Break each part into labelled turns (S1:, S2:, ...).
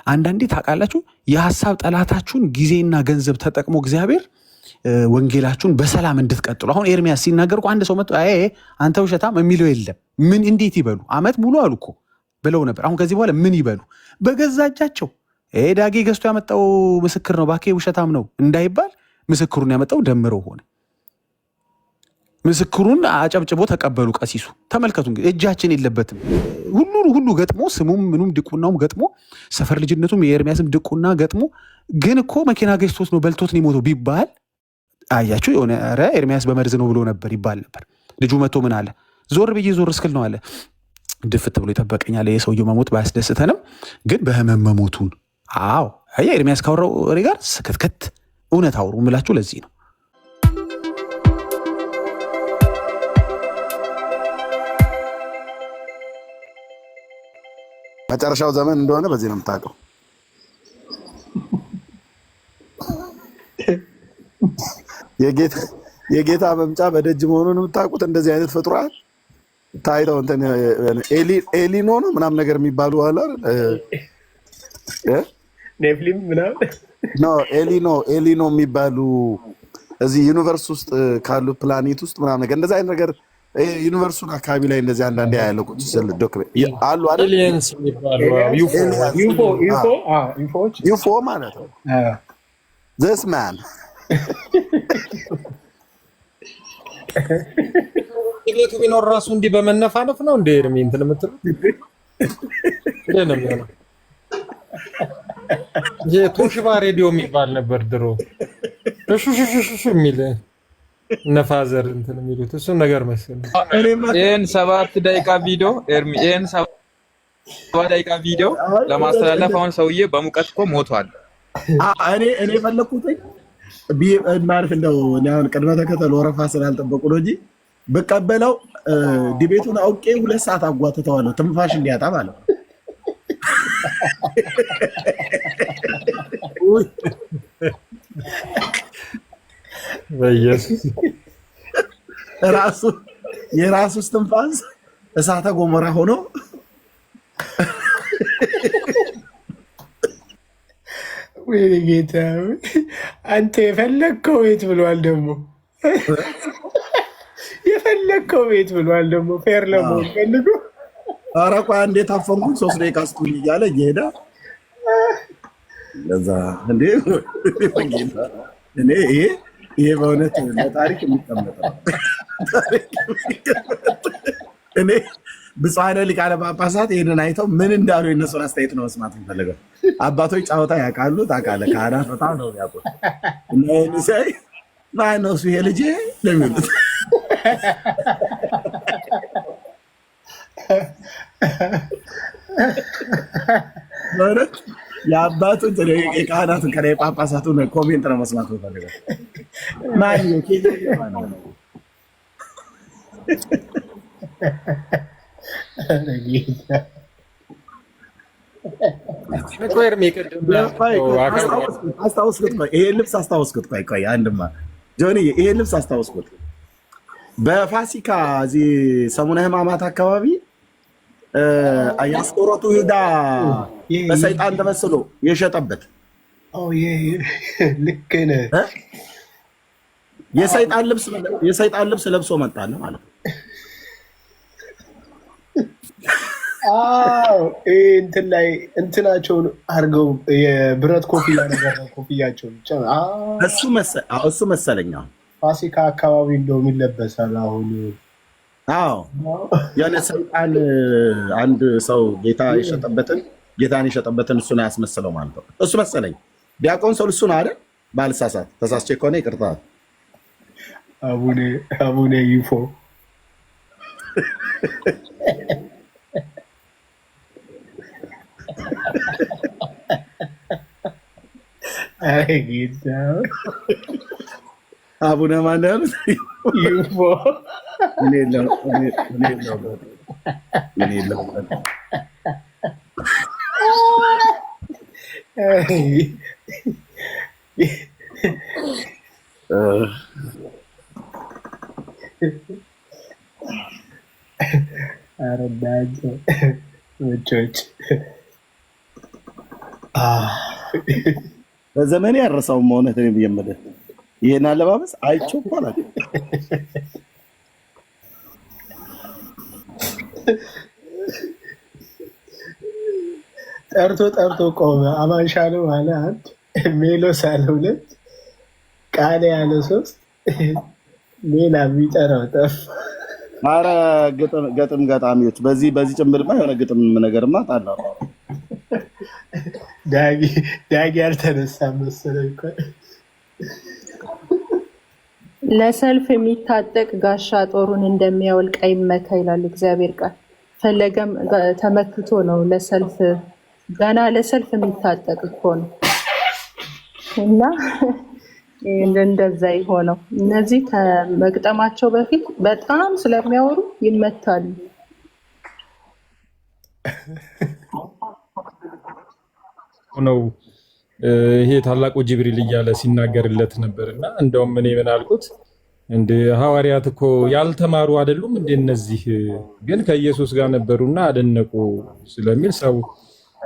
S1: አንዳንዴ ታውቃላችሁ የሐሳብ ጠላታችሁን ጊዜና ገንዘብ ተጠቅሞ እግዚአብሔር ወንጌላችሁን በሰላም እንድትቀጥሉ። አሁን ኤርሚያስ ሲናገር እኮ አንድ ሰው መጥቶ አንተ ውሸታም የሚለው የለም። ምን እንዴት ይበሉ? አመት ሙሉ አሉ እኮ ብለው ነበር። አሁን ከዚህ በኋላ ምን ይበሉ? በገዛ እጃቸው ዳጌ ገዝቶ ያመጣው ምስክር ነው ባኬ ውሸታም ነው እንዳይባል ምስክሩን ያመጣው ደምረው ሆነ። ምስክሩን አጨብጭቦ ተቀበሉ ቀሲሱ። ተመልከቱ እንግዲህ እጃችን የለበትም። ሁሉ ገጥሞ ስሙም ምኑም ድቁናውም ገጥሞ ሰፈር ልጅነቱም የኤርሚያስም ድቁና ገጥሞ ግን እኮ መኪና ገጭቶት ነው በልቶት ነው የሞተው ቢባል አያችሁ የሆነ ኧረ ኤርሚያስ በመርዝ ነው ብሎ ነበር ይባል ነበር። ልጁ መቶ ምን አለ? ዞር ብዬ ዞር እስክል ነው አለ ድፍት ብሎ ይጠበቀኛል። የሰውየው መሞት ባያስደስተንም ግን በህመም መሞቱን አዎ ኤርሚያስ ካወራው ወሬ ጋር ስክትክት እውነት አውሩ ምላችሁ ለዚህ ነው።
S2: መጨረሻው ዘመን እንደሆነ በዚህ ነው የምታውቀው። የጌታ መምጫ በደጅ መሆኑን የምታውቁት እንደዚህ አይነት ፍጡራን ታይተው እንትን ኤሊኖ ነው ምናምን ነገር የሚባሉ አለ
S3: ኔፍሊም ምናምን
S2: ነው ኤሊኖ የሚባሉ እዚህ ዩኒቨርስ ውስጥ ካሉ ፕላኔት ውስጥ ምናምን ነገር እንደዚህ አይነት ነገር ዩኒቨርሱን አካባቢ ላይ እንደዚህ አንዳንዴ ያለው ቁጭ ስለ ዶክመንት አሉ አይደል?
S3: ኤሊየንስ የሚባሉ
S2: ዩፎ ማለት ነው። this man
S3: ቤቱ ቢኖር ራሱ እንዲህ በመነፋነፍ ነው እንደ ኤርሚ እንትን የምትለው እንደ ነው የሚሆነው። የቶሽባ ሬዲዮ የሚባል ነበር ድሮ ሹሹሹሹ የሚል ነፋዘር እንትን የሚሉት እሱን ነገር መሰለኝ።
S4: ይሄን 7 ደቂቃ ቪዲዮ ኤርሚ ይሄን 7 ደቂቃ ቪዲዮ ለማስተላለፍ አሁን ሰውዬ በሙቀት እኮ ሞቷል።
S2: እኔ ፈለኩት ማለት እንደው አሁን ቅድመ ተከተል ወረፋ ስላልጠበቁ ነው እንጂ በቀበለው ዲቤቱን አውቄ 2 ሰዓት አጓትተዋለሁ ትንፋሽ እንዲያጣ ማለት ነው።
S3: በኢየሱስ
S2: የራሱ ትንፋስ እሳተ ገሞራ ሆኖ
S3: ወይ ጌታ አንተ የፈለግከው ቤት ብሏል። ደግሞ የፈለግከው ቤት ብሏል። ደግሞ ፌር ለመሆን ፈልጎ
S2: ኧረ ቆይ አንዴ ታፈንኩኝ 3 ደቂቃ ስጡኝ እያለ እየሄደ ለዛ እንዴ እኔ ይሄ በእውነት ለታሪክ የሚቀመጥ ነው። እኔ ብፁዓን ሊቃነ ጳጳሳት ይሄንን አይተው ምን እንዳሉ የነሱን አስተያየት ነው መስማት የምፈልገው። አባቶች ጨዋታ ያውቃሉ፣ ታውቃለህ። ካህናት በጣም ነው የሚያውቁት። እና ይሄን ሲያይ ማነው እሱ ይሄ ልጅ ነው የሚሉት። ማለት የአባቶች የካህናቱን ከላይ ጳጳሳቱን ኮሜንት ነው መስማት የምፈልገው። ማነው አስታውስኩት። ይሄን ልብስ አስታውስኩት። ቆይ አንድማ ጆኒ ይሄን ልብስ አስታውስኩት። በፋሲካ እዚህ ሰሙነ ሕማማት አካባቢ የአስቆሮቱ ይሁዳ በሰይጣን ተመስሎ የሸጠበት
S3: ልክ ነህ።
S2: የሰይጣን ልብስ ለብሶ መጣለ ማለት ነው።
S3: እንትን ላይ እንትናቸውን አድርገው የብረት ኮፍያ ነገር ነው ኮፍያቸው ብቻ
S2: እሱ መሰለኛ
S3: ፋሲካ አካባቢ እንደውም ይለበሳል። አሁን
S2: የሆነ ሰይጣን አንድ ሰው ጌታን የሸጠበትን እሱን ያስመሰለው ማለት ነው። እሱ መሰለኝ ዲያቆን ሰው እሱ ነው አይደል? ባልሳሳት ተሳስቼ ከሆነ ይቅርታ።
S3: አቡነ ዩፎ አይ ጌታ
S2: አቡነ ማን ያሉት
S3: ዩፎ አረዳጅ ወጮች
S2: በዘመኔ ያረሳውም እውነት ነው ብየመደ ይሄን አለባበስ አይቼው እኮ አላውቅም።
S5: ጠርቶ ቆመ። አማን ሻለው አለ አንድ፣ ሜሎስ አለ ሁለት፣ ቃል ያለ ሶስት፣ ሌላ የሚጠራው ጠፋ።
S2: ኧረ ገጥም ገጣሚዎች በዚህ ጭምብልማ የሆነ ግጥም ነገርማ ጣላው።
S5: ዳጊ ያልተነሳ መሰለኝ እኮ።
S6: ለሰልፍ የሚታጠቅ ጋሻ ጦሩን እንደሚያወልቅ አይመካ ይላል እግዚአብሔር ቃል። ፈለገም ተመክቶ ነው ለሰልፍ ገና ለሰልፍ የሚታጠቅ እኮ ነው። እና እንደዛ የሆነው እነዚህ ከመግጠማቸው በፊት በጣም ስለሚያወሩ ይመታሉ።
S3: ነው ይሄ ታላቁ ጅብሪል እያለ ሲናገርለት ነበር። እና እንደውም እኔ ምን አልኩት፣ እንደ ሐዋርያት እኮ ያልተማሩ አይደሉም እንደ እነዚህ ግን ከኢየሱስ ጋር ነበሩና አደነቁ ስለሚል ሰው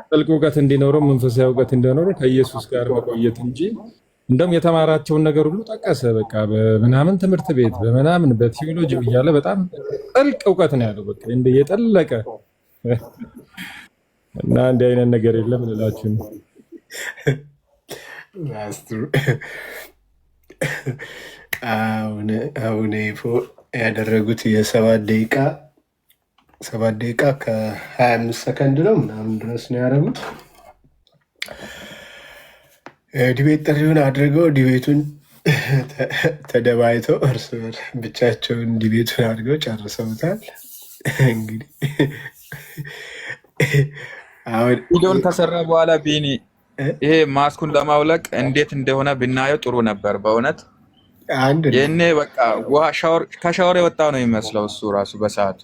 S3: ጥልቅ እውቀት እንዲኖረው መንፈሳዊ እውቀት እንዲኖረው ከኢየሱስ ጋር መቆየት እንጂ እንደውም የተማራቸውን ነገር ሁሉ ጠቀሰ። በቃ በምናምን ትምህርት ቤት በምናምን በቲዮሎጂ እያለ በጣም ጥልቅ እውቀት ነው ያለው። በቃ እንደ የጠለቀ እና እንዲህ አይነት ነገር የለም እንላችሁ ነው።
S5: አሁን ያደረጉት የ7 ደቂቃ ከ25 ሰከንድ ነው ምናምን ድረስ ነው ያደረጉት። ዲቤት ጥሪውን አድርገው ዲቤቱን ተደባይተው እርስ በርስ ብቻቸውን ዲቤቱን አድርገው ጨርሰውታል። እንግዲህ
S4: ቪዲዮን ከሰራ በኋላ ቢኒ ይሄ ማስኩን ለማውለቅ እንዴት እንደሆነ ብናየው ጥሩ ነበር በእውነት። ይሄኔ በቃ ውሃ ከሻወር የወጣው ነው የሚመስለው እሱ ራሱ በሰዓቱ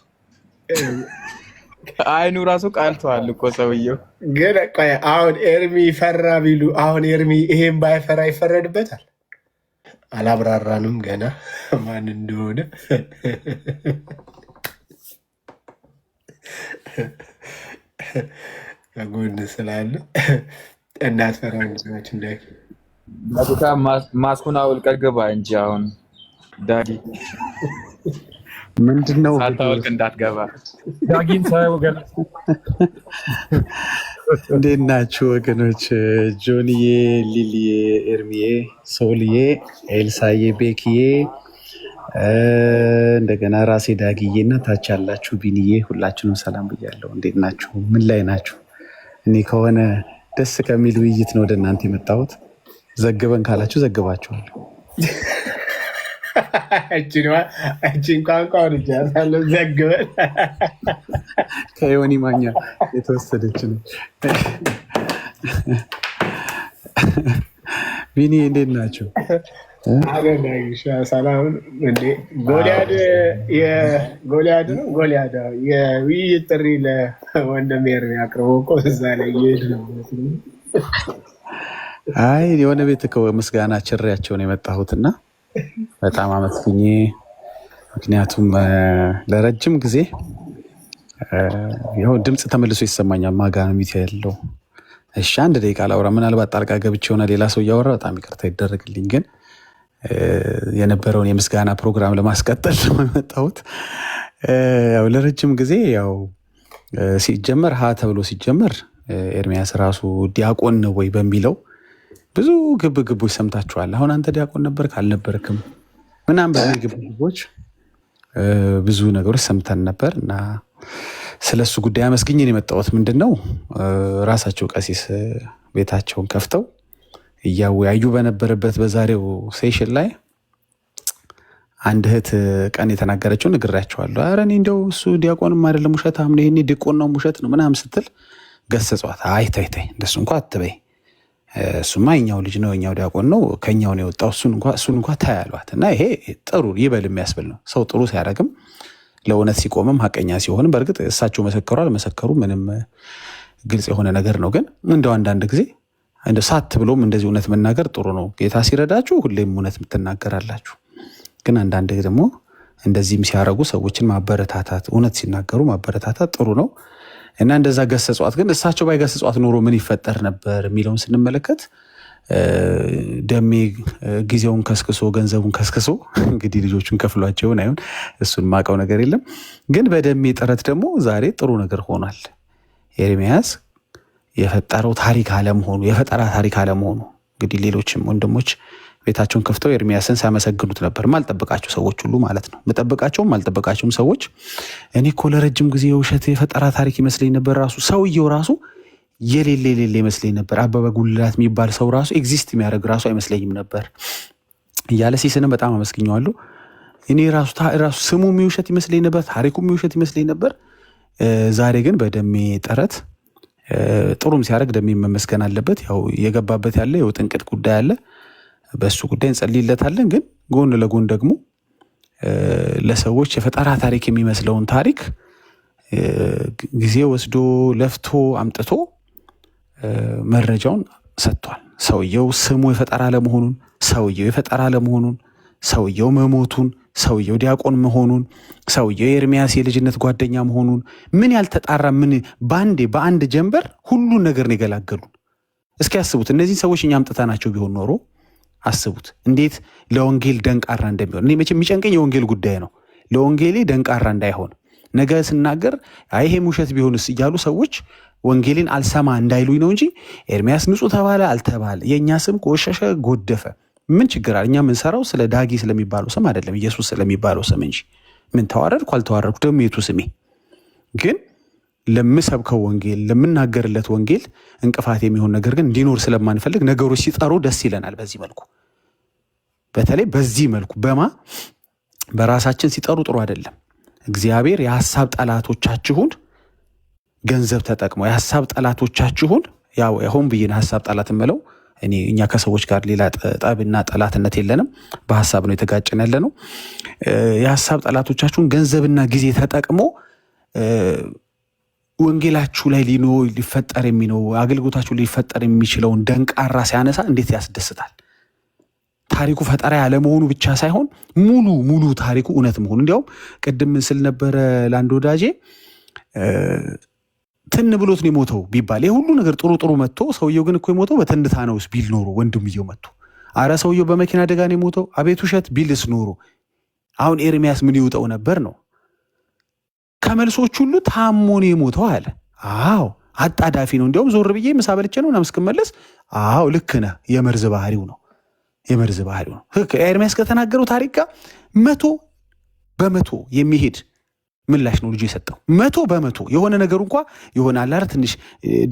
S4: አይኑ ራሱ ቃልቷል እኮ ሰውየው።
S5: ግን ቆይ አሁን ኤርሚ ፈራ ቢሉ አሁን ኤርሚ ይሄን ባይፈራ ይፈረድበታል? አላብራራንም ገና ማን እንደሆነ። ከጎን ስላለ እንዳትፈራ ሰዎች እንዳይ
S4: ማስኩን አውልቀህ ግባ እንጂ አሁን ዳጊ
S1: ምንድነው
S4: ሳታወልቅ እንዳትገባ።
S3: ዳጊን ሳይወገን
S1: እንዴት ናችሁ ወገኖች? ጆንዬ፣ ሊሊዬ፣ ኤርሚዬ፣ ሶልዬ፣ ኤልሳዬ፣ ቤክዬ እንደገና ራሴ ዳጊዬ እና ታች ያላችሁ ቢንዬ ሁላችሁንም ሰላም ብያለሁ። እንዴት ናችሁ? ምን ላይ ናችሁ? እኔ ከሆነ ደስ ከሚል ውይይት ነው ወደ እናንተ የመጣሁት። ዘግበን ካላችሁ ዘግባችኋል።
S5: እችን ቋንቋ ልጃታለ ዘግበን
S1: ከዮኒ ማኛ የተወሰደች ነው። ቢኒ እንዴት ናቸው?
S5: ሰላም። ጎልያድ ነው የውይይት ጥሪ ለወንድም ኤርሚ አቅርቦ እኮ እዛ ላይ እየሄድ ነው።
S1: አይ የሆነ ቤት ምስጋና ችሬያቸው ነው የመጣሁትና በጣም አመስግኜ፣ ምክንያቱም ለረጅም ጊዜ ይኸው ድምፅ ተመልሶ ይሰማኛል። ማጋነሚት ያለው እሺ፣ 1 ደቂቃ ላውራ። ምናልባት ጣልቃ ገብቼ ሆነ ሌላ ሰው እያወራ በጣም ይቅርታ ይደረግልኝ። ግን የነበረውን የምስጋና ፕሮግራም ለማስቀጠል ነው የመጣሁት። ያው ለረጅም ጊዜ ያው ሲጀመር ሀ ተብሎ ሲጀመር ኤርሚያስ ራሱ ዲያቆን ነው ወይ በሚለው ብዙ ግብግቦች ሰምታችኋል። አሁን አንተ ዲያቆን ነበር ካልነበርክም ምናምን በሚል ግብግቦች ብዙ ነገሮች ሰምተን ነበር እና ስለሱ ጉዳይ አመስግኜ ነው የመጣሁት። ምንድን ነው ራሳቸው ቀሲስ ቤታቸውን ከፍተው እያወያዩ በነበረበት በዛሬው ሴሽን ላይ አንድ እህት ቀን የተናገረችው ነግራቸዋለሁ። ኧረ እኔ እንደው እሱ ዲያቆንም አይደለም ውሸታም ነው፣ ይሄኔ ዲቆናው ውሸት ነው ምናምን ስትል ገሰጿት። አይ ተይ እንደሱ እንኳ አትበይ፣ እሱማ የኛው ልጅ ነው የኛው ዲያቆን ነው ከኛው ነው የወጣው እሱን እንኳ ታይ አሏት። እና ይሄ ጥሩ ይበል የሚያስብል ነው። ሰው ጥሩ ሲያደርግም ለእውነት ሲቆምም ሀቀኛ ሲሆንም በእርግጥ እሳቸው መሰከሩ አልመሰከሩ ምንም ግልጽ የሆነ ነገር ነው። ግን እንደው አንዳንድ ጊዜ እንደ ሳት ብሎም እንደዚህ እውነት መናገር ጥሩ ነው። ጌታ ሲረዳችሁ ሁሌም እውነት ትናገራላችሁ። ግን አንዳንድ ደግሞ እንደዚህም ሲያደርጉ ሰዎችን ማበረታታት፣ እውነት ሲናገሩ ማበረታታት ጥሩ ነው። እና እንደዛ ገሰጿት። ግን እሳቸው ባይገሰጿት ኖሮ ምን ይፈጠር ነበር የሚለውን ስንመለከት ደሜ ጊዜውን ከስክሶ ገንዘቡን ከስክሶ እንግዲህ ልጆቹን ከፍሏቸውን አይሆን እሱን ማቀው ነገር የለም። ግን በደሜ ጥረት ደግሞ ዛሬ ጥሩ ነገር ሆኗል። ኤርሚያስ የፈጠረው ታሪክ አለመሆኑ የፈጠራ ታሪክ አለመሆኑ እንግዲህ ሌሎችም ወንድሞች ቤታቸውን ከፍተው ኤርሚያስን ሲያመሰግኑት ነበር። ማልጠበቃቸው ሰዎች ሁሉ ማለት ነው። መጠበቃቸውም ማልጠበቃቸውም ሰዎች እኔ እኮ ለረጅም ጊዜ የውሸት የፈጠራ ታሪክ ይመስለኝ ነበር። ራሱ ሰውየው ራሱ የሌለ ይመስለኝ ነበር። አበበ ጉልላት የሚባል ሰው ራሱ ኤግዚስት የሚያደርግ ራሱ አይመስለኝም ነበር እያለ ሲስንም በጣም አመስግኘዋለሁ። እኔ ራሱ ስሙ የሚውሸት ይመስለኝ ነበር፣ ታሪኩ የሚውሸት ይመስለኝ ነበር። ዛሬ ግን በደሜ ጥረት ጥሩም ሲያደርግ ደሜ መመስገን አለበት። ያው የገባበት ያለ የውጥንቅጥ ጉዳይ አለ፣ በእሱ ጉዳይ እንጸልይለታለን። ግን ጎን ለጎን ደግሞ ለሰዎች የፈጠራ ታሪክ የሚመስለውን ታሪክ ጊዜ ወስዶ ለፍቶ አምጥቶ መረጃውን ሰጥቷል። ሰውየው ስሙ የፈጠራ ለመሆኑን፣ ሰውየው የፈጠራ ለመሆኑን፣ ሰውየው መሞቱን፣ ሰውየው ዲያቆን መሆኑን፣ ሰውየው የኤርሚያስ የልጅነት ጓደኛ መሆኑን ምን ያልተጣራ ምን በአንድ ጀንበር ሁሉን ነገር ነው የገላገሉን። እስኪ ያስቡት እነዚህን ሰዎች እኛ አምጥተናቸው ቢሆን ኖሮ አስቡት እንዴት ለወንጌል ደንቃራ እንደሚሆን። እኔ መቼም የሚጨንቀኝ የወንጌል ጉዳይ ነው። ለወንጌሌ ደንቃራ እንዳይሆን ነገ ስናገር ይሄም ውሸት ቢሆንስ እያሉ ሰዎች ወንጌልን አልሰማ እንዳይሉኝ ነው እንጂ ኤርሚያስ ንጹሕ ተባለ አልተባለ የእኛ ስም ቆሸሸ ጎደፈ ምን ችግር አለ? እኛ የምንሰራው ስለ ዳጊ ስለሚባለው ስም አይደለም፣ ኢየሱስ ስለሚባለው ስም እንጂ ምን ተዋረድኩ አልተዋረድኩ ደግሞ የቱ ስሜ። ግን ለምሰብከው ወንጌል ለምናገርለት ወንጌል እንቅፋት የሚሆን ነገር ግን እንዲኖር ስለማንፈልግ ነገሮች ሲጠሩ ደስ ይለናል። በዚህ መልኩ በተለይ በዚህ መልኩ በራሳችን ሲጠሩ ጥሩ አይደለም። እግዚአብሔር የሐሳብ ጠላቶቻችሁን ገንዘብ ተጠቅመው የሐሳብ ጠላቶቻችሁን ያው ሆን ብዬ ሐሳብ ጠላት እምለው እኛ ከሰዎች ጋር ሌላ ጠብና ጠላትነት የለንም። በሐሳብ ነው የተጋጨን ያለ ነው። የሐሳብ ጠላቶቻችሁን ገንዘብና ጊዜ ተጠቅሞ ወንጌላችሁ ላይ ሊፈጠር አገልግሎታችሁ ሊፈጠር የሚችለውን ደንቃራ ሲያነሳ እንዴት ያስደስታል። ታሪኩ ፈጠራ ያለመሆኑ ብቻ ሳይሆን ሙሉ ታሪኩ እውነት መሆኑ። እንዲያውም ቅድም ስል ነበረ ለአንድ ወዳጄ ትን ብሎት ነው የሞተው ቢባል የሁሉ ነገር ጥሩ መጥቶ ሰውየው ግን እኮ የሞተው በትንታ ነው ቢል ኖሮ ወንድምየው መጥቶ አረ ሰውየው በመኪና አደጋ ነው የሞተው አቤት ውሸት ቢልስ ኖሮ አሁን ኤርሚያስ ምን ይውጠው ነበር ነው። ከመልሶች ሁሉ ታሞ ነው የሞተው አለ። አዎ አጣዳፊ ነው። እንዲያውም ዞር ብዬ ምሳ በልቼ ነው ምናምን እስክመለስ አዎ ልክ ነህ የመርዝ ባህሪው ነው። ኤርሚያስ ከተናገረው ታሪክ ጋር 100% የሚሄድ ምላሽ ነው ልጁ የሰጠው። 100% የሆነ ነገሩ እንኳ የሆነ አላረ ትንሽ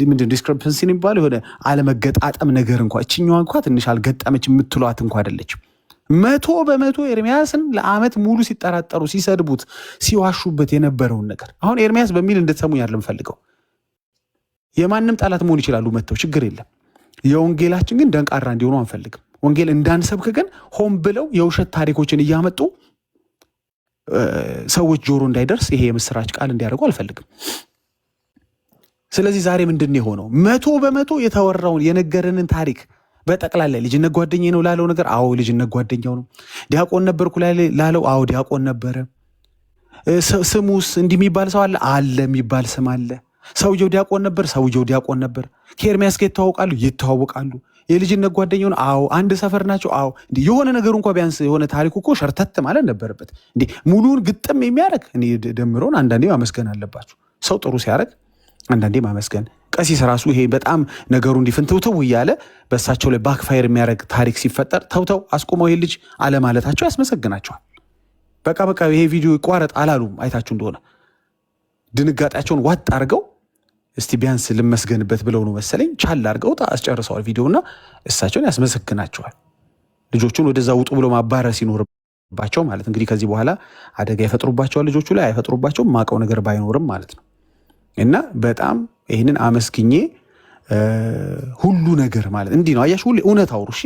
S1: ምንድን ዲስክሪፐንሲ ነው የሚባለው የሆነ አለመገጣጠም ነገር እንኳ እችኛዋ እንኳ ትንሽ አልገጠመች የምትሏት እንኳ አይደለችም። 100% ኤርሚያስን ለዓመት ሙሉ ሲጠራጠሩ ሲሰድቡት ሲዋሹበት የነበረውን ነገር አሁን ኤርሚያስ በሚል እንድትሰሙ ያለም ፈልገው የማንም ጠላት መሆን ይችላሉ መተው ችግር የለም። የወንጌላችን ግን ደንቃራ እንዲሆኑ አንፈልግም። ወንጌል እንዳንሰብክ ግን ሆን ብለው የውሸት ታሪኮችን እያመጡ ሰዎች ጆሮ እንዳይደርስ ይሄ የምስራች ቃል እንዲያደርጉ አልፈልግም። ስለዚህ ዛሬ ምንድን የሆነው 100% የተወራውን የነገረንን ታሪክ በጠቅላላ ልጅነት ጓደኛዬ ነው ላለው ነገር አዎ ልጅነት ጓደኛው ነው። ዲያቆን ነበርኩ ላለው አዎ ዲያቆን ነበረ። ስሙስ እንዲህ የሚባል ሰው አለ የሚባል ስም አለ። ሰውየው ዲያቆን ነበር፣ ሰውየው ዲያቆን ነበር። ከኤርሚያስ ጋር ይተዋወቃሉ። የልጅነት ጓደኛውን አዎ አንድ ሰፈር ናቸው። አዎ እንዲህ የሆነ ነገሩ እንኳ ቢያንስ የሆነ ታሪኩ እኮ ሸርተት ማለት ነበረበት። እንዲህ ሙሉውን ግጥም የሚያደርግ እኔ ደምሮን አንዳንዴ ማመስገን አለባችሁ። ሰው ጥሩ ሲያደርግ አንዳንዴ ማመስገን። ቀሲስ ራሱ ይሄ በጣም ነገሩ እንዲፍንትውተው እያለ በእሳቸው ላይ ባክፋየር የሚያደርግ ታሪክ ሲፈጠር ተውተው አስቆመው ይሄ ልጅ አለማለታቸው ያስመሰግናቸዋል። በቃ ይሄ ቪዲዮ ይቋረጥ አላሉም። አይታችሁ እንደሆነ ድንጋጤያቸውን ዋጥ አድርገው እስቲ ቢያንስ ልመስገንበት ብለው ነው መሰለኝ ቻል አድርገው አስጨርሰዋል ቪዲዮና እሳቸውን ያስመሰግናቸዋል። ልጆቹን ወደዛ ውጡ ብሎ ማባረር ሲኖርባቸው ማለት እንግዲህ ከዚህ በኋላ አደጋ ይፈጥሩባቸዋል ልጆቹ ላይ አይፈጥሩባቸውም ማቀው ነገር ባይኖርም ማለት ነው። እና በጣም ይህንን አመስግኜ ሁሉ ነገር ማለት እንዲህ ነው። አያችሁ ሁሌ እውነት አውሩ። እሺ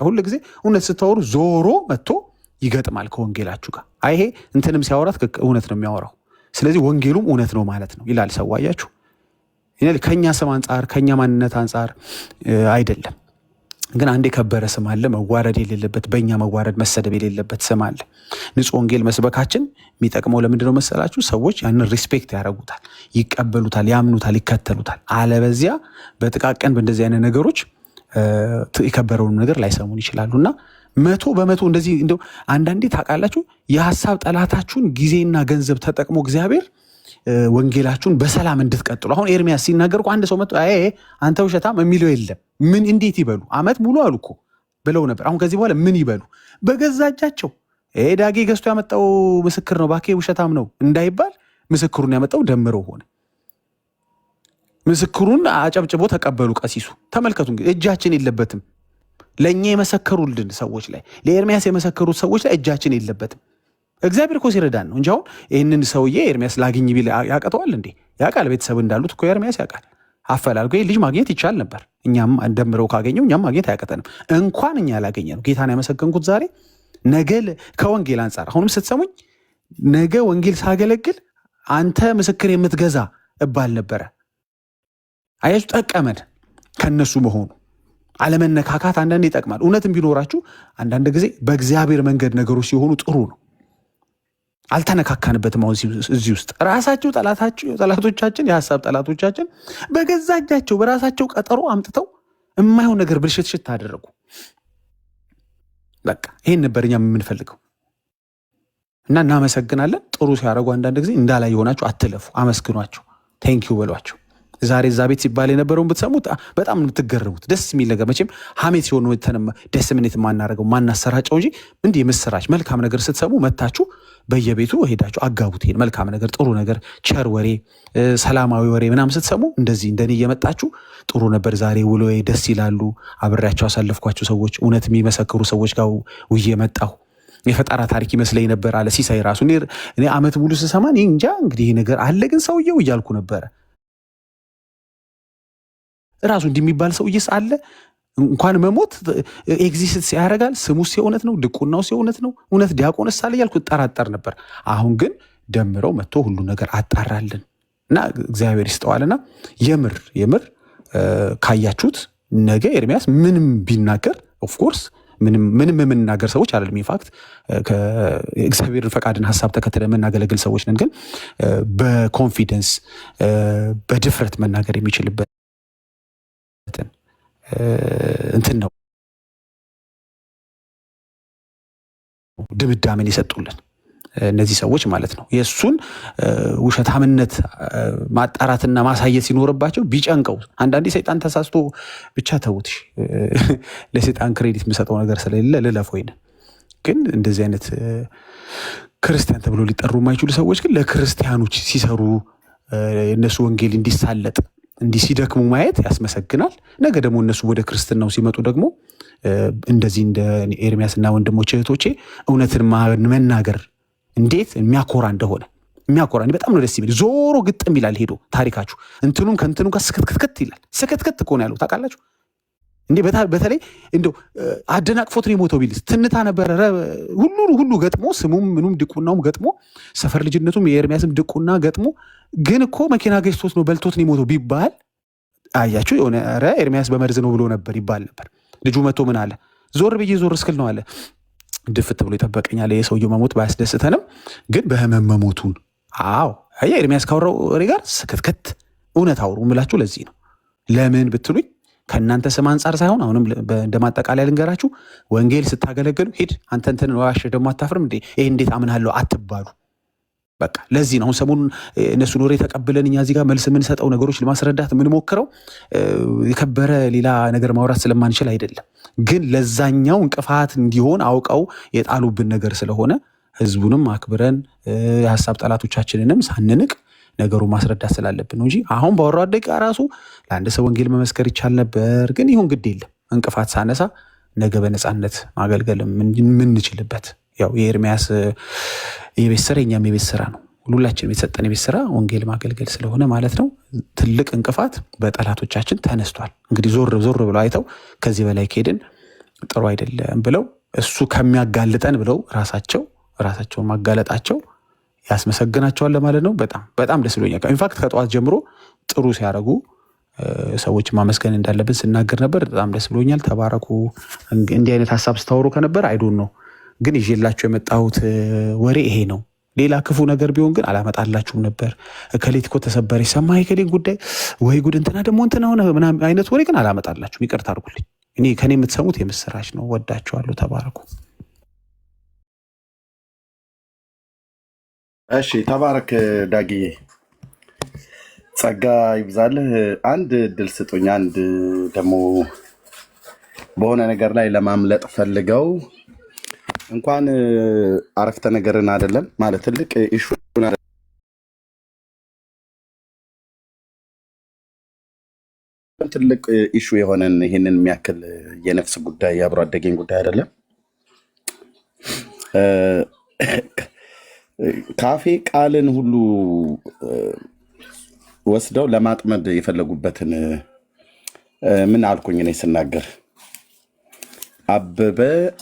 S1: ሁሉ ጊዜ እውነት ስታወሩ ዞሮ መጥቶ ይገጥማል ከወንጌላችሁ ጋር። ይሄ እንትንም ሲያወራት እውነት ነው የሚያወራው። ስለዚህ ወንጌሉም እውነት ነው ማለት ነው ይላል ሰው። አያችሁ ከኛ ስም አንጻር ከኛ ማንነት አንጻር አይደለም። ግን አንድ የከበረ ስም አለ፣ መዋረድ የሌለበት በእኛ መዋረድ መሰደብ የሌለበት ስም አለ። ንጹሕ ወንጌል መስበካችን የሚጠቅመው ለምንድነው መሰላችሁ? ሰዎች ያንን ሪስፔክት ያደርጉታል፣ ይቀበሉታል፣ ያምኑታል፣ ይከተሉታል። አለበዚያ በጥቃቀን በእንደዚህ አይነት ነገሮች የከበረውን ነገር ላይሰሙን ይችላሉ። እና 100% እንደዚህ እንደው አንዳንዴ ታውቃላችሁ የሀሳብ ጠላታችሁን ጊዜና ገንዘብ ተጠቅሞ እግዚአብሔር ወንጌላችሁን በሰላም እንድትቀጥሉ። አሁን ኤርሚያስ ሲናገር እኮ አንድ ሰው መጥቶ አንተ ውሸታም የሚለው የለም። ምን እንዴት ይበሉ? ዓመት ሙሉ አሉ እኮ ብለው ነበር። አሁን ከዚህ በኋላ ምን ይበሉ? በገዛ እጃቸው ዳጌ ገዝቶ ያመጣው ምስክር ነው ባኬ ውሸታም ነው እንዳይባል ምስክሩን ያመጣው ደምረው ሆነ። ምስክሩን አጨብጭቦ ተቀበሉ ቀሲሱ። ተመልከቱ እንግዲህ እጃችን የለበትም። ለእኛ የመሰከሩልን ሰዎች ላይ ለኤርሚያስ የመሰከሩት ሰዎች ላይ እጃችን የለበትም። እግዚአብሔር እኮ ሲረዳን ነው እንጂ አሁን ይህንን ሰውዬ ኤርሚያስ ላግኝ ቢል ያቀተዋል እንዴ? ያውቃል። ቤተሰብ እንዳሉት እኮ ኤርሚያስ ያውቃል። አፈላልጎ ልጅ ማግኘት ይቻል ነበር። እኛም ደምረው ካገኘው እኛም ማግኘት አያቀተንም። እንኳን እኛ ላገኘ ነው። ጌታን ያመሰገንኩት ዛሬ ነገ ከወንጌል አንጻር አሁንም ስትሰሙኝ ነገ ወንጌል ሳገለግል አንተ ምስክር የምትገዛ እባል ነበረ። አያችሁ፣ ጠቀመን ከነሱ መሆኑ። አለመነካካት አንዳንድ ይጠቅማል። እውነትም ቢኖራችሁ አንዳንድ ጊዜ በእግዚአብሔር መንገድ ነገሮች ሲሆኑ ጥሩ ነው። አልተነካካንበትም። አሁን እዚህ ውስጥ ራሳቸው ጠላቶቻችን የሀሳብ ጠላቶቻችን በገዛ እጃቸው በራሳቸው ቀጠሮ አምጥተው የማይሆን ነገር ብልሽትሽት አደረጉ። በቃ ይህን ነበር እኛም የምንፈልገው እና እናመሰግናለን። ጥሩ ሲያደርጉ አንዳንድ ጊዜ እንዳላይ የሆናችሁ አትለፉ፣ አመስግኗቸው፣ ቴንኪዩ በሏቸው። ዛሬ እዛ ቤት ሲባል የነበረውን ብትሰሙት በጣም የምትገረሙት። ደስ የሚል ነገር መቼም ሀሜት ሲሆን ደስ ምኔት የማናደርገው ማናሰራጨው እንጂ እንዲህ የምስራች መልካም ነገር ስትሰሙ መታችሁ በየቤቱ ሄዳችሁ አጋቡት። ይሄን መልካም ነገር፣ ጥሩ ነገር፣ ቸር ወሬ፣ ሰላማዊ ወሬ ምናምን ስትሰሙ እንደዚህ እንደኔ እየመጣችሁ ጥሩ ነበር ዛሬ ውሎዬ ደስ ይላሉ፣ አብሬያቸው አሳለፍኳቸው ሰዎች፣ እውነት የሚመሰክሩ ሰዎች ጋር ውዬ መጣሁ፣ የፈጠራ ታሪክ ይመስለኝ ነበር አለ ሲሳይ ራሱ። እኔ ዓመት ሙሉ ስሰማ እንጃ እንግዲህ ይሄ ነገር አለ ግን ሰውየው እያልኩ ነበረ። ራሱ እንዲህ የሚባል ሰውዬስ አለ? እንኳን መሞት ኤግዚስት ያደርጋል። ስሙስ የእውነት ነው? ድቁናውስ የእውነት ነው? እውነት ዲያቆንስ አለ እያልኩ እጠራጠር ነበር። አሁን ግን ደምረው መጥቶ ሁሉ ነገር አጣራልን እና እግዚአብሔር ይስጠዋልና የምር ካያችሁት ነገ ኤርሚያስ ምንም ቢናገር ኦፍኮርስ ምንም የምንናገር ሰዎች አይደለም። ኢንፋክት እግዚአብሔርን ፈቃድን ሀሳብ ተከትለ የምናገለግል ሰዎች ነን። ግን በኮንፊደንስ በድፍረት መናገር የሚችልበት እንትን ነው ድምዳሜን የሰጡልን እነዚህ ሰዎች ማለት ነው። የእሱን ውሸታምነት ማጣራትና ማሳየት ሲኖርባቸው ቢጨንቀው፣ አንዳንዴ ሰይጣን ተሳስቶ ብቻ ተውት፣ ለሰይጣን ክሬዲት የምሰጠው ነገር ስለሌለ ልለፍ። ወይን ግን እንደዚህ አይነት ክርስቲያን ተብሎ ሊጠሩ የማይችሉ ሰዎች ግን ለክርስቲያኖች ሲሰሩ እነሱ ወንጌል እንዲሳለጥ እንዲህ ሲደክሙ ማየት ያስመሰግናል። ነገ ደግሞ እነሱ ወደ ክርስትናው ሲመጡ ደግሞ እንደዚህ እንደ ኤርሚያስና ወንድሞች እህቶቼ እውነትን መናገር እንዴት የሚያኮራ እንደሆነ የሚያኮራ በጣም ነው ደስ የሚል። ዞሮ ግጥም ይላል ሄዶ ታሪካችሁ እንትኑም ከእንትኑ ጋር ስክትክት ይላል። ስክትክት እኮ ነው ያለው ታውቃላችሁ። እንዴ በተለይ እንደው አደናቅፎት ነው የሞተው ቢልስ ትንታ ነበረ። ሁሉ ገጥሞ ስሙም ምኑም ድቁናውም ገጥሞ ሰፈር ልጅነቱም የኤርሚያስም ድቁና ገጥሞ ግን እኮ መኪና ገጭቶት ነው በልቶት ነው የሞተው ቢባል አያችሁ የሆነ ኧረ ኤርሚያስ በመርዝ ነው ብሎ ነበር ይባል ነበር። ልጁ መቶ ምን አለ? ዞር ብዬ ዞር እስክል ነው አለ ድፍት ብሎ ይጠበቀኛል። የሰውየው መሞት ባያስደስተንም ግን በህመም መሞቱን ኤርሚያስ ካወራው ወሬ ጋር ስክትክት እውነት አውሩ ምላችሁ ለዚህ ነው። ለምን ብትሉኝ ከእናንተ ስም አንጻር ሳይሆን አሁንም እንደማጠቃለያ ልንገራችሁ፣ ወንጌል ስታገለግሉ ሂድ አንተ እንትን ዋሽ ደግሞ አታፍርም እንዴ ይሄ እንዴት አምናለሁ አትባሉ። በቃ ለዚህ ነው አሁን ሰሞኑን እነሱን ወሬ ተቀብለን እኛ እዚህ ጋር መልስ የምንሰጠው ነገሮች ለማስረዳት የምንሞክረው የከበረ ሌላ ነገር ማውራት ስለማንችል አይደለም፣ ግን ለዛኛው እንቅፋት እንዲሆን አውቀው የጣሉብን ነገር ስለሆነ ህዝቡንም አክብረን የሀሳብ ጠላቶቻችንንም ሳንንቅ ነገሩ ማስረዳት ስላለብን ነው እንጂ አሁን ባወራው ደቂቃ ራሱ ለአንድ ሰው ወንጌል መመስከር ይቻል ነበር። ግን ይሁን ግድ የለም እንቅፋት ሳነሳ ነገ በነፃነት ማገልገል የምንችልበት ያው የኤርሚያስ የቤት ስራ የኛም የቤት ስራ ነው። ሁላችንም የተሰጠን የቤት ስራ ወንጌል ማገልገል ስለሆነ ማለት ነው። ትልቅ እንቅፋት በጠላቶቻችን ተነስቷል። እንግዲህ ዞር ብለው አይተው ከዚህ በላይ ከሄድን ጥሩ አይደለም ብለው እሱ ከሚያጋልጠን ብለው ራሳቸውን ማጋለጣቸው ያስመሰግናቸዋል ለማለት ነው። በጣም ደስ ብሎኛል። ኢንፋክት ከጠዋት ጀምሮ ጥሩ ሲያደርጉ ሰዎች ማመስገን እንዳለብን ስናገር ነበር። በጣም ደስ ብሎኛል። ተባረኩ። እንዲህ አይነት ሀሳብ ስታወሩ ከነበር አይዶን ነው፣ ግን ይዤላችሁ የመጣሁት ወሬ ይሄ ነው። ሌላ ክፉ ነገር ቢሆን ግን አላመጣላችሁም ነበር። እከሌት እኮ ተሰበረች፣ ሰማህ የከሌን ጉዳይ፣ ወይ ጉድ፣ እንትና ደግሞ እንትና ሆነ ምናምን አይነት ወሬ ግን አላመጣላችሁም። ይቅርታ አድርጉልኝ። እኔ ከኔ የምትሰሙት የምስራች ነው። ወዳችኋለሁ። ተባረኩ።
S2: እሺ ተባረክ ዳጊዬ፣ ጸጋ ይብዛልህ። አንድ እድል ስጡኝ። አንድ ደግሞ በሆነ ነገር ላይ ለማምለጥ ፈልገው እንኳን አረፍተ ነገርን አይደለም ማለት ትልቅ ኢሹ ትልቅ ኢሹ የሆነን ይህንን የሚያክል የነፍስ ጉዳይ የአብሮ አደጌን ጉዳይ አይደለም ካፌ ቃልን ሁሉ ወስደው ለማጥመድ የፈለጉበትን ምን አልኩኝ እኔ ስናገር አበበ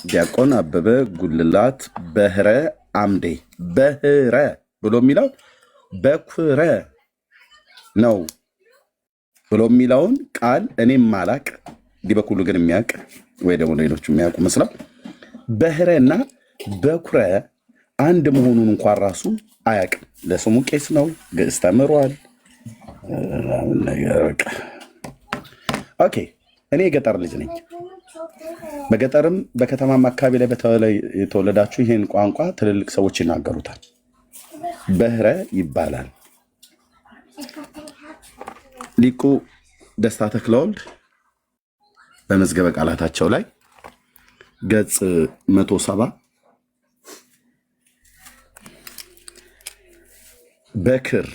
S2: ዲያቆን አበበ ጉልላት በህረ አምዴ በህረ ብሎ የሚለው በኩረ ነው ብሎ የሚለውን ቃል እኔም ማላቅ እንዲህ በኩሉ ግን የሚያውቅ ወይ ደግሞ ሌሎች የሚያውቁ መስለው በህረ እና በኩረ አንድ መሆኑን እንኳን ራሱ አያውቅም። ለስሙ ቄስ ነው፣ ግዕዝ ተምሯል። ኦኬ እኔ የገጠር ልጅ ነኝ። በገጠርም በከተማም አካባቢ ላይ በተለይ የተወለዳችሁ ይህን ቋንቋ ትልልቅ ሰዎች ይናገሩታል። በህረ ይባላል። ሊቁ ደስታ ተክለወልድ በመዝገበ ቃላታቸው ላይ ገጽ 170 በክር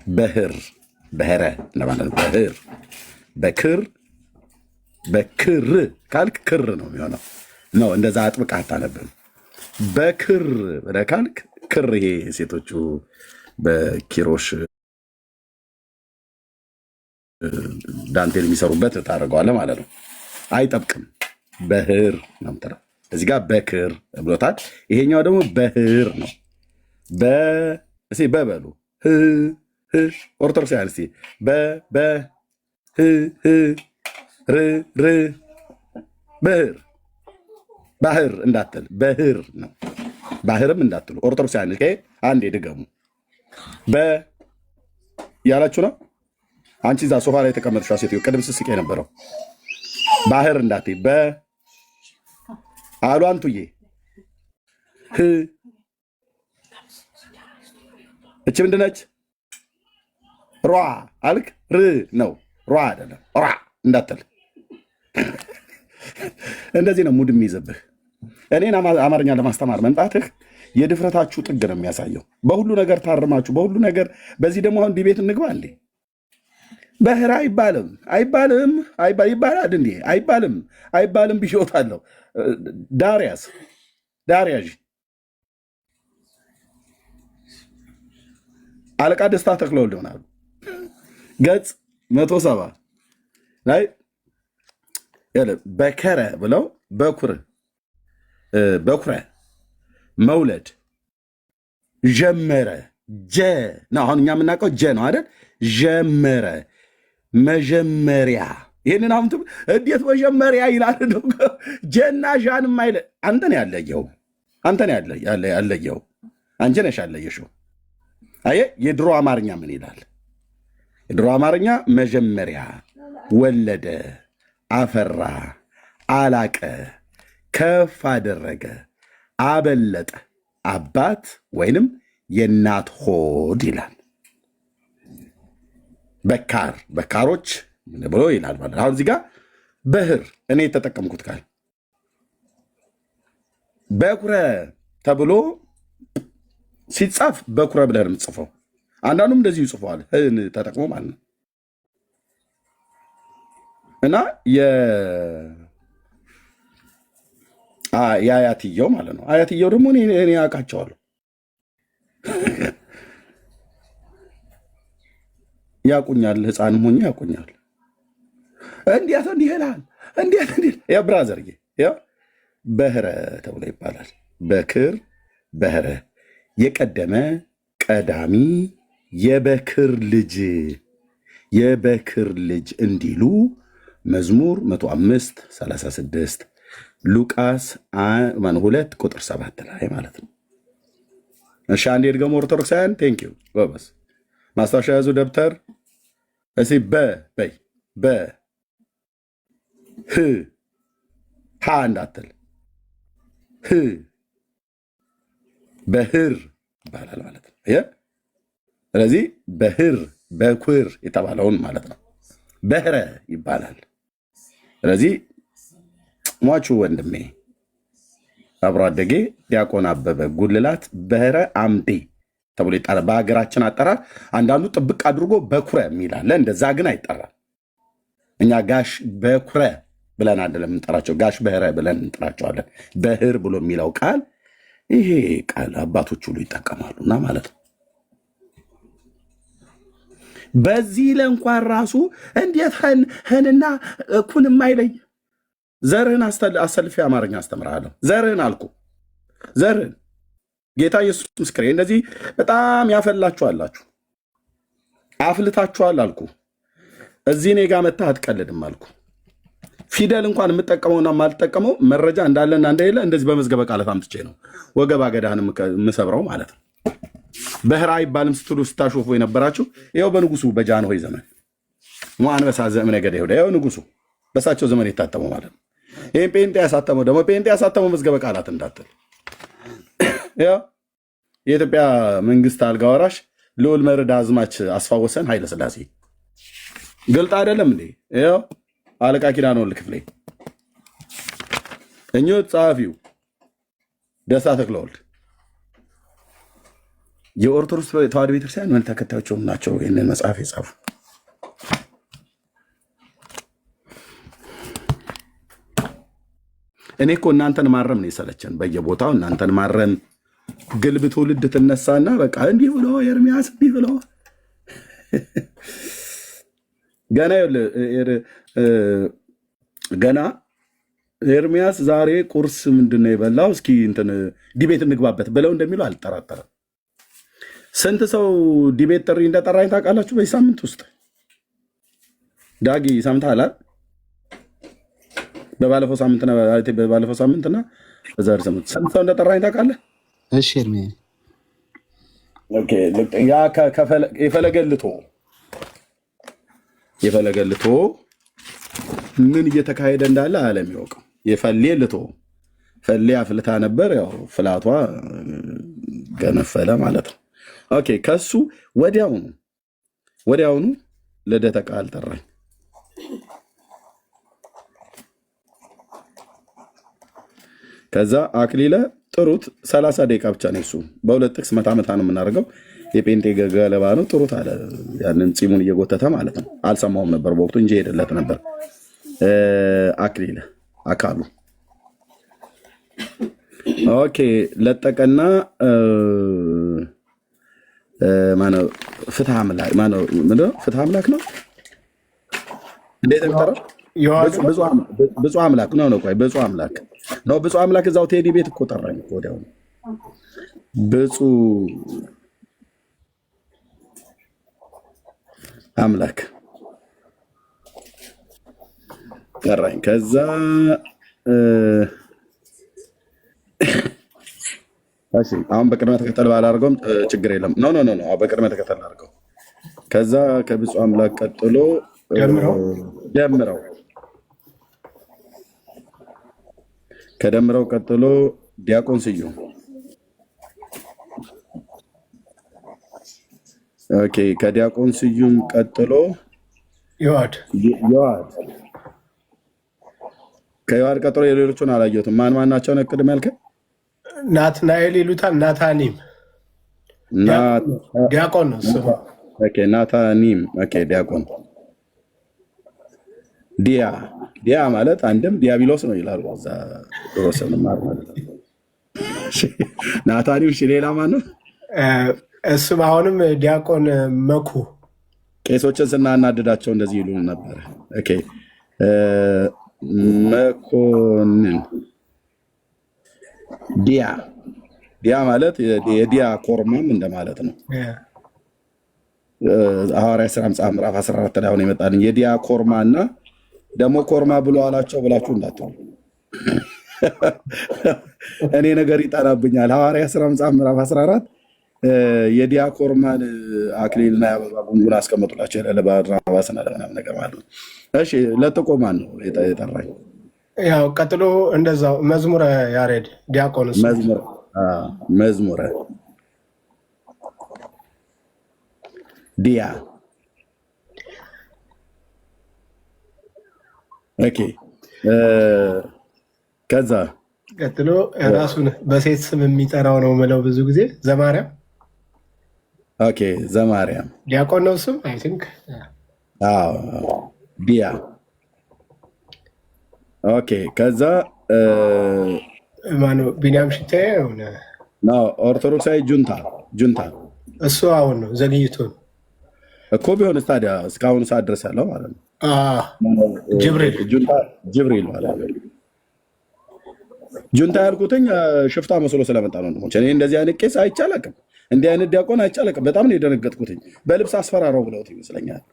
S2: በህር በህረ እንደማለት ነው። በህር በክር በክር ካልክ ክር ነው የሚሆነው ነው። እንደዛ አጥብቀህ አታነብም። በክር ብለህ ካልክ ክር ይሄ ሴቶቹ በኪሮሽ ዳንቴል የሚሰሩበት ታደርገዋለህ ማለት ነው። አይጠብቅም። በህር ነው የምትለው። እዚህ ጋር በክር ብሎታል። ይሄኛው ደግሞ በህር ነው። በበሉ ኦርቶዶክሳውያን እስኪ ባህር ባህር እንዳትል በህር ነው። ባህርም እንዳትሉ ኦርቶዶክሳውያን አንዴ ድገሙ። ያላችሁ ነው። አንቺ እዛ ሶፋ ላይ የተቀመጥሽው ሴትዮ ቅድም ስስቅ የነበረው ባህር እንዳትይ አሉ አንቱዬ እቺ ምንድን ነች? ሯ አልክ ር ነው ሯ አይደለም ሯ እንዳትል። እንደዚህ ነው ሙድ የሚይዝብህ። እኔን አማርኛ ለማስተማር መምጣትህ የድፍረታችሁ ጥግ ነው የሚያሳየው። በሁሉ ነገር ታርማችሁ በሁሉ ነገር። በዚህ ደግሞ አሁን ዲቤት እንግባ እንዴ? በህር አይባልም ይባላል እንዴ? አይባልም ብዬሻለሁ። ዳርያዥ አለቃ ደስታ ተክለወልድ ይሆናሉ። ገጽ 170 ላይ በከረ ብለው በኩረ መውለድ ጀመረ። ጀ ነው አሁን እኛ የምናውቀው ጀ ነው አይደል? ጀመረ መጀመሪያ። ይህንን አሁን እንዴት መጀመሪያ ይላል? ጀና ዣንም አይለ። አንተን ያለየው አንቺ ነሽ ያለየሽው። አየህ የድሮ አማርኛ ምን ይላል? የድሮ አማርኛ መጀመሪያ፣ ወለደ፣ አፈራ፣ አላቀ፣ ከፍ አደረገ፣ አበለጠ፣ አባት ወይንም የእናት ሆድ ይላል። በካሮች ብሎ ይላል ማለት። አሁን እዚህ ጋር በህር እኔ የተጠቀምኩት ቃል በኩረ ተብሎ ሲጻፍ በኩረ ብለህ የምትጽፈው። አንዳንዱም እንደዚሁ ይጽፈዋል ህን ተጠቅሞ ማለት ነው። እና የአያትየው ማለት ነው። አያትየው ደግሞ እኔ ያውቃቸዋለሁ። ያቁኛል፣ ህፃንም ሆኜ ያቁኛል። እንዴት እንዲህ ይላል? እንዴት ብራዘር በህረ ተብሎ ይባላል። በክር በህረ የቀደመ ቀዳሚ የበክር ልጅ የበክር ልጅ እንዲሉ መዝሙር 105:36 ሉቃስ 2 ቁጥር 7 ላይ ማለት ነው። እሺ አንዴ ደግሞ ኦርቶዶክሳውያን ቴንኪዩ ጎበዝ። ማስታወሻ ያዙ ደብተር። እሺ በይ ህ ሃ እንዳትል ህ በህር ይባላል ማለት ነው። ስለዚህ በህር በኩር የተባለውን ማለት ነው በህረ ይባላል። ስለዚህ ሟቹ ወንድሜ አብሮ አደጌ ዲያቆን አበበ ጉልላት በህረ አምዴ ተብሎ ይጠራል በሀገራችን አጠራር። አንዳንዱ ጥብቅ አድርጎ በኩረ የሚላለ እንደዛ ግን አይጠራም። እኛ ጋሽ በኩረ ብለን አይደለም እንጠራቸው፣ ጋሽ በህረ ብለን እንጠራቸዋለን። በህር ብሎ የሚለው ቃል ይሄ ቃል አባቶች ሁሉ ይጠቀማሉና ማለት ነው። በዚህ ለእንኳን ራሱ እንዴት ህንና ኩን የማይለይ ዘርህን አሰልፌ አማርኛ አስተምርሃለሁ። ዘርህን አልኩ፣ ዘርህን ጌታ ኢየሱስ ምስክሬ። እንደዚህ በጣም ያፈላችኋላችሁ፣ አፍልታችኋል አልኩ። እዚህ እኔ ጋር መታህ አትቀልድም አልኩ። ፊደል እንኳን የምጠቀመውና የማልጠቀመው መረጃ እንዳለና እንደሌለ እንደዚህ በመዝገበ ቃላት አምጥቼ ነው ወገብ አገዳህን የምሰብረው ማለት ነው። በህራ ይባልም ስትሉ ስታሾፉ የነበራችሁ ይኸው በንጉሱ በጃንሆይ ዘመን አንበሳ ዘእምነ ገደ ይሁዳ ይኸው ንጉሱ በሳቸው ዘመን የታተመው ማለት ነው። ይህም ጴንጤ ያሳተመው ደግሞ ጴንጤ ያሳተመው መዝገበ ቃላት እንዳትል የኢትዮጵያ መንግስት አልጋ ወራሽ ልዑል መርዕድ አዝማች አስፋወሰን ኃይለ ሥላሴ ግልጥ አይደለም እንዴ? ይኸው አለቃ ኪዳነ ወልድ ክፍሌ እኚሁ ጸሐፊው ደስታ ተክለወልድ የኦርቶዶክስ ተዋሕዶ ቤተክርስቲያን ምን ተከታዮችም ናቸው ይህንን መጽሐፍ የጻፉ። እኔ እኮ እናንተን ማረም ነው የሰለቸን፣ በየቦታው እናንተን ማረም። ግልብ ትውልድ ትነሳና በቃ እንዲህ ብሎ ኤርሚያስ እንዲህ ብሎ ገና ኤርሚያስ ዛሬ ቁርስ ምንድነው የበላው እስኪ እንትን ዲቤት እንግባበት ብለው እንደሚሉ አልጠራጠርም። ስንት ሰው ዲቤት ጥሪ እንደጠራኝ ታውቃላችሁ? በዚህ ሳምንት ውስጥ ዳጊ ሰምተሃል? በባለፈው ሳምንትና በዛሬ ሳምንት ስንት ሰው እንደጠራኝ ታውቃለህ?
S1: እሺ ኤርሚ
S2: ያ የፈለገልቶ ምን እየተካሄደ እንዳለ ዓለም ይወቀው። የፈሌልቶ ፈሌ አፍልታ ነበር፣ ያው ፍላቷ ገነፈለ ማለት ነው። ኦኬ ከሱ ወዲያውኑ ልደተ ቃል ጠራኝ። ከዛ አክሊለ ጥሩት 30 ደቂቃ ብቻ ነው እሱ በሁለት ጥቅስ መታ ነው የምናደርገው። የጴንጤ ገለባ ነው ጥሩት አለ። ያንን ፂሙን እየጎተተ ማለት ነው። አልሰማሁም ነበር በወቅቱ እንጂ ሄደለት ነበር። አክሊለ አካሉ ኦኬ ለጠቀና ማነው ፍትሐ አምላክ ነው እንዴት ነው? ብፁዕ አምላክ ነው። ቆይ ብፁዕ አምላክ ነው። ብፁዕ አምላክ እዛው ቴዲ ቤት እኮ ጠራኝ እኮ ወዲያው ነው ብፁዕ አምላክ ጠራኝ። ከዛ እሺ አሁን በቅድመ ተከተል ባላደርገውም ችግር የለም። ኖ በቅድመ ተከተል አድርገው። ከዛ ከብፁዕ አምላክ ቀጥሎ ደምረው ከደምረው ቀጥሎ ዲያቆን ስዩም ኦኬ። ከዲያቆን ስዩም ቀጥሎ
S5: ዮሐድ
S2: ከዮሐድ ቀጥሎ የሌሎቹን አላየሁትም። ማን ናቸው? ቅድም ያልከኝ
S5: ናትናኤል ይሉታል። ናታኒም ዲያቆን ነው ስሙ።
S2: ኦኬ ናታኒም ኦኬ ዲያቆን ዲያ ማለት አንድም ዲያብሎስ ነው ይላሉ እዛ ድሮ ስንማር ማለት ነው። ናታኒም እሺ ሌላ ማን ነው?
S5: እሱም አሁንም ዲያቆን መኩ
S2: ቄሶችን ስናናድዳቸው እንደዚህ ይሉ ነበር። ኦኬ መኮንን ዲያ ማለት የዲያ ኮርማም እንደማለት ነው። ሐዋርያ ሥራ ምዕራፍ 14 ላይ አሁን የመጣልኝ የዲያ ኮርማ እና ደግሞ ኮርማ ብሎ አላቸው ብላችሁ እንዳትሉ እኔ ነገር ይጠናብኛል። ሐዋርያ ሥራ ምዕራፍ 14 የዲያ ኮርማን አክሊልና የአበባ ጉንጉን አስቀመጡላቸው ለባርናባስና ለምናምን ነገር ማለት ነው። እሺ ለጥቆማን ነው የጠራኝ።
S5: ያው ቀጥሎ እንደዛው መዝሙረ ያሬድ ዲያቆንስ
S2: መዝሙረ ዲያ ኦኬ። ከዛ
S5: ቀጥሎ ራሱን በሴት ስም የሚጠራው ነው የምለው ብዙ ጊዜ ዘማርያም።
S2: ኦኬ ዘማርያም
S5: ዲያቆን ነው ስም አይ ቲንክ
S2: ዲያ ኦኬ። ከዛ
S5: ማነው ቢኒያም ሽታዬ
S2: ነው ኦርቶዶክሳዊ ጁንታ
S5: እሱ አሁን ነው ዘግይቶ
S2: እኮ ቢሆንስ ታዲያ እስካሁን ሰዓት ድረስ ያለው ማለት ነው። ጅብሪል ማለት ነው። ጁንታ ያልኩትኝ ሽፍታ መስሎ ስለመጣ ነው። እኔ እንደዚህ አይነት ቄስ አይቻለቅም፣ እንዲህ አይነት ዲያቆን አይቻለቅም። በጣም ነው የደነገጥኩትኝ። በልብስ አስፈራራው ብለውት ይመስለኛል።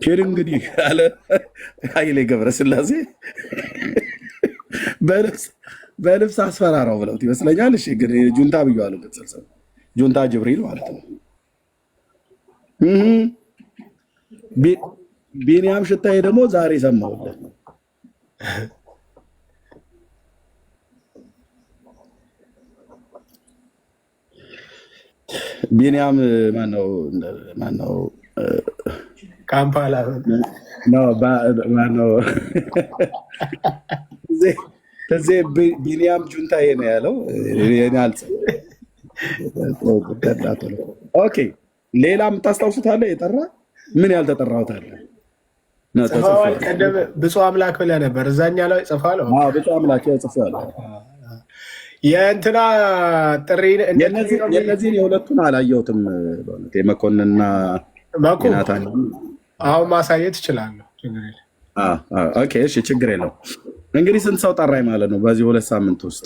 S2: ሄድ እንግዲህ አለ ኃይሌ ገብረስላሴ በልብስ አስፈራራው ብለውት ይመስለኛል። እሺ ግን ጁንታ ብየዋለሁ። ቅጽል ጁንታ ጅብሪል ማለት ነው። ቢኒያም ሽታዬ ደግሞ ዛሬ ሰማሁለት። ቢኒያም ማነው?
S5: ካምፓላ
S2: ማነው? ቢኒያም ጁንታዬ ነው ያለው። ኦኬ ሌላ የምታስታውሱት አለ? የጠራ ምን ያልተጠራሁት አለ?
S5: ቀደም ብፁዕ አምላክ ብለህ ነበር። እዛኛ ላይ ጽፋለሁ።
S2: ብፁዕ አምላክ ጽፌያለሁ።
S5: የእንትና ጥሪ
S2: የእነዚህን የሁለቱን አላየሁትም። የመኮንንና ናታን
S5: አሁን ማሳየት እችላለሁ።
S2: እሺ ችግር የለው። እንግዲህ ስንት ሰው ጠራኝ ማለት ነው በዚህ 2 ሳምንት ውስጥ?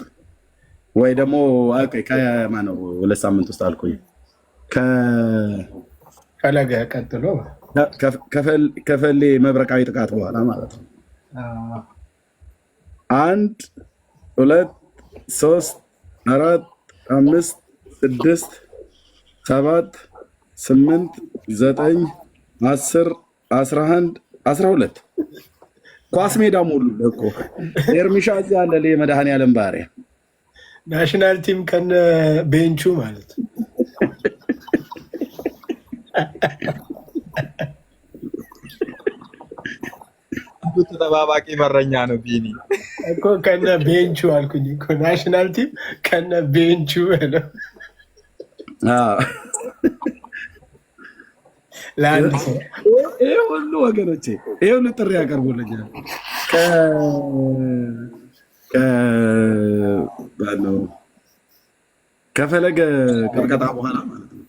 S2: ወይ ደግሞ ከማነው 2 ሳምንት ውስጥ አልኩኝ።
S5: ፈለገ ቀጥሎ
S2: ከፈሌ መብረቃዊ ጥቃት በኋላ ማለት ነው። 1 2 3 4 5 6 7 8 9 10 11 12 ኳስ ሜዳ ሙሉ እኮ ኤርሚሻ እዚህ አለ። መድኃኔዓለም ባሪያ
S5: ናሽናል ቲም ከነ ቤንቹ ማለት
S4: ተጠባባቂ በረኛ ነው ቢኒ
S5: እኮ ከነ ቤንቹ አልኩኝ እኮ ናሽናል ቲም ከነ ቤንቹ ነው። ለአንድ ሰው
S2: ይሄ ሁሉ ወገኖቼ ይሄ ሁሉ ጥሪ ያቀርቡልኛል። ከፈለገ ቅጥቀጣ በኋላ ማለት ነው።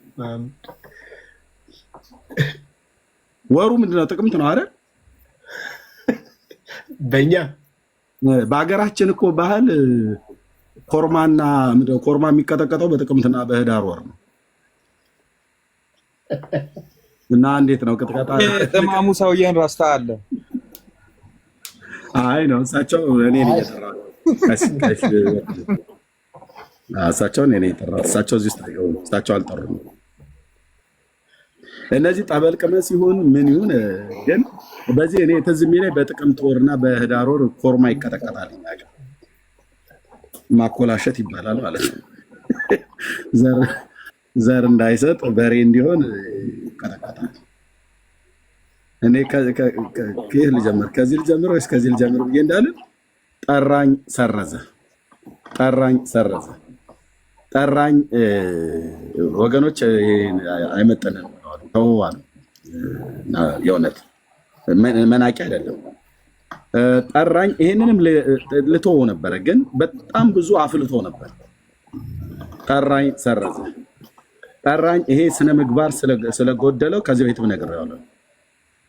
S2: ወሩ ምንድነው? ጥቅምት ነው አይደል? በሀገራችን እኮ ባህል ኮርማ የሚቀጠቀጠው በጥቅምትና በህዳር ወር ነው። እና እንዴት ነው ቅጥቀጣ?
S4: ጥማሙ ሰውዬን ረስታ አለ።
S2: አይ ነው እሳቸው እኔ ነኝ የጠራሁት። እሳቸው እኔ ነኝ የጠራሁት። እሳቸው እዚህ ውስጥ እሳቸው አልጠሩም። እነዚህ ጠበል ቅመስ ሲሆን ምን ይሁን ግን በዚህ እኔ ትዝ የሚለኝ በጥቅምት ወርና በህዳር ወር ኮርማ ይቀጠቀጣል። ማኮላሸት ይባላል ማለት ነው። ዘር እንዳይሰጥ በሬ እንዲሆን ይቀጠቀጣል። እኔ ከይህ ልጀምር ከዚህ ልጀምር ወይስ ከዚህ ልጀምር ብዬ እንዳልን ጠራኝ ጠራኝ ወገኖች አይመጠንም ተዋል። የእውነት መናቂ አይደለም። ጠራኝ። ይሄንንም ልተወው ነበረ ግን በጣም ብዙ አፍልቶ ነበር። ጠራኝ ሰረዘ። ጠራኝ ይሄ ስነ ምግባር ስለጎደለው ከዚህ በፊት ነግሬዋለሁ።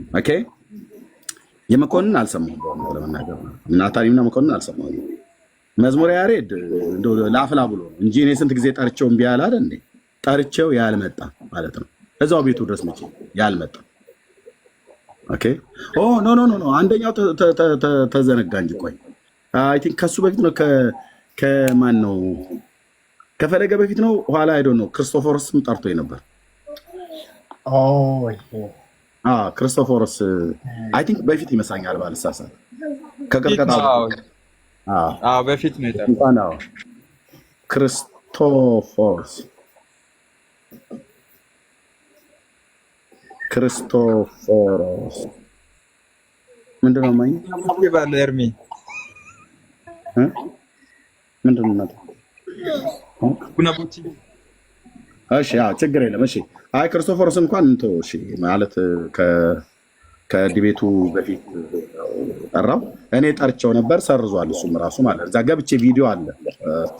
S2: ኦኬ የመኮንን አልሰማሁም ለመናገር ናታኒምና መኮንን አልሰማሁም። መዝሙረ ያሬድ ለአፍላ ብሎ እንጂ እኔ ስንት ጊዜ ጠርቼው እምቢ አለ አይደል እንዴ? ጠርቼው ያልመጣ ማለት ነው። እዛው ቤቱ ድረስ መቼ ያልመጣ። ኦኬ ኦ ኖ ኖ ኖ አንደኛው ተዘነጋ እንጂ ቆይ አይ ቲንክ ከሱ በፊት ነው ከማን ነው ከፈለገ በፊት ነው ኋላ አይዶ ነው ክርስቶፎርስም ጠርቶኝ ነበር። ክርስቶፎርስ አይ ቲንክ በፊት ይመስለኛል ባልሳሳት ከቅርቀጣ
S4: በፊት ነው የጠራው
S2: ክርስቶፎርስ ምንድነው ማኝ
S4: ባለ ኤርሚ
S2: ምንድነው
S4: ጉናቡቲ
S2: እሺ ችግር የለም። እሺ አይ ክርስቶፎርስ እንኳን እንቶ እሺ ማለት ከዲቤቱ በፊት ጠራው። እኔ ጠርቸው ነበር ሰርዟል። እሱም ራሱ ማለት እዛ ገብቼ ቪዲዮ አለ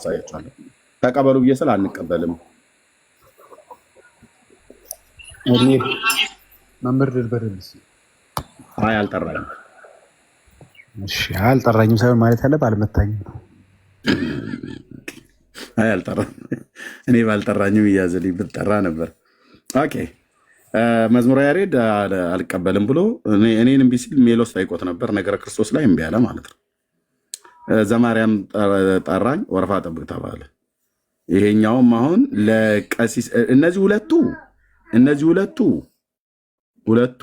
S2: ሳያችኋለሁ። ተቀበሉ ብዬ ስለ አንቀበልም
S1: እኔ መምህር ድልበደልስ
S2: አይ አልጠራኝም።
S1: እሺ አልጠራኝም ሳይሆን ማለት ያለ ባልመታኝም ነው።
S2: አይ አልጠራኝ እኔ ባልጠራኝም እያዘልኝ ብጠራ ነበር። ኦኬ መዝሙረ ያሬድ አልቀበልም ብሎ እኔን እምቢ ሲል ሜሎስ ጠይቆት ነበር። ነገረ ክርስቶስ ላይ እምቢ አለ ማለት ነው። ዘማርያም ጠራኝ፣ ወረፋ ጠብቅ ተባለ። ይሄኛውም አሁን ለቀሲስ እነዚህ ሁለቱ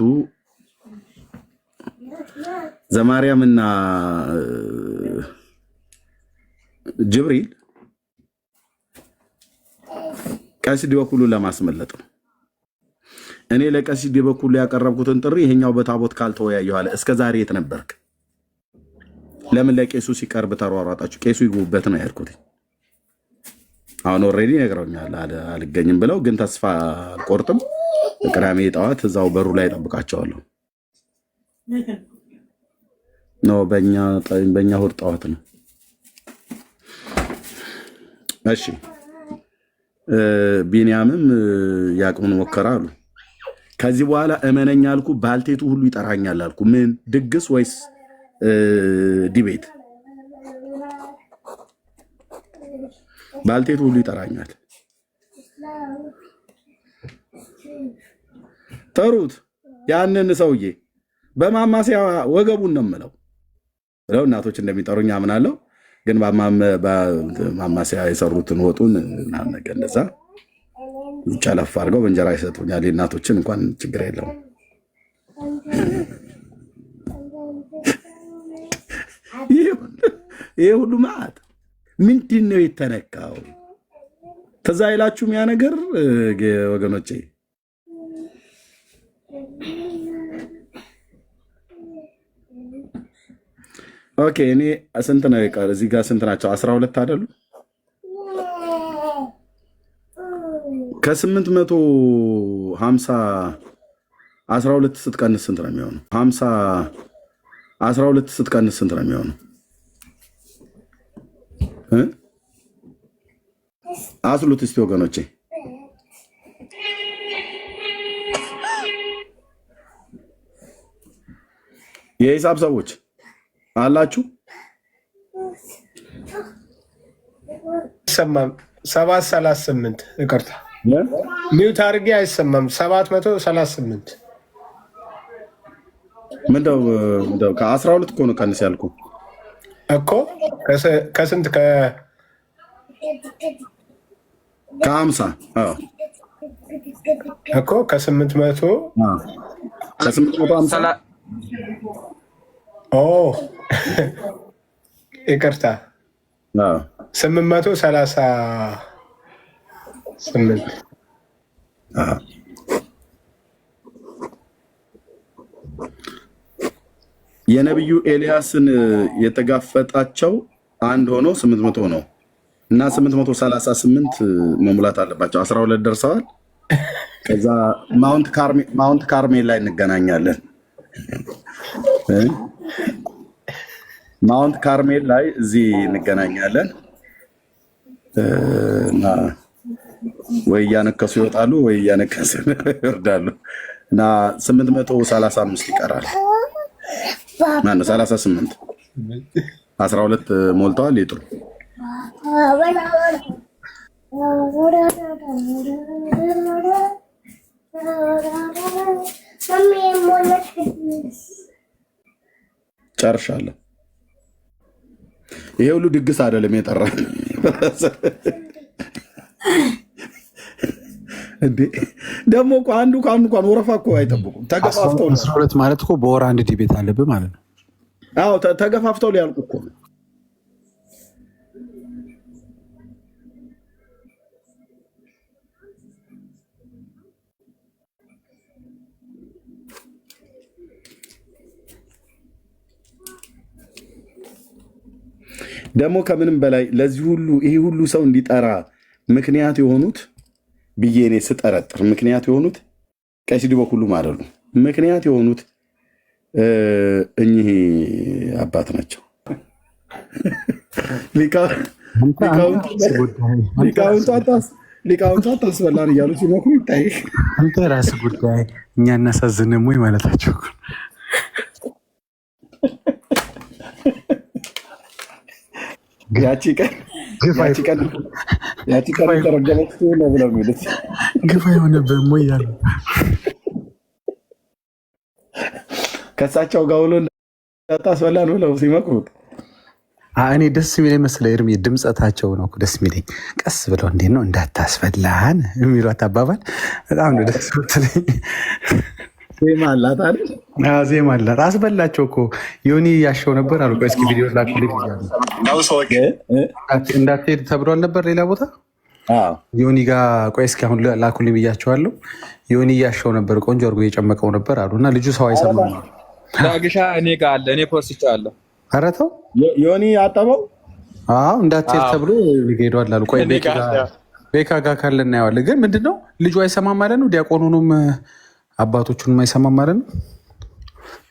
S2: ዘማርያምና ጅብሪል ቀሲስ ዲበኩሉ ለማስመለጥ ነው። እኔ ለቀሲስ ዲበኩሉ ያቀረብኩትን ጥሪ ይሄኛው በታቦት ካልተወያየሁ አለ። እስከ ዛሬ የት ነበርክ? ለምን ለቄሱ ሲቀርብ ተሯሯጣችሁ? ቄሱ ይጉበት ነው ያልኩት። አሁን ኦልሬዲ ነግረውኛል አልገኝም ብለው፣ ግን ተስፋ አልቆርጥም። ቅዳሜ ጠዋት እዛው በሩ ላይ ጠብቃቸዋለሁ። ኖ በእኛ እሑድ ጠዋት ነው። እሺ ቢንያምም ያቅሙን ሞከረ አሉ። ከዚህ በኋላ እመነኛ አልኩ። ባልቴቱ ሁሉ ይጠራኛል አልኩ። ምን ድግስ ወይስ ዲቤት? ባልቴቱ ሁሉ ይጠራኛል። ጠሩት ያንን ሰውዬ በማማሲያ ወገቡን ነው የምለው ብለው እናቶች እንደሚጠሩኝ አምናለሁ። ግን በማማሲያ የሰሩትን ወጡን ነገር እንደዛ ጨለፍ አድርገው በእንጀራ ይሰጡኛል። የእናቶችን እንኳን ችግር የለውም። ይሄ ሁሉ መዓት ምንድን ነው የተነካው? ተዛ ይላችሁም ያ ነገር ወገኖቼ። ኦኬ እኔ ስንት ነው የቀረ? እዚህ ጋር ስንት ናቸው? 12 አይደሉ? ከ850 12 ስትቀንስ ስንት ነው የሚሆነው? 50 12 ስትቀንስ ስንት ነው የሚሆነው? አስሉት እስቲ ወገኖቼ። የሂሳብ ሰዎች አላችሁ?
S5: አይሰማም። 738 ይቅርታ፣ ሚውት አድርጌ አይሰማም። 738
S2: ምንድነው? ከ12 እኮ ነው ቀንስ ያልኩ
S5: እኮ። ከስንት?
S2: ከ50
S5: እኮ ከ800
S2: ከ850
S5: ይቅርታ 838
S2: የነቢዩ ኤልያስን የተጋፈጣቸው አንድ ሆኖ 800 ነው እና 838 መሙላት አለባቸው። 12 ደርሰዋል። ከዛ ማውንት ካርሜል ላይ እንገናኛለን። ማውንት ካርሜል ላይ እዚህ እንገናኛለን። ወይ እያነከሱ ይወጣሉ ወይ እያነከሱ ይወርዳሉ። እና 835 ይቀራል። ማነው 38 12 ሞልተዋል። ይጥሩ ጨርሻለሁ። ይሄ ሁሉ ድግስ አይደለም የጠራ እንዴ ደግሞ እኮ አንዱ ከአንዱ እንኳን ወረፋ እኮ አይጠብቁም። ተገፋፍተው
S1: 12 ማለት እኮ በወር አንድ ዲቤት አለብህ ማለት ነው።
S2: አዎ ተገፋፍተው ሊያልቁ እኮ ነው። ደግሞ ከምንም በላይ ለዚህ ሁሉ ይሄ ሁሉ ሰው እንዲጠራ ምክንያት የሆኑት ብዬ እኔ ስጠረጥር ምክንያት የሆኑት ቀሲስ ዲቦኩሉ ማለት ነው። ምክንያት የሆኑት እኚህ አባት ናቸው። ሊቃውንቱ አታስበላን እያሉ ሲመክሩ ይታይ።
S1: አንተ ራስህ ጉዳይ እኛ እናሳዝንም ወይ ማለታቸው
S2: ያቺ ቀን የተረገመች ነው ብለው የሚሉት
S1: ግፋ የሆነብህም ወይ ያሉ
S2: ከእሳቸው ጋር ውሎ እንዳታስበላን ብለው ሲመክሩት
S1: እኔ ደስ የሚለኝ መሰለህ ኤርሚ፣ ድምፀታቸው ነው ደስ የሚለኝ። ቀስ ብለው እንዴት ነው እንዳታስበላን የሚሏት አባባል በጣም ነው ደስ የምትለኝ።
S2: ዜማ አላት አይደል?
S1: ዜማ አላት። አስበላቸው እኮ ዮኒ ያሸው ነበር አሉ። ቆይ እስኪ ቪዲዮ ላክልኝ እንዳትሄድ ተብሏል ነበር ሌላ ቦታ ዮኒ ጋር። ቆይ እስኪ አሁን ላኩልኝ ብያቸዋለሁ። ዮኒ ያሸው ነበር፣ ቆንጆ አድርጎ የጨመቀው ነበር አሉ እና ልጁ ሰው አይሰማም።
S4: ዳግሻ እኔ ጋር አለ፣ እኔ ፖስቻለሁ።
S1: ኧረ ተው
S2: ዮኒ አጠበው።
S1: እንዳትሄድ ተብሎ ሄዷል አሉ። ቆይ ቤካ ጋር ካለ እናየዋለን። ግን ምንድነው ልጁ አይሰማም ማለት ነው። ዲያቆኑንም አባቶቹን አይሰማም ማለት ነው።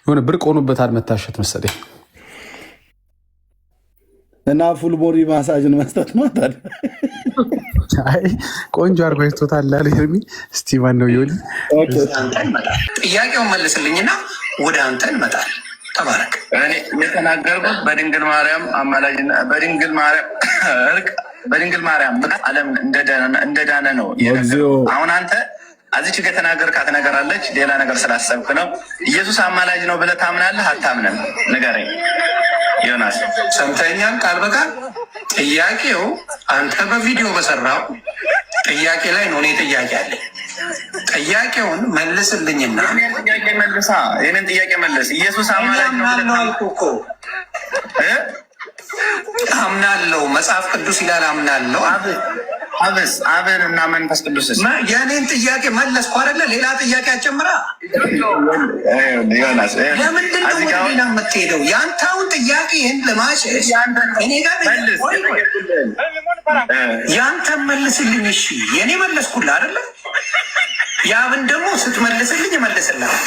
S1: የሆነ ብርቅ ሆኖበታል መታሸት መሰለኝ
S2: እና ፉል ቦዲ ማሳጅን መስጠት ነው ታዲያ።
S1: ቆንጆ አድርጎ ይስቶታል አለ ኤርሚ። እስቲ ማን ነው ዮኒ?
S7: ጥያቄውን መልስልኝና ወደ አንተ እንመጣለን። ተባረክ። እኔ የተናገርኩት በድንግል ማርያም አማላጅና በድንግል ማርያም ዓለም እንደዳነ ነው። አሁን አንተ አዚች ከተናገርካት ነገር አለች። ሌላ ነገር ስላሰብክ ነው። ኢየሱስ አማላጅ ነው ብለህ ታምናለህ አታምንም? ንገረኝ ዮናስ። ሰምተኛል? ቃል በቃል ጥያቄው አንተ በቪዲዮ በሰራው ጥያቄ ላይ ነው። እኔ ጥያቄ አለ። ጥያቄውን መልስልኝና ጥያቄ መልሳ። ይህንን ጥያቄ መልስ። ኢየሱስ አማላጅ ነው ብለህ እኮ አምናለሁ። መጽሐፍ ቅዱስ ይላል አምናለሁ። አብን እና መንፈስ ቅዱስ የኔን ጥያቄ መለስኩ አይደለ? ሌላ ጥያቄ አጨምራ። ለምንድን ነው ወደ ሌላ የምትሄደው? የአንተውን ጥያቄ ይህን ለማሸሽ እኔ ጋር የአንተን መልስልኝ። እሺ የኔ መለስኩልህ አይደለ? የአብን ደግሞ ስትመልስልኝ እመልስልሃለሁ።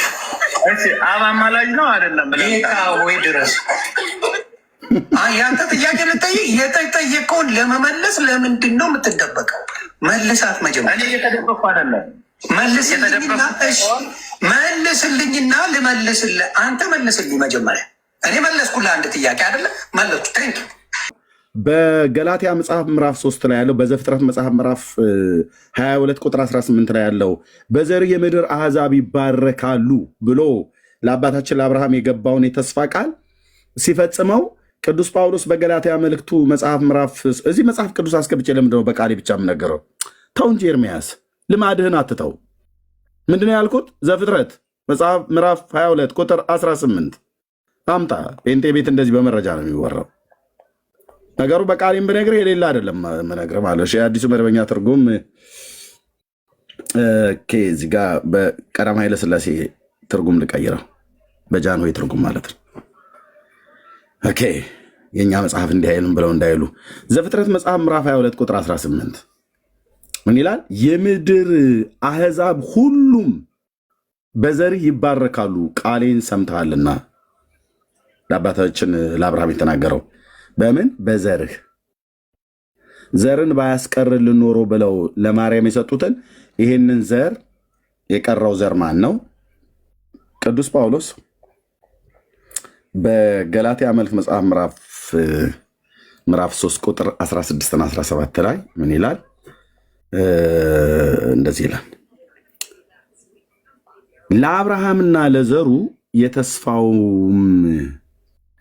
S7: አብ አማላጅ ነው አይደለም? ወይ ድረስ ያንተ ጥያቄ ልጠይቅ። የተጠየቀውን ለመመለስ ለምንድን ነው የምትደበቀው? መልሳት መጀመሪያ። እኔ እየተደበቅኩ አይደለም። መልስልኝና ልመልስልህ። አንተ መልስልኝ መጀመሪያ። እኔ መለስኩልህ አንድ ጥያቄ አይደለ? መለስኩ። ታንክ
S2: በገላትያ መጽሐፍ ምዕራፍ 3 ላይ ያለው በዘፍጥረት መጽሐፍ ምዕራፍ 22 ቁጥር 18 ላይ ያለው በዘር የምድር አሕዛብ ይባረካሉ ብሎ ለአባታችን ለአብርሃም የገባውን የተስፋ ቃል ሲፈጽመው ቅዱስ ጳውሎስ በገላትያ መልእክቱ መጽሐፍ ምዕራፍ እዚህ መጽሐፍ ቅዱስ አስገብቼ ለምንድን ነው በቃሌ ብቻ የምነገረው? ተው እንጂ ኤርሚያስ ልማድህን አትተው። ምንድነው ያልኩት? ዘፍጥረት መጽሐፍ ምዕራፍ 22 ቁጥር 18 አምጣ። ጴንጤ ቤት እንደዚህ በመረጃ ነው የሚወራው ነገሩ። በቃሌም ብነግርህ የሌላ አይደለም መነግርህ ማለት የአዲሱ መደበኛ ትርጉም እዚህ ጋር በቀዳማዊ ኃይለ ሥላሴ ትርጉም ልቀይረው፣ በጃንሆይ ትርጉም ማለት ነው። ኦኬ የእኛ መጽሐፍ እንዲህ አይልም ብለው እንዳይሉ ዘፍጥረት መጽሐፍ ምዕራፍ 22 ቁጥር 18 ምን ይላል? የምድር አሕዛብ ሁሉም በዘርህ ይባረካሉ ቃሌን ሰምተሃልና። ለአባታችን ለአብርሃም የተናገረው በምን? በዘርህ። ዘርን ባያስቀርልን ኖሮ ብለው ለማርያም የሰጡትን ይህንን ዘር የቀረው ዘር ማን ነው? ቅዱስ ጳውሎስ በገላትያ መልእክት መጽሐፍ ምዕራፍ 3 ቁጥር 16 እና 17 ላይ ምን ይላል? እንደዚህ ይላል። ለአብርሃምና ለዘሩ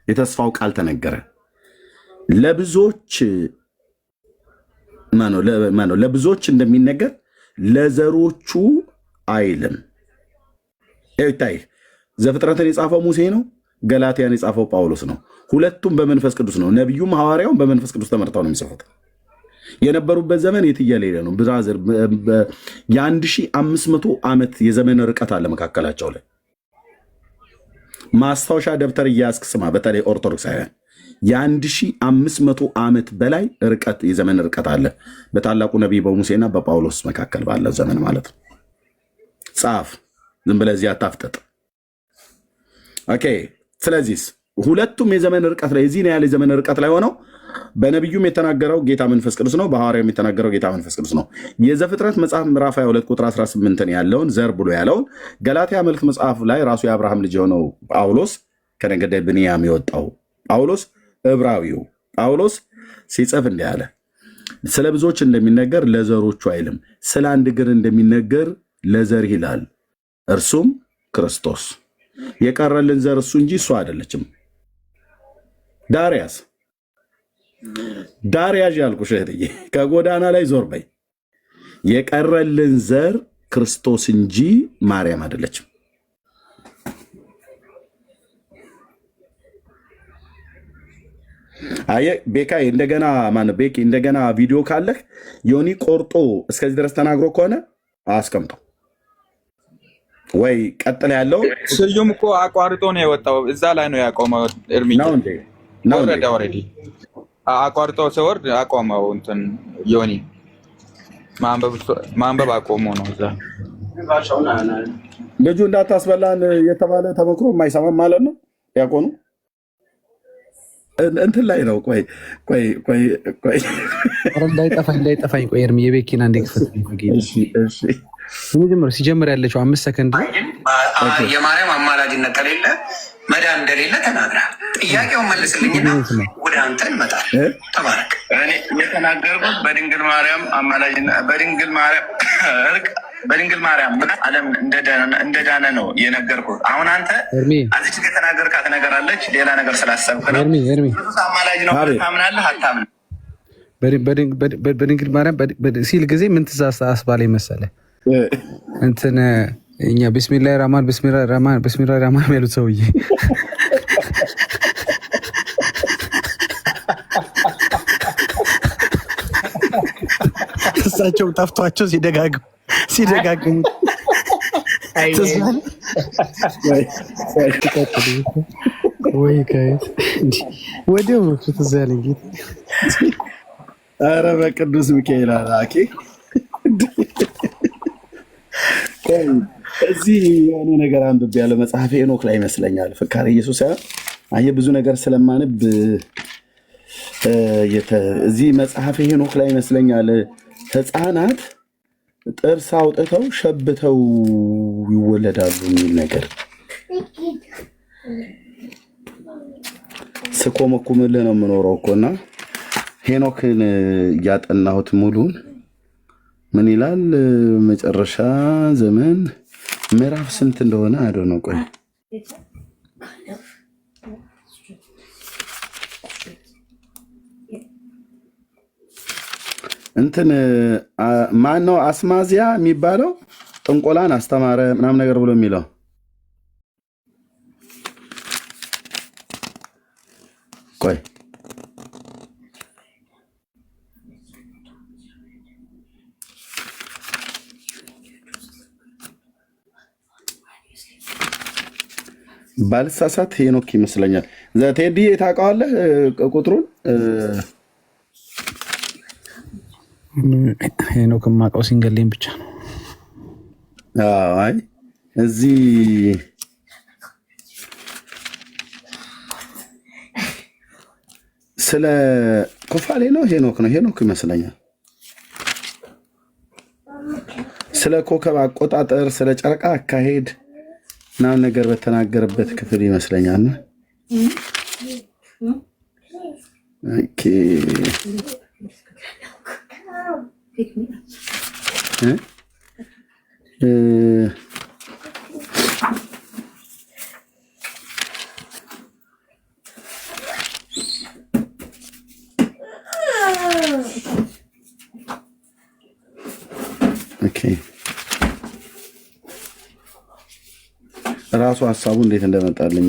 S2: የተስፋው ቃል ተነገረ። ለብዙዎች እንደሚነገር ለዘሮቹ አይልም። ይታይ ዘፍጥረትን የጻፈው ሙሴ ነው። ገላትያን የጻፈው ጳውሎስ ነው። ሁለቱም በመንፈስ ቅዱስ ነው። ነቢዩም ሐዋርያውም በመንፈስ ቅዱስ ተመርተው ነው የሚጽፉት። የነበሩበት ዘመን የትየሌለ ነው። ብራዘር የ1500 ዓመት የዘመን ርቀት አለ መካከላቸው ላይ። ማስታወሻ ደብተር እያስክ ስማ። በተለይ ኦርቶዶክሳውያን የ1500 ዓመት በላይ ርቀት የዘመን ርቀት አለ በታላቁ ነቢይ በሙሴና በጳውሎስ መካከል ባለው ዘመን ማለት ነው። ጻፍ፣ ዝም ብለህ እዚህ አታፍጠጥ። ኦኬ። ስለዚህ ሁለቱም የዘመን ርቀት ላይ እዚህ ነው ያለ የዘመን ርቀት ላይ ሆነው በነቢዩም የተናገረው ጌታ መንፈስ ቅዱስ ነው፣ በሐዋርያውም የተናገረው ጌታ መንፈስ ቅዱስ ነው። የዘፍጥረት መጽሐፍ ምዕራፍ 22 ቁጥር 18 ያለውን ዘር ብሎ ያለውን ገላትያ መልእክት መጽሐፍ ላይ ራሱ የአብርሃም ልጅ የሆነው ጳውሎስ ከነገደ ብንያም የወጣው ጳውሎስ ዕብራዊው ጳውሎስ ሲጽፍ እንዲህ አለ። ስለ ብዙዎች እንደሚነገር ለዘሮቹ አይልም፣ ስለ አንድ እግር እንደሚነገር ለዘር ይላል፣ እርሱም ክርስቶስ። የቀረልን ዘር እሱ እንጂ እሱ አይደለችም። ዳርያዥ ያልኩሽ እህትዬ ከጎዳና ላይ ዞር በይ። የቀረልን ዘር ክርስቶስ እንጂ ማርያም አይደለችም። አየ ቤካይ እንደገና ቤኪ እንደገና ቪዲዮ ካለህ ዮኒ ቆርጦ እስከዚህ ድረስ ተናግሮ ከሆነ አስቀምጠው ወይ ቀጥል። ያለው
S4: ስዩም እኮ አቋርጦ ነው የወጣው። እዛ ላይ ነው ያቆመው። እርምጃ ነው ኦልሬዲ አቋርጦ ሲወርድ አቆመው። እንትን ዮኒ ማንበብ አቆሞ ነው። እዛ
S2: ልጁ እንዳታስበላን የተባለ ተመክሮ የማይሰማም ማለት ነው። ያቆኑ እንትን ላይ ነው። ቆይ
S1: እንዳይጠፋኝ ቆይ እርም የቤኪና እንደክፈት ሲጀምር ያለችው 5 ሰከንድ
S7: የማርያም አማላጅነት ከሌለ መዳን እንደሌለ ተናግረሃል። ጥያቄውን መልስልኝና ወደ አንተ እንመጣለን። ተባረክ። እኔ የተናገርኩት በድንግል ማርያም አማላጅነት በድንግል ማርያም ዓለም እንደዳነ ነው የነገርኩህ። አሁን አንተ አዚች ከተናገርካት ነገር አለች፣ ሌላ ነገር ስላሰብክ ነው። አማላጅ ነው ታምናለህ አታምንም?
S1: በድንግል ማርያም ሲል ጊዜ ምን ትእዛዝ አስባለኝ መሰለህ? እንትን እኛ ቢስሚላህ ራህማን ቢስሚላህ ራህማን ያሉት ሰውዬ እሳቸው ጠፍቷቸው ሲደጋግሙ ወይ ጋይስ ወዲያው ትዝ ያለኝ ጌታ።
S2: ኧረ በቅዱስ ሚካኤል አላኪ እዚህ የሆነ ነገር አንብቤ ያለ መጽሐፍ ሄኖክ ላይ ይመስለኛል። ፍካሬ ኢየሱስ አየህ ብዙ ነገር ስለማንብ እዚህ መጽሐፍ ሄኖክ ላይ ይመስለኛል ሕፃናት ጥርስ አውጥተው ሸብተው ይወለዳሉ የሚል ነገር ስኮመኩምልህ ነው የምኖረው እኮ እና ሄኖክን እያጠናሁት ሙሉን ምን ይላል መጨረሻ ዘመን ምዕራፍ ስንት እንደሆነ አደው ነው። ቆይ እንትን ማነው አስማዚያ የሚባለው ጥንቆላን አስተማረ ምናምን ነገር ብሎ የሚለው ቆይ ባልሳሳት ሄኖክ ይመስለኛል። ዘቴዲ ታውቀዋለህ ቁጥሩን?
S1: ሄኖክ የማውቀው ሲንገሌን ብቻ ነው።
S2: አይ እዚህ ስለ ኩፋሌ ነው ሄኖክ ይመስለኛል። ስለ ኮከብ አቆጣጠር፣ ስለ ጨረቃ አካሄድ ምናምን ነገር በተናገረበት ክፍል ይመስለኛል። ኦኬ ራሱ ሀሳቡ እንዴት እንደመጣልኝ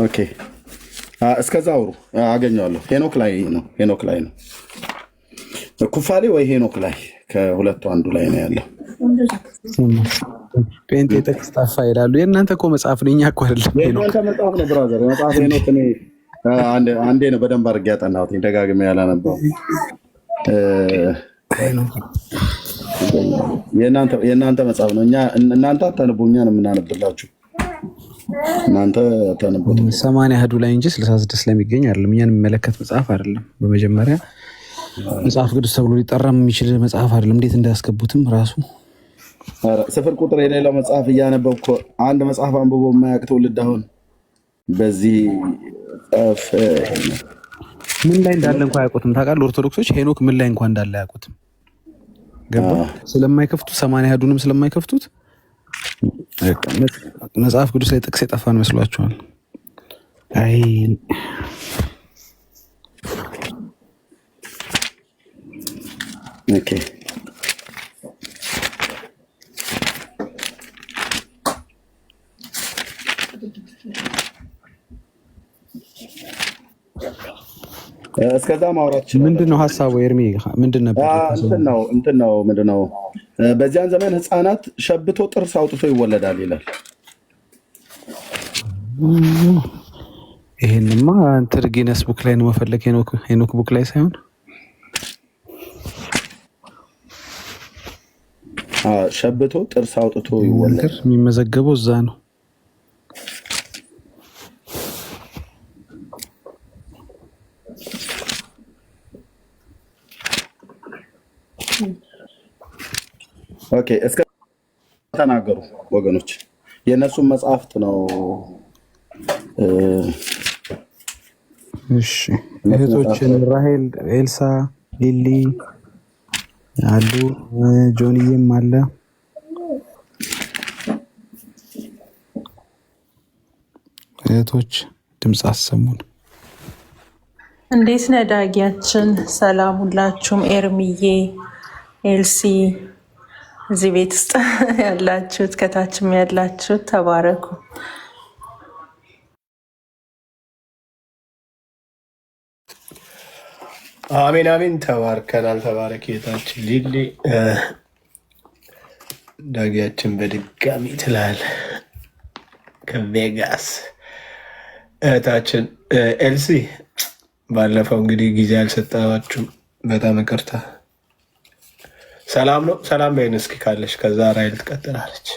S2: ኦኬ እስከዛ አውሩ አገኘዋለሁ። ሄኖክ ላይ ነው ኩፋሌ ወይ ሄኖክ ላይ ከሁለቱ አንዱ ላይ ነው ያለው።
S1: ጴንጤ ጥቅስ ጠፋ ይላሉ። የእናንተ እኮ መጽሐፍ ነው፣ እኛ እኮ አይደለም።
S2: የእናንተ መጽሐፍ ነው ብራዘር። መጽሐፍ ሄኖክ እኔ አንዴ ነው በደንብ አድርጌ ያጠናሁት፣ ደጋግሜ ያላነበው። የእናንተ መጽሐፍ ነው። እናንተ አታነቡ፣ እኛ ነው የምናነብላችሁ። እናንተ አታነቡት።
S1: 80 አሐዱ ላይ እንጂ 66 ላይ የሚገኝ አይደለም። እኛን የሚመለከት መጽሐፍ አይደለም። በመጀመሪያ መጽሐፍ ቅዱስ ተብሎ ሊጠራ የሚችል መጽሐፍ አይደለም። እንዴት እንዳያስገቡትም ራሱ
S2: ስፍር ቁጥር የሌለው መጽሐፍ እያነበብኩ አንድ መጽሐፍ አንብቦ የማያውቅ ትውልድ አሁን በዚህ
S1: ምን ላይ እንዳለ እንኳን አያውቁትም። ታውቃለህ፣ ኦርቶዶክሶች ሄኖክ ምን ላይ እንኳን እንዳለ አያውቁትም። ገባ ስለማይከፍቱት 80 አሐዱንም ስለማይከፍቱት መጽሐፍ ቅዱስ ላይ ጥቅስ የጠፋን መስሏቸዋል። አይ
S2: ኦኬ እስከዛ ማውራት ይችላል።
S1: ምንድነው ሐሳቡ? ኤርሚ ምንድን ነበር?
S2: እንትን ነው በዚያን ዘመን ሕፃናት ሸብቶ ጥርስ አውጥቶ ይወለዳል ይላል።
S1: ይሄንማ እንትን ጊነስ ቡክ ላይ ነው መፈለግ፣ ሄኖክ ቡክ ላይ ሳይሆን
S2: ሸብቶ ጥርስ አውጥቶ ይወለዳል
S1: የሚመዘገበው እዛ ነው።
S2: ኦኬ እስከ ተናገሩ ወገኖች፣ የእነሱን መጽሐፍት ነው።
S1: እሺ እህቶችን ራሄል፣ ኤልሳ፣ ሊሊ አሉ፣ ጆንዬም አለ። እህቶች ድምፅ አሰሙን።
S6: እንዴት ነህ ዳጊያችን? ሰላም ሁላችሁም። ኤርሚዬ፣ ኤልሲ፣ እዚህ ቤት ውስጥ ያላችሁት ከታችም ያላችሁት ተባረኩ።
S5: አሜን አሜን። ተባርከናል። ተባረክ ጌታችን። ሊሊ ዳጊያችን በድጋሚ ትላል ከቬጋስ እህታችን ኤልሲ። ባለፈው እንግዲህ ጊዜ አልሰጠኋችሁም፣ በጣም ይቅርታ። ሰላም ነው። ሰላም በይን እስኪ ካለሽ። ከዛ ራይል ትቀጥላለች።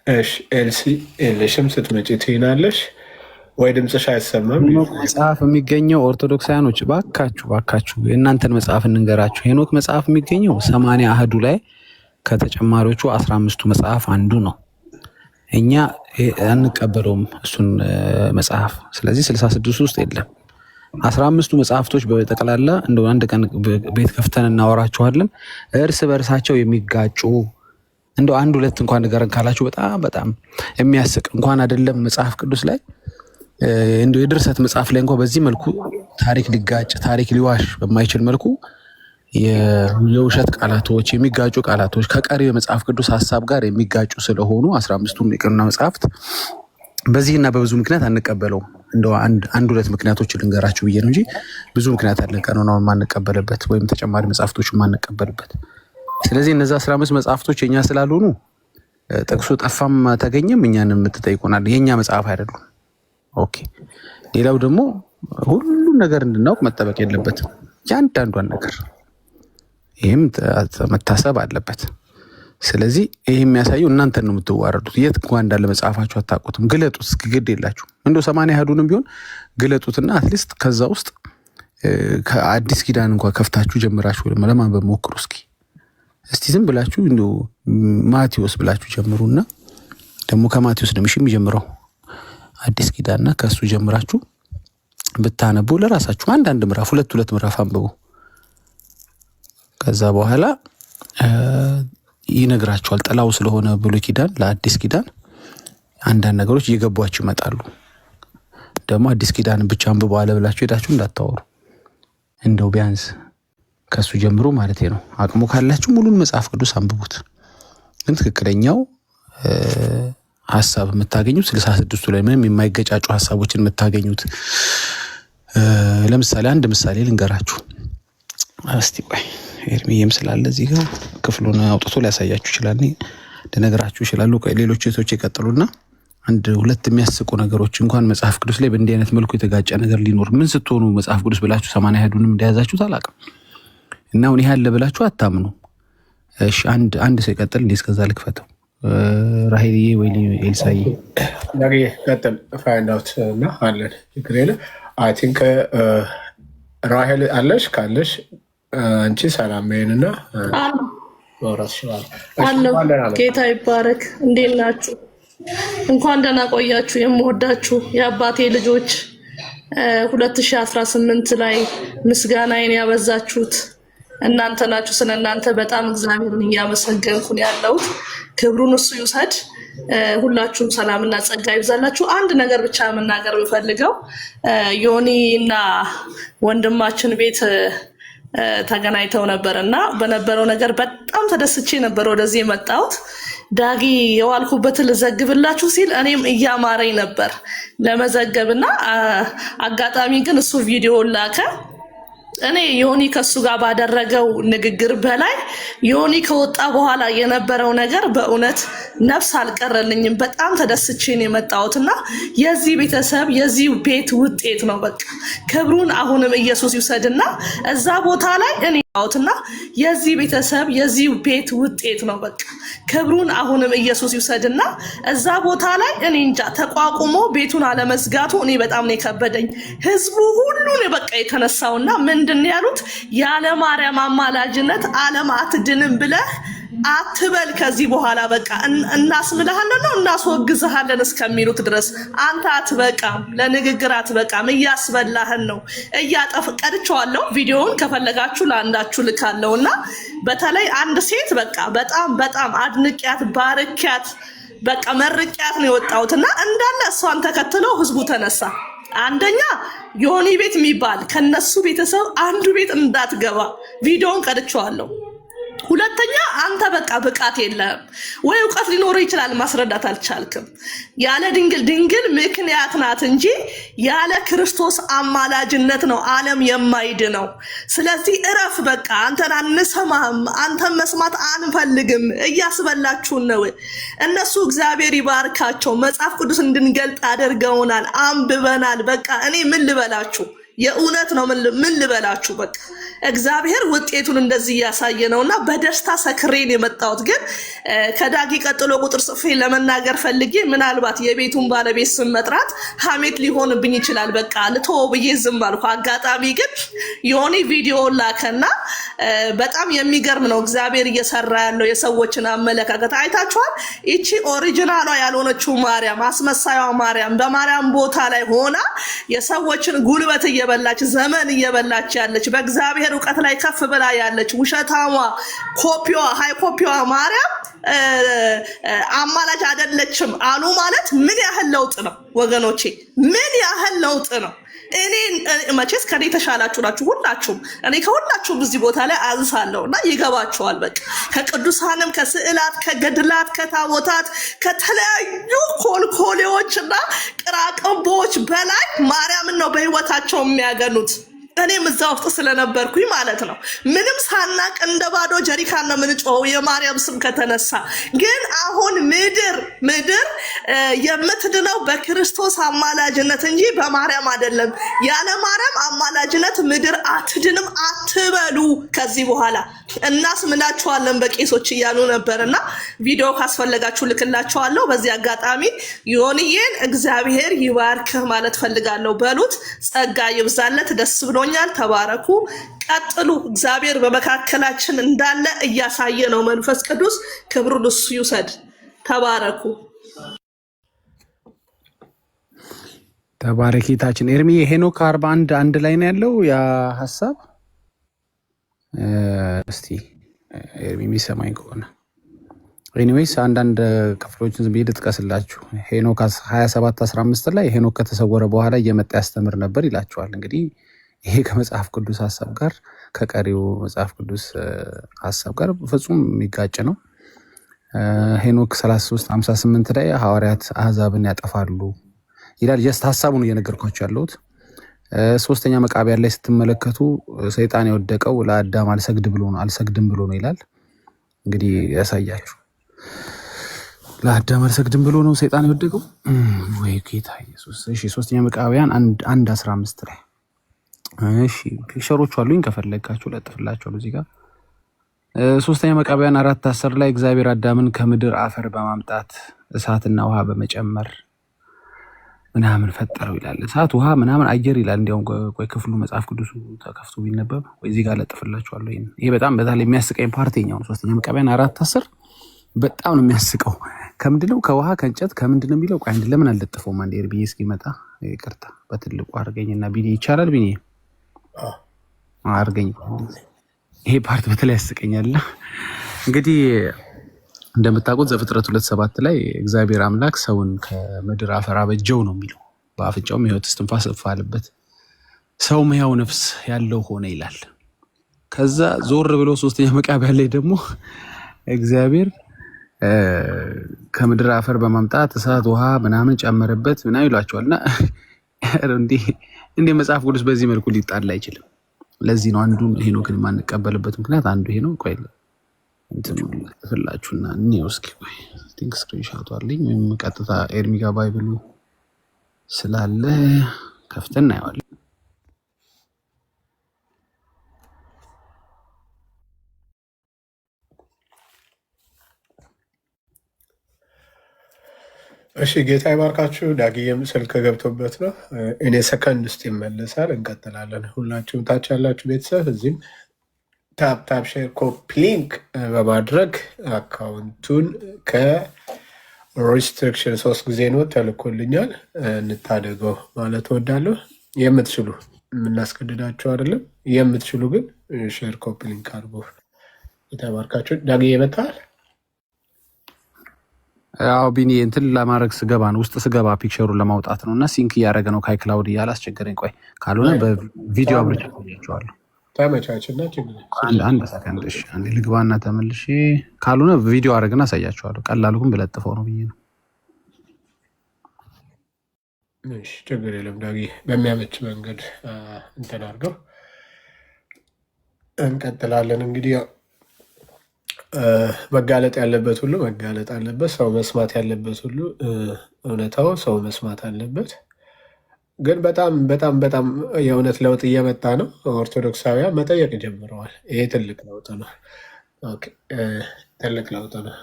S5: እሺ ኤልሲ የለሽም፣ ስትመጪ ትይናለሽ ወይ ድምፅሽ አይሰማም።
S1: መጽሐፍ የሚገኘው ኦርቶዶክሳውያኖች ባካችሁ የእናንተን መጽሐፍ እንንገራችሁ። ሄኖክ መጽሐፍ የሚገኘው 80 አሐዱ ላይ ከተጨማሪዎቹ 15ቱ መጽሐፍ አንዱ ነው። እኛ አንቀበለውም እሱን መጽሐፍ። ስለዚህ 66 ውስጥ የለም። 15ቱ መጽሐፍቶች በጠቅላላ እንደው አንድ ቀን ቤት ከፍተን እናወራችኋለን። እርስ በርሳቸው የሚጋጩ እንደው አንድ ሁለት እንኳን ንገረን ካላችሁ በጣም የሚያስቅ እንኳን አይደለም መጽሐፍ ቅዱስ ላይ እንደው የድርሰት መጽሐፍ ላይ እንኳን በዚህ መልኩ ታሪክ ሊጋጭ ታሪክ ሊዋሽ በማይችል መልኩ የውሸት ቃላቶች የሚጋጩ ቃላቶች ከቀሪ የመጽሐፍ ቅዱስ ሀሳብ ጋር የሚጋጩ ስለሆኑ 15ቱን የቅኑና መጽሐፍት በዚህና በብዙ ምክንያት አንቀበለውም። እንደው አንድ ሁለት ምክንያቶች ልንገራችሁ ብዬ ነው እንጂ ብዙ ምክንያት አለ ቀኖናውን ማንቀበልበት ወይም ተጨማሪ መጽሐፍቶችን ማንቀበልበት። ስለዚህ እነዛ 15 መጽሐፍቶች የኛ ስላልሆኑ ጥቅሱ ጠፋም ተገኘም እኛን የምትጠይቁናል። የኛ መጽሐፍ አይደሉም። ኦኬ። ሌላው ደግሞ ሁሉም ነገር እንድናውቅ መጠበቅ የለበትም ያንዳንዷን ነገር፣ ይህም መታሰብ አለበት። ስለዚህ ይህ የሚያሳየው እናንተን ነው የምትዋረዱት። የት እንኳን እንዳለ መጽሐፋችሁ አታውቁትም። ግለጡት እስኪ፣ ግድ የላችሁ እንደው 80 አሐዱንም ቢሆን ግለጡትና አትሊስት ከዛ ውስጥ ከአዲስ ኪዳን እንኳን ከፍታችሁ ጀምራችሁ ለማንበብ ሞክሩ እስኪ። እስቲ ዝም ብላችሁ እንደው ማቴዎስ ብላችሁ ጀምሩና ደግሞ ከማቴዎስ ነው የሚጀምረው አዲስ ኪዳንና ከሱ ጀምራችሁ ብታነቡ ለራሳችሁ አንዳንድ ምዕራፍ ሁለት ምዕራፍ አንብቡ። ከዛ በኋላ ይነግራቸዋል። ጥላው ስለሆነ ብሉይ ኪዳን ለአዲስ ኪዳን አንዳንድ ነገሮች እየገቧችሁ ይመጣሉ። ደግሞ አዲስ ኪዳን ብቻ አንብበው አለ ብላችሁ ሄዳችሁ እንዳታወሩ። እንደው ቢያንስ ከሱ ጀምሮ ማለት ነው። አቅሙ ካላችሁ ሙሉን መጽሐፍ ቅዱስ አንብቡት። ግን ትክክለኛው ሐሳብ የምታገኙት 66ቱ ላይ ምንም የማይገጫጩ ሐሳቦችን የምታገኙት። ለምሳሌ አንድ ምሳሌ ልንገራችሁ እስቲ። ቆይ ኤርሚዬም ስላለ እዚህ ጋር ክፍሉን አውጥቶ ሊያሳያችሁ ይችላል። ልነግራችሁ ይችላሉ። ሌሎች እህቶች ይቀጥሉና አንድ ሁለት የሚያስቁ ነገሮች እንኳን መጽሐፍ ቅዱስ ላይ በእንዲህ አይነት መልኩ የተጋጨ ነገር ሊኖር ምን ስትሆኑ መጽሐፍ ቅዱስ ብላችሁ 80 ያህዱንም እንደያዛችሁት አላውቅም እና አሁን ይሄ አለ ብላችሁ አታምኑ። እሺ አንድ ሰው ይቀጥል። እንዴ እስከዛ ልክፈተው። ራሄልዬ ወይ ኤልሳዬ
S5: ነገ ቀጥል። ፋይንድ አውት እና አለን ችግር የለ። አይ ቲንክ ራሄል አለሽ ካለሽ አንቺ ሰላም በይንና ወራስ ይችላል።
S8: ጌታ ይባረክ። እንዴት ናችሁ? እንኳን ደህና ቆያችሁ። የምወዳችሁ የአባቴ ልጆች 2018 ላይ ምስጋናዬን ያበዛችሁት እናንተ ናችሁ። ስለ እናንተ በጣም እግዚአብሔርን እያመሰገንኩ ነው ያለሁት። ክብሩን እሱ ይውሰድ። ሁላችሁም ሰላምና ጸጋ ይብዛላችሁ። አንድ ነገር ብቻ መናገር የምፈልገው ዮኒ እና ወንድማችን ቤት ተገናኝተው ነበር እና በነበረው ነገር በጣም ተደስቼ ነበር ወደዚህ የመጣሁት። ዳጊ የዋልኩበትን ልዘግብላችሁ ሲል እኔም እያማረኝ ነበር ለመዘገብና አጋጣሚ ግን እሱ ቪዲዮ ላከ። እኔ ዮኒ ከሱ ጋር ባደረገው ንግግር በላይ ዮኒ ከወጣ በኋላ የነበረው ነገር በእውነት ነፍስ አልቀረልኝም። በጣም ተደስቼ ነው የመጣሁትና የዚህ ቤተሰብ የዚህ ቤት ውጤት ነው። በቃ ክብሩን አሁንም ኢየሱስ ይውሰድና እዛ ቦታ ላይ እኔ አውትና የዚህ ቤተሰብ የዚህ ቤት ውጤት ነው። በቃ ክብሩን አሁንም ኢየሱስ ይውሰድና እዛ ቦታ ላይ እኔ እንጃ ተቋቁሞ ቤቱን አለመዝጋቱ እኔ በጣም ነው የከበደኝ። ህዝቡ ሁሉ ነው በቃ የተነሳውና ምንድን ያሉት ያለ ማርያም አማላጅነት ዓለም አትድንም ብለህ አትበል። ከዚህ በኋላ በቃ እናስምልሃለን ነው እናስወግዝሃለን እስከሚሉት ድረስ አንተ አትበቃም፣ ለንግግር አትበቃም፣ እያስበላህን ነው። ቀድቼዋለሁ ቪዲዮውን ከፈለጋችሁ ለአንዳችሁ ልካለውና በተለይ አንድ ሴት በቃ በጣም አድንቂያት ባርኪያት በቃ መርቂያት ነው የወጣሁትና እንዳለ እሷን ተከትለው ህዝቡ ተነሳ። አንደኛ ዮኒ ቤት የሚባል ከነሱ ቤተሰብ አንዱ ቤት እንዳትገባ ቪዲዮውን ቀድቼዋለሁ። ሁለተኛ አንተ በቃ ብቃት የለህም ወይ እውቀት ሊኖር ይችላል ማስረዳት አልቻልክም። ያለ ድንግል ምክንያት ናት እንጂ ያለ ክርስቶስ አማላጅነት ነው ዓለም የማይድነው። ስለዚህ እረፍ በቃ አንተን አንሰማህም፣ አንተን መስማት አንፈልግም። እያስበላችሁን ነው። እነሱ እግዚአብሔር ይባርካቸው መጽሐፍ ቅዱስ እንድንገልጥ አድርገውናል፣ አንብበናል። በቃ እኔ ምን ልበላችሁ የእውነት ነው ምን ልበላችሁ። በቃ እግዚአብሔር ውጤቱን እንደዚህ እያሳየ ነውና በደስታ ሰክሬን የመጣሁት። ግን ከዳጊ ቀጥሎ ቁጥር ጽፌ ለመናገር ፈልጌ ምናልባት የቤቱን ባለቤት ስም መጥራት ሀሜት ሊሆንብኝ ይችላል። በቃ ልተወው ብዬ ዝም አልኩ። አጋጣሚ ግን ዮኒ ቪዲዮ ላከና በጣም የሚገርም ነው እግዚአብሔር እየሰራ ያለው የሰዎችን አመለካከት አይታችኋል። ይቺ ኦሪጂናሏ ያልሆነችው ማርያም አስመሳዩዋ ማርያም በማርያም ቦታ ላይ ሆና የሰዎችን ጉልበት እየበላች ዘመን እየበላች ያለች በእግዚአብሔር እውቀት ላይ ከፍ ብላ ያለች ውሸታሟ ኮፒዋ ሃይ ኮፒዋ ማርያም አማላጅ አይደለችም አሉ ማለት ምን ያህል ለውጥ ነው ወገኖቼ? ምን ያህል ለውጥ ነው? እኔ መቼስ ከኔ ተሻላችሁ ናችሁ ሁላችሁም። እኔ ከሁላችሁም እዚህ ቦታ ላይ አንሳለሁ እና ይገባችኋል። በቃ ከቅዱሳንም ከስዕላት ከገድላት ከታቦታት ከተለያዩ ኮልኮሌዎችና ቅራቅንቦች በላይ ማርያምን ነው በህይወታቸው የሚያገኑት። እኔም እዛ ውስጥ ስለነበርኩኝ ማለት ነው። ምንም ሳናቅ እንደ ባዶ ጀሪካን ነው የምንጮኸው የማርያም ስም ከተነሳ። ግን አሁን ምድር የምትድነው በክርስቶስ አማላጅነት እንጂ በማርያም አይደለም። ያለ ማርያም አማላጅነት ምድር አትድንም አትበሉ። ከዚህ በኋላ እናስምላችኋለን በቄሶች እያሉ ነበርና ቪዲዮ ካስፈለጋችሁ ልክላችኋለሁ። በዚህ አጋጣሚ ዮኒዬን እግዚአብሔር ይባርክህ ማለት ፈልጋለሁ። በሉት ጸጋ ይብዛለት። ደስ ብሎ ተባረኩ፣ ቀጥሉ። እግዚአብሔር በመካከላችን እንዳለ እያሳየ ነው። መንፈስ ቅዱስ ክብሩን እሱ ይውሰድ። ተባረኩ።
S1: ተባረኪታችን ኤርሚ ሄኖክ 41 አንድ ላይ ነው ያለው ያ ሐሳብ። እስቲ ኤርሚ የሚሰማኝ ከሆነ ኤኒዌይስ አንዳንድ ክፍሎችን ዝም ብዬ ልጥቀስላችሁ። ሄኖክ 27:15 ላይ ሄኖክ ከተሰወረ በኋላ እየመጣ ያስተምር ነበር ይላቸዋል። እንግዲህ ይሄ ከመጽሐፍ ቅዱስ ሀሳብ ጋር ከቀሪው መጽሐፍ ቅዱስ ሀሳብ ጋር ፍጹም የሚጋጭ ነው። ሄኖክ 33:58 ላይ ሐዋርያት አሕዛብን ያጠፋሉ ይላል። ጀስት ሀሳቡን እየነገርኳቸው ያለሁት። ሶስተኛ መቃብያን ላይ ስትመለከቱ ሰይጣን የወደቀው ለአዳም አልሰግድም ብሎ ነው ይላል። እንግዲህ ያሳያችሁ ለአዳም አልሰግድም ብሎ ነው ሰይጣን የወደቀው ወይ ጌታ ኢየሱስ። እሺ ሶስተኛ መቃብያን 1:15 ላይ እሺ ፒክቸሮቹ አሉኝ ከፈለጋችሁ ለጥፍላችኋለሁ እዚህ ጋር። ሶስተኛ መቃብያን 4:10 ላይ እግዚአብሔር አዳምን ከምድር አፈር በማምጣት እሳትና ውሃ በመጨመር ምናምን ፈጠረው ይላል። እሳት ውሃ ምናምን አየር ይላል። እንዲያውም ቆይ ክፍሉ መጽሐፍ ቅዱሱ ተከፍቶ ቢነበብ ወይ እዚህ ጋር ለጥፍላችኋለሁ። ይሄ በጣም በታለ የሚያስቀኝ ፓርቲኛው ነው። ሶስተኛ መቃብያን 4:10 በጣም ነው የሚያስቀው። ከምንድነው ከውሃ ከእንጨት ከምንድነው የሚለው? ቆይ አንድ ለምን አልለጥፈውም? አንዴ ኤርቢዬ እስኪመጣ ይቅርታ፣ በትልቁ አድርገኝና ቢኒ ይቻላል። ቢኒ አድርገኝ። ይሄ ፓርት በተለይ ያስቀኛል። እንግዲህ እንደምታውቁት ዘፍጥረት 2:7 ላይ እግዚአብሔር አምላክ ሰውን ከምድር አፈር አበጀው ነው የሚለው። በአፍንጫውም ሕይወት እስትንፋስ እፍ አለበት፣ ሰውም ሕያው ነፍስ ያለው ሆነ ይላል። ከዛ ዞር ብሎ ሶስተኛ መቃብያን ላይ ደግሞ እግዚአብሔር ከምድር አፈር በማምጣት እሳት ውሃ ምናምን ጨመረበት ምናምን ይሏቸዋል። እና እንዴ መጽሐፍ ቅዱስ በዚህ መልኩ ሊጣል አይችልም። ለዚህ ነው አንዱን ሄኖክን የማንቀበልበት ምክንያት አንዱ ይሄ ነው። ቆይ እንትን ፍላችሁና እኔው እስኪ ቆይ ቲንክ ስክሪንሾት አለኝ ወይም ቀጥታ ኤርሚ ጋር ባይብሉ ስላለ ከፍተን እናየዋለን።
S5: እሺ ጌታ ይባርካችሁ። ዳግዬም ስልክ ገብቶበት ነው። እኔ ሰከንድ ውስጥ ይመለሳል። እንቀጥላለን። ሁላችሁም ታች ያላችሁ ቤተሰብ እዚህም ታፕ ሼር ኮፒ ሊንክ በማድረግ አካውንቱን ከሪስትሪክሽን 3 ጊዜ ነው ተልኮልኛል እንታደገው ማለት እወዳለሁ። የምትችሉ የምናስገድዳችሁ አይደለም። የምትችሉ ግን ሼር ኮፒ ሊንክ አድርጎ የተባርካችሁ። ዳግዬ ይመጣል።
S1: ያው ቢኒ እንትን ለማድረግ ስገባ ነው ውስጥ ስገባ ፒክቸሩን ለማውጣት ነው እና ሲንክ እያደረገ ነው ከክላውድ እያለ አስቸገረኝ። ቆይ ካልሆነ በቪዲዮ አብሬ አሳያችኋለሁ።
S5: ተመቻችና ችግር
S1: አንድ ሰከንድ እሺ፣ አንዴ ልግባና ተመልሼ ካልሆነ ቪዲዮ አደረግና አሳያችኋለሁ። ቀላሉ ግን ብለጥፈው ነው ብዬ ነው።
S5: እሺ ችግር የለም። ዳጊ በሚያመች መንገድ እንትን አድርገው እንቀጥላለን። እንግዲህ መጋለጥ ያለበት ሁሉ መጋለጥ አለበት። ሰው መስማት ያለበት ሁሉ እውነታው ሰው መስማት አለበት። ግን በጣም በጣም በጣም የእውነት ለውጥ እየመጣ ነው። ኦርቶዶክሳውያን መጠየቅ ጀምረዋል። ይሄ ትልቅ ለውጥ ነው። ትልቅ ለውጥ ነው።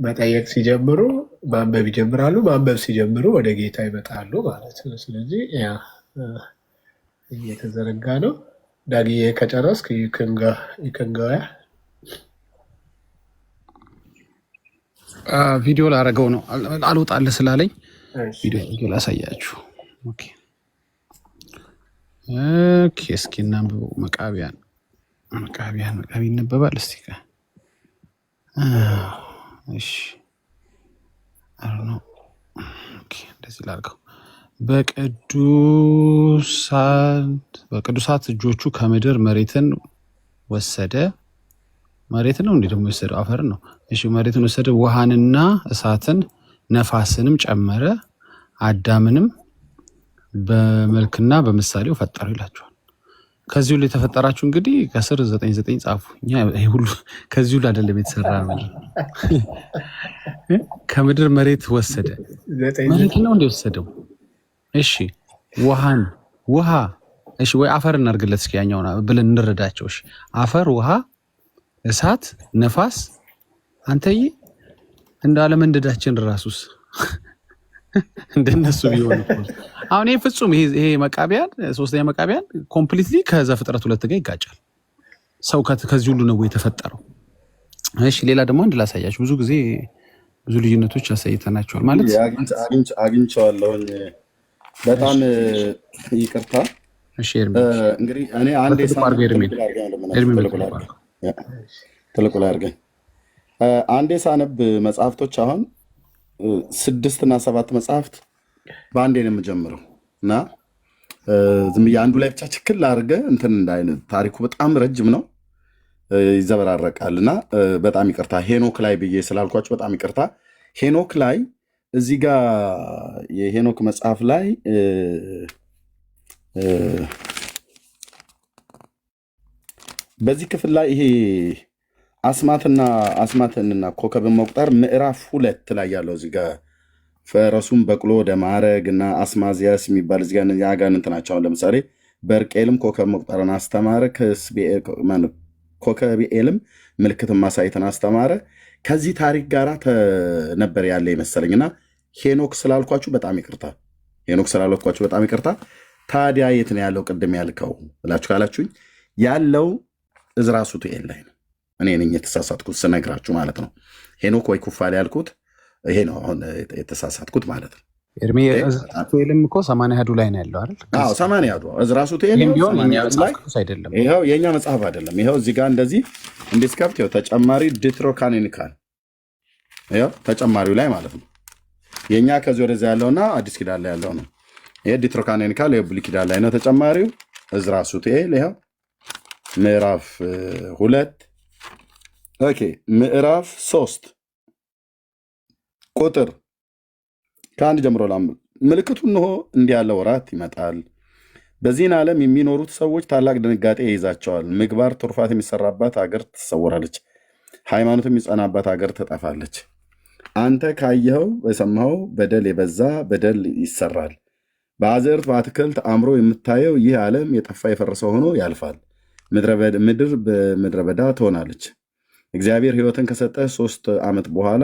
S5: መጠየቅ ሲጀምሩ ማንበብ ይጀምራሉ። ማንበብ ሲጀምሩ ወደ ጌታ ይመጣሉ ማለት ነው። ስለዚህ እየተዘረጋ ነው። ዳግዬ ከጨረስክ ይከንጋያ
S1: ቪዲዮ ላረገው ነው አልወጣልህ ስላለኝ ቪዲዮ ላሳያችሁ። ኦኬ እስኪ እናንብበው። መቃብያን ይነበባል። እስቲ እሺ እንደዚህ ላድርገው። በቅዱሳት እጆቹ ከምድር መሬትን ወሰደ። መሬትን ነው እንዴ ደግሞ የወሰደው? አፈርን ነው። እሺ መሬትን ወሰደ፣ ውሃንና እሳትን ነፋስንም ጨመረ፣ አዳምንም በመልክና በምሳሌው ፈጠረው ይላቸዋል። ከዚህ ሁሉ የተፈጠራችሁ እንግዲህ ከስር 99 ጻፉ። እኛ ይሄ ሁሉ ከዚህ ሁሉ አይደለም የተሰራ ነው። ከምድር መሬት ወሰደ። መሬት ነው እንደ ወሰደው። እሺ ውሃ እሺ ወይ አፈር እናርግለት እስኪ ያኛውና ብለን እንረዳቸው። እሺ አፈር፣ ውሃ፣ እሳት፣ ነፋስ። አንተዬ እንዳለ መንደዳችን ራሱስ እንደነሱ ቢሆን አሁን ይሄ ፍጹም ይሄ መቃብያን ሶስተኛ መቃብያን ኮምፕሊትሊ ከዘፍጥረት 2 ጋር ይጋጫል። ሰው ከዚህ ሁሉ ነው የተፈጠረው። እሺ ሌላ ደግሞ አንድ ላሳያችሁ። ብዙ ጊዜ ብዙ ልዩነቶች ያሳይተናቸዋል ማለት
S2: አግኝቼዋለሁኝ። በጣም ይቅርታ።
S1: እሺ
S2: እንግዲህ እኔ አንዴ
S1: ትልቁ ላይ አድርገኝ።
S2: አንዴ ሳነብ መጽሐፍቶች አሁን 6 እና 7 መጽሐፍት በአንዴ ነው የምጀምረው እና ዝም ብዬ አንዱ ላይ ብቻ ችክል አድርገህ እንትን እንዳይነት ታሪኩ በጣም ረጅም ነው ይዘበራረቃል እና በጣም ይቅርታ ሄኖክ ላይ ብዬ ስላልኳቸው በጣም ይቅርታ። ሄኖክ ላይ እዚህ ጋር የሄኖክ መጽሐፍ ላይ በዚህ ክፍል ላይ ይሄ አስማትንና ኮከብን መቁጠር ምዕራፍ 2 ላይ ያለው እዚህ ጋር ፈረሱም በቅሎ ወደ ማዕረግ እና አስማዚያስ የሚባል እዚህ ጋር አጋንንት ናቸው። አሁን ለምሳሌ በርቄልም ኮከብ መቁጠርን አስተማረ፣ ኮከብኤልም ምልክትን ማሳየትን አስተማረ። ከዚህ ታሪክ ጋር ነበር ያለ ይመስለኝና ሄኖክ ስላልኳችሁ በጣም ይቅርታ። ታዲያ የት ነው ያለው ቅድም ያልከው ብላችሁ ካላችሁኝ ያለው ዕዝራ ሱቱኤል ላይ ነው። እኔ ነኝ የተሳሳትኩት ስነግራችሁ ማለት ነው። ሄኖክ ወይ ኩፋሌ ያልኩት ይሄ ነው አሁን የተሳሳትኩት ማለት ነው።
S1: ኤርሚ ሱቱኤልም እኮ 80 አሐዱ ላይ ነው ያለው አይደል?
S2: አዎ 80 አሐዱ ዕዝራ ሱቱኤል ላይ
S1: አይደለም።
S2: ይሄው የኛ መጽሐፍ አይደለም። ይሄው እዚህ ጋር እንደዚህ እንዲስከፍት ይሄው ተጨማሪ ዲትሮካኖኒካል ይሄው ተጨማሪው ላይ ማለት ነው። የኛ ከዚህ ወደዛ ያለውና አዲስ ኪዳን ላይ ያለው ነው። ይሄ ዲትሮካኖኒካል የብሉይ ኪዳን ላይ ነው ተጨማሪው። ዕዝራ ሱቱኤል ይሄው ምዕራፍ 2 ኦኬ ምዕራፍ 3 ቁጥር ከአንድ ጀምሮ ላምብ ምልክቱ እንሆ እንዲህ ያለ ወራት ይመጣል። በዚህን ዓለም የሚኖሩት ሰዎች ታላቅ ድንጋጤ ይይዛቸዋል። ምግባር ትሩፋት የሚሰራባት ሀገር ትሰወራለች፣ ሃይማኖት የሚጸናባት ሀገር ትጠፋለች። አንተ ካየኸው በሰማኸው በደል የበዛ በደል ይሰራል። በአዝዕርት በአትክልት አምሮ የምታየው ይህ ዓለም የጠፋ የፈረሰ ሆኖ ያልፋል። ምድር በምድረ በዳ ትሆናለች። እግዚአብሔር ሕይወትን ከሰጠ 3 ዓመት በኋላ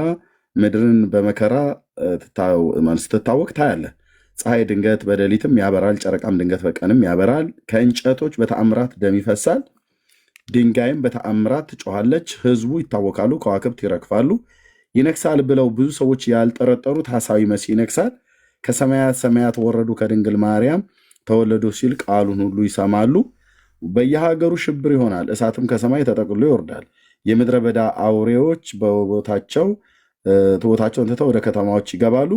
S2: ምድርን በመከራ ስትታወቅ ታያለህ። ፀሐይ ድንገት በሌሊትም ያበራል፣ ጨረቃም ድንገት በቀንም ያበራል። ከእንጨቶች በተአምራት ደም ይፈሳል፣ ድንጋይም በተአምራት ትጮኻለች። ሕዝቡ ይታወካሉ፣ ከዋክብት ይረግፋሉ። ይነግሳል ብለው ብዙ ሰዎች ያልጠረጠሩት ሐሳዊ መሲህ ይነግሳል። ከሰማያት ሰማያት ወረዱ፣ ከድንግል ማርያም ተወለዱ ሲል ቃሉን ሁሉ ይሰማሉ። በየሀገሩ ሽብር ይሆናል፣ እሳትም ከሰማይ ተጠቅሎ ይወርዳል። የምድረ በዳ አውሬዎች ቦታቸውን ትተው ወደ ከተማዎች ይገባሉ።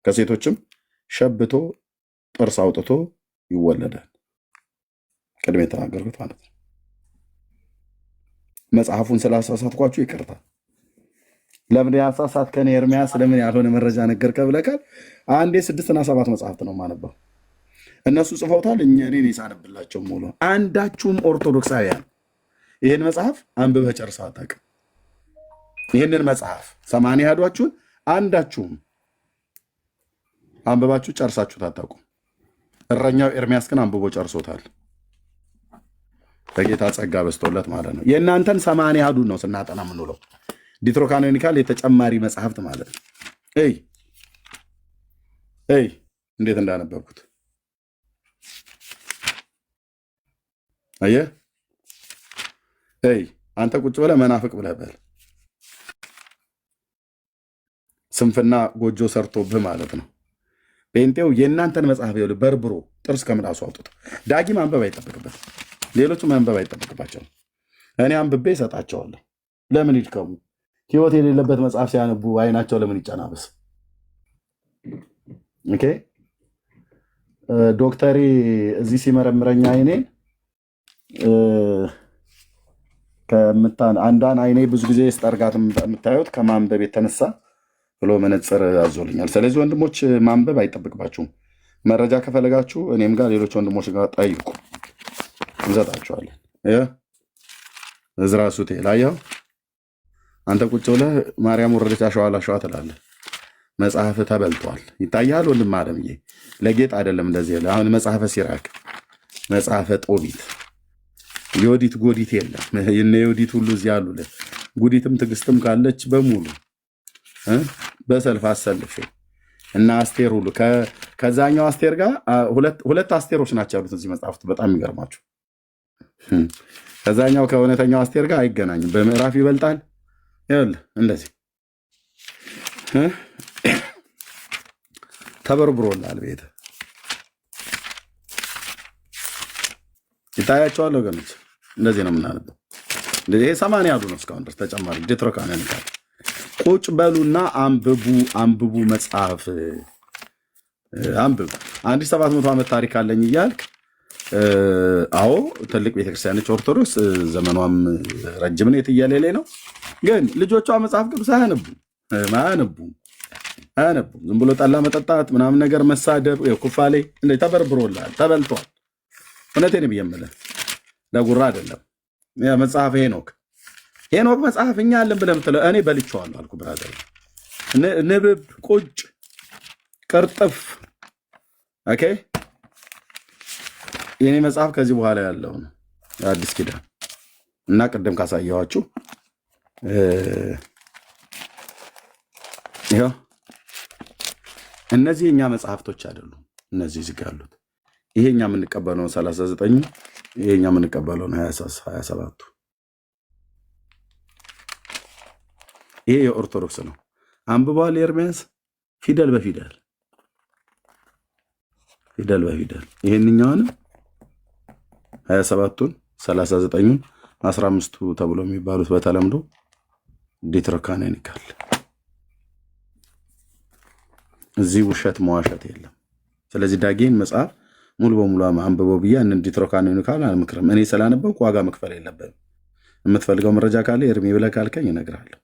S2: ከሴቶችም ሸብቶ ጥርስ አውጥቶ ይወለዳል። ቅድሜ የተናገርኩት ማለት ነው። መጽሐፉን ስላሳሳትኳችሁ ይቅርታ። ለምን ያሳሳትከን ኤርሚያስ? ለምን ያልሆነ መረጃ ነገርከ ብለካል። አንዴ 6 እና 7 መጽሐፍት ነው የማነበው። እነሱ ጽፈውታል፣ እኔ ሳነብላቸው ሙሉ። አንዳችሁም ኦርቶዶክሳውያን ይህን መጽሐፍ አንብበህ ጨርሰህ አታውቅም። ይህንን መጽሐፍ 80 አሐዱን አንዳችሁም አንብባችሁ ጨርሳችሁት አታውቁም። እረኛው ኤርሚያስ ግን አንብቦ ጨርሶታል። በጌታ ጸጋ በዝቶለት ማለት ነው። የእናንተን 80 አሐዱን ነው ስናጠና የምንውለው። ዲትሮካኖኒካል የተጨማሪ መጽሐፍት ማለት ነው። እንዴት እንዳነበብኩት አየህ። አንተ ቁጭ ብለህ መናፍቅ ብለህ በል። ስንፍና ጎጆ ሰርቶብህ ማለት ነው። ጴንጤው የእናንተን መጽሐፍ ይኸውልህ በርብሮ ጥርስ ከምላሱ አውጥቶ ዳጊ ማንበብ አይጠበቅበት፣ ሌሎቹ ማንበብ አይጠበቅባቸውም። እኔ አንብቤ እሰጣቸዋለሁ። ለምን ይድከሙ? ህይወት የሌለበት መጽሐፍ ሲያነቡ አይናቸው ለምን ይጨናበስ? ኦኬ ዶክተሬ እዚህ ሲመረምረኝ አይኔን አንዷን አይኔ ብዙ ጊዜ ስጠርጋት የምታዩት ከማንበብ የተነሳ ብሎ መነጽር አዞልኛል። ስለዚህ ወንድሞች ማንበብ አይጠብቅባችሁም። መረጃ ከፈለጋችሁ እኔም ጋር ሌሎች ወንድሞች ጋር ጠይቁ፣ እንሰጣችኋለን። ዕዝራ ሱቱኤል አየኸው። አንተ ቁጭ ብለህ ማርያም ወረደች አሸዋ ላሸዋ ትላለህ። መጽሐፍ ተበልቷል። ይታያል ወንድም አለምዬ፣ ለጌጥ አይደለም እንደዚህ። አሁን መጽሐፈ ሲራክ፣ መጽሐፈ ጦቢት፣ የወዲት ጎዲት የለም። የነ የወዲት ሁሉ እዚህ አሉልህ። ጉዲትም ትዕግስትም ካለች በሙሉ በሰልፍ አሰልፌ እና አስቴር ሁሉ ከዛኛው አስቴር ጋር ሁለት አስቴሮች ናቸው ያሉት እዚህ መጽሐፍት። በጣም የሚገርማችሁ ከዛኛው ከእውነተኛው አስቴር ጋር አይገናኝም። በምዕራፍ ይበልጣል። ይኸውልህ እንደዚህ ተበርብሮላል። ቤት ይታያቸዋል ወገኖች። እንደዚህ ነው የምናነበው። ይሄ 80 ያሉ ነው እስካሁን ድረስ ተጨማሪ ዲትሮካናኒካል ቁጭ በሉና አንብቡ መጽሐፍ አንብቡ። 1700 ዓመት ታሪክ አለኝ እያልክ አዎ ትልቅ ቤተክርስቲያኖች ኦርቶዶክስ ዘመኗም ረጅም ነው የትየለሌ ነው። ግን ልጆቿ መጽሐፍ ቅዱስ አያነቡም። ዝም ብሎ ጠላ መጠጣት ምናምን ነገር መሳደብ ኩፋሌ ተበርብሮላል፣ ተበልቷል። እውነቴን ብዬ የምልህ ለጉራ አይደለም። መጽሐፍ ሄኖክ መጽሐፍ እኛ አለን ብለህ የምትለው እኔ በልቼዋለሁ አልኩ ብራዘር። ንብብ ቁጭ ቅርጥፍ ኦኬ። የኔ መጽሐፍ ከዚህ በኋላ ያለው ነው አዲስ ኪዳን እና ቅድም ካሳየኋችሁ ይሄው እነዚህ የኛ መጽሐፍቶች አይደሉም። እነዚህ እዚህ ጋር ያሉት ይሄኛ የምንቀበለው 39 ይሄኛ የምንቀበለው 27ቱ ይሄ የኦርቶዶክስ ነው። አንብበዋል ኤርሚያስ ፊደል በፊደል ይሄንኛውን 27ቱን 39ን 15ቱ ተብሎ የሚባሉት በተለምዶ ዲትሮካናኒካል እዚህ ውሸት መዋሸት የለም። ስለዚህ ዳጌን መጽሐፍ ሙሉ በሙሉ አንብበው ብዬ እነ ዲትሮካናኒካል አልመክርም። እኔ ስላነበብኩ ዋጋ መክፈል የለብህም። የምትፈልገው መረጃ ካለ ኤርሚ ብለህ ካልከኝ እነግርሃለሁ።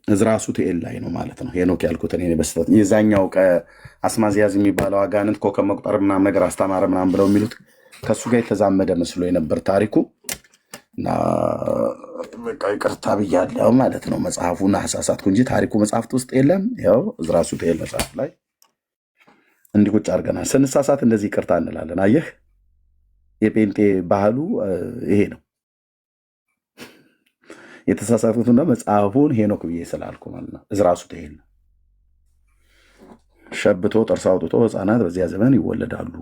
S2: እዝራሱ ሱቱኤል ላይ ነው ማለት ነው። ሄኖክ ያልኩት እኔ በስተት የዛኛው ከአስማዚያዝ የሚባለው አጋንንት ኮከብ መቁጠር ምናምን ነገር አስተማረ ምናምን ብለው የሚሉት ከሱ ጋር የተዛመደ መስሎ የነበር ታሪኩ እና በቃ ይቅርታ ብያለሁ ማለት ነው። መጽሐፉን አሳሳትኩ እንጂ ታሪኩ መጽሐፍት ውስጥ የለም። ያው እዝራሱ ሱቱኤል መጽሐፍ ላይ እንዲህ ቁጭ አድርገናል። ስንሳሳት እንደዚህ ይቅርታ እንላለን። አየህ የጴንጤ ባህሉ ይሄ ነው። የተሳሳቱትና መጽሐፉን ሄኖክ ብዬ ስላልኩ ማለት ነው። እዝራሱ ሱቱኤል ሸብቶ ጥርስ አውጥቶ ህፃናት በዚያ ዘመን ይወለዳሉ።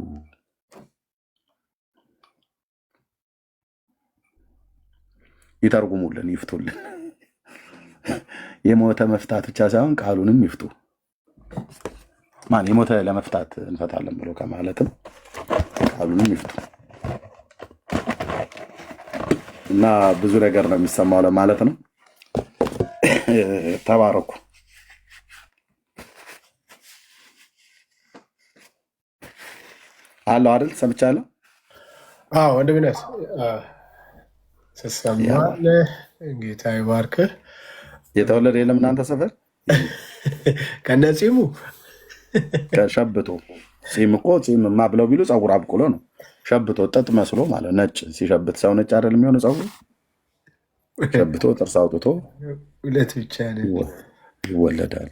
S2: ይተርጉሙልን፣ ይፍቱልን። የሞተ መፍታት ብቻ ሳይሆን ቃሉንም ይፍቱ። ማን የሞተ ለመፍታት እንፈታለን ብሎ ከማለትም ቃሉንም ይፍቱ እና ብዙ ነገር ነው የሚሰማው ለማለት ነው። ተባረኩ። አለው አይደል? ሰምቻለሁ።
S5: ወንድምነት ትሰማለህ? ጌታ ይባርክህ።
S2: የተወለደ የለም እናንተ ሰፈር
S5: ከነ ጺሙ
S2: ሸብቶ ጺም እኮ ጺምማ ብለው ቢሉ ፀጉር አብቁሎ ነው። ሸብቶ ጥጥ መስሎ ማለት ነጭ ሲሸብት ሰው ነጭ አይደል የሚሆነው? ፀጉሩ ሸብቶ ጥርስ አውጥቶ
S5: ሁለት ብቻ
S2: ይወለዳል።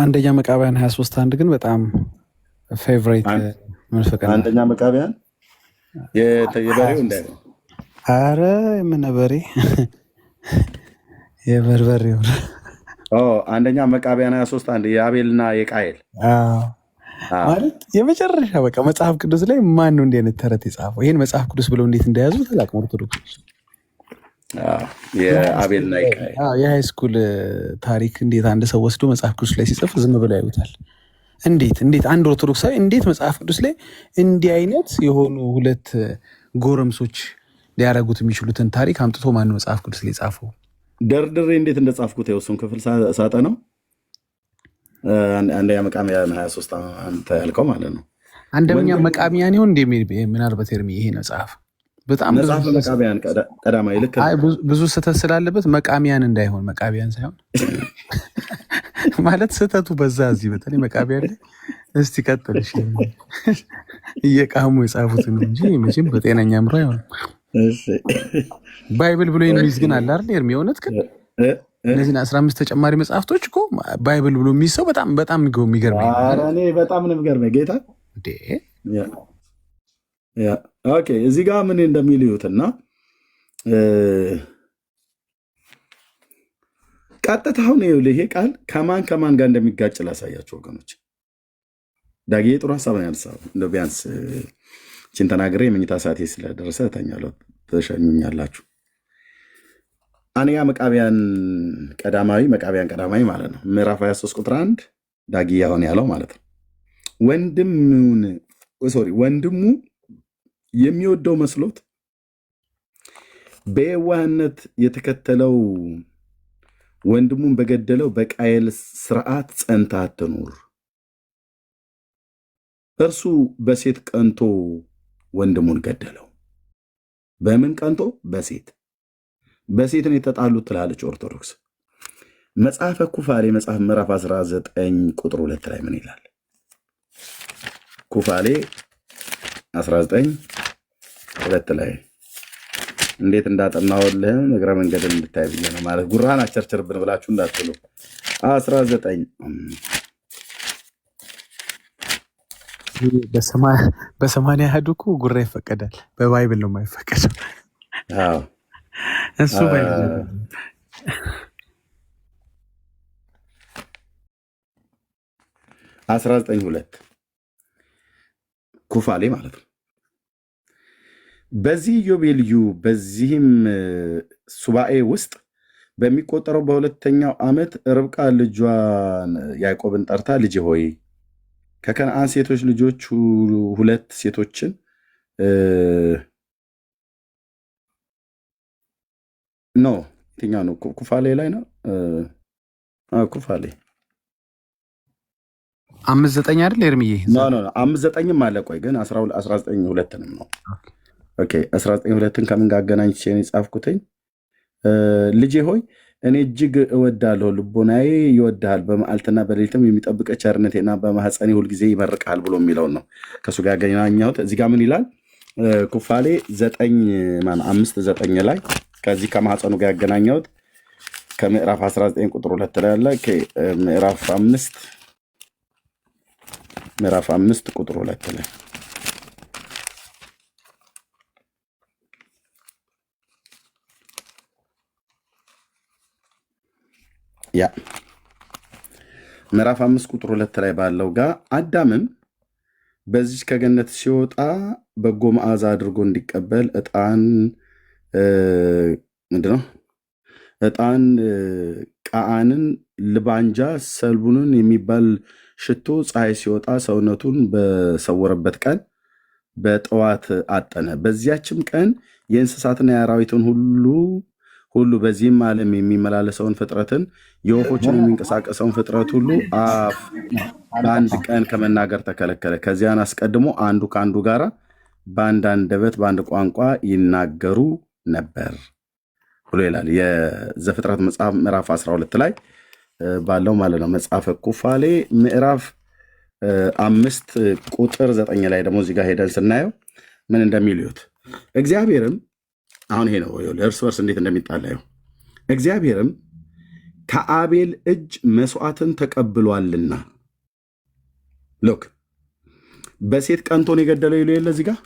S1: አንደኛ መቃብያን 23:1 ግን በጣም ፌቨሪት መንፈቀና
S2: አንደኛ መቃብያን የበሬው እንዳይ
S1: አረ ምን በሬ የበርበሬው
S2: አንደኛ መቃብያን 23:1 የአቤልና የቃየል
S1: ማለት የመጨረሻ በቃ መጽሐፍ ቅዱስ ላይ ማን ነው እንዲህ አይነት ተረት የጻፈው? ይሄን መጽሐፍ ቅዱስ ብለው እንዴት እንደያዙ ተላቅሞ ኦርቶዶክስ
S2: የአቤልና የቃየል
S1: የሃይስኩል ታሪክ እንዴት አንድ ሰው ወስዶ መጽሐፍ ቅዱስ ላይ ሲጽፍ ዝም ብለው ያዩታል? እንዴት አንድ ኦርቶዶክሳዊ እንዴት መጽሐፍ ቅዱስ ላይ እንዲህ አይነት የሆኑ ሁለት ጎረምሶች ሊያረጉት የሚችሉትን ታሪክ አምጥቶ ማን ነው መጽሐፍ ቅዱስ ላይ ጻፈው?
S2: ደርድሬ እንዴት እንደጻፍኩት የውሱን ክፍል ሳጠ ነው። አንደኛ መቃብያን 23 አንተ ያልከው ማለት ነው።
S1: አንደኛ መቃብያን ይሁን እንደ ምናልባት ኤርሚ ይሄ መጽሐፍ በጣም
S2: መቃብያን ቀዳማዊ ልክ
S1: ብዙ ስህተት ስላለበት መቃሚያን እንዳይሆን መቃብያን ሳይሆን ማለት ስህተቱ በዛ እዚህ በተለይ መቃብያን ላይ እስቲ ቀጥልሽ እየቃሙ የጻፉት ነው እንጂ መቼም በጤነኛ ምሮ አይሆንም። ባይብል ብሎ የሚይዝ ግን አለ አይደል ኤርሚ? እውነት ግን እነዚህን 15 ተጨማሪ መጽሐፍቶች እኮ ባይብል ብሎ የሚይዝ ሰው በጣም የሚገርመኝ።
S2: እኔ በጣም ነው የሚገርመኝ ጌታ
S1: እንዴ።
S2: ኦኬ እዚህ ጋር ምን እንደሚል ይዩትና ቀጥታውን ይሄ ቃል ከማን ጋር እንደሚጋጭ ላሳያችሁ ወገኖች። ዳጌ ጥሩ ሀሳብ ነው ያነሳው። እንደው ቢያንስ ችን ተናግሬ የመኝታ ሰዓቴ ስለደረሰ ተኛለሁ፣ ተሸኙኛላችሁ። አንደኛ መቃብያን ቀዳማዊ ማለት ነው ምዕራፍ 23 ቁጥር 1 ዳጊ ያሆን ያለው ማለት ነው። ወንድሙ የሚወደው መስሎት በየዋህነት የተከተለው ወንድሙን በገደለው በቃየል ስርዓት ጸንታ አትኑር። እርሱ በሴት ቀንቶ ወንድሙን ገደለው። በምን ቀንቶ? በሴት ነው የተጣሉት ትላለች ኦርቶዶክስ። መጽሐፈ ኩፋሌ መጽሐፍ ምዕራፍ 19 ቁጥር 2 ላይ ምን ይላል? ኩፋሌ 19 2 ላይ እንዴት እንዳጠናውልህ እግረ መንገድን እንድታይ ብዬ ነው። ማለት ጉራን አቸርችርብን ብላችሁ እንዳትሉ። 19
S1: በሰማንያ አሐዱ እኮ ጉራ ይፈቀዳል። በባይብል ነው የማይፈቀደው። እሱ
S2: 19:2 ኩፋሌ ማለት ነው። በዚህ ኢዮቤልዩ በዚህም ሱባኤ ውስጥ በሚቆጠረው በሁለተኛው ዓመት ርብቃ ልጇን ያዕቆብን ጠርታ ልጄ ሆይ ከከነዓን ሴቶች ልጆች 2 ሴቶችን ኖ የትኛው ነው? ኩፋሌ ላይ ነው። ኩፋሌ
S1: 5:9 አይደል ኤርምዬ?
S2: ኖ 5:9ም አለ። ቆይ ግን 19:2 ነው። ኦኬ 19:2ን ከምን ጋር አገናኝቼ ነው የጻፍኩትኝ? ልጄ ሆይ እኔ እጅግ እወዳለሁ፣ ልቦናዬ ይወድሃል፣ በመዓልትና በሌሊትም የሚጠብቀ ቸርነቴና በማኅፀኔ ሁልጊዜ ይመርቅሃል ብሎ የሚለውን ነው ከእሱ ጋር ያገናኘሁት። እዚህ ጋር ምን ይላል? ኩፋሌ 5:9 ላይ ከዚህ ከማኅፀኑ ጋር ያገናኘሁት ከምዕራፍ 19 ቁጥር 2 ላይ ያለ ምዕራፍ 5 ቁጥር 2 ላይ ያ ምዕራፍ 5 ቁጥር 2 ላይ ባለው ጋር አዳምም በዚህ ከገነት ሲወጣ በጎ መዓዛ አድርጎ እንዲቀበል ዕጣን ምንድነው? ዕጣን ቃአንን፣ ልባንጃ፣ ሰልቡንን የሚባል ሽቶ ፀሐይ ሲወጣ ሰውነቱን በሰወረበት ቀን በጠዋት አጠነ። በዚያችም ቀን የእንስሳትና የአራዊትን ሁሉ በዚህም ዓለም የሚመላለሰውን ፍጥረትን የወፎችን የሚንቀሳቀሰውን ፍጥረት ሁሉ አፍ በአንድ ቀን ከመናገር ተከለከለ። ከዚያን አስቀድሞ አንዱ ከአንዱ ጋር በአንድ አንደበት በአንድ ቋንቋ ይናገሩ ነበር ብሎ ይላል። የዘፍጥረት መጽሐፍ ምዕራፍ 12 ላይ ባለው ማለት ነው። መጽሐፈ ኩፋሌ ምዕራፍ 5 ቁጥር 9 ላይ ደግሞ እዚህ ጋር ሄደን ስናየው ምን እንደሚል ይሁት። እግዚአብሔርም አሁን ይሄ ነው እርስ በርስ እንዴት እንደሚጣላዩ። እግዚአብሔርም ከአቤል እጅ መስዋዕትን ተቀብሏልና ሎክ በሴት ቀንቶን የገደለው ይሉ የለ እዚህ ጋር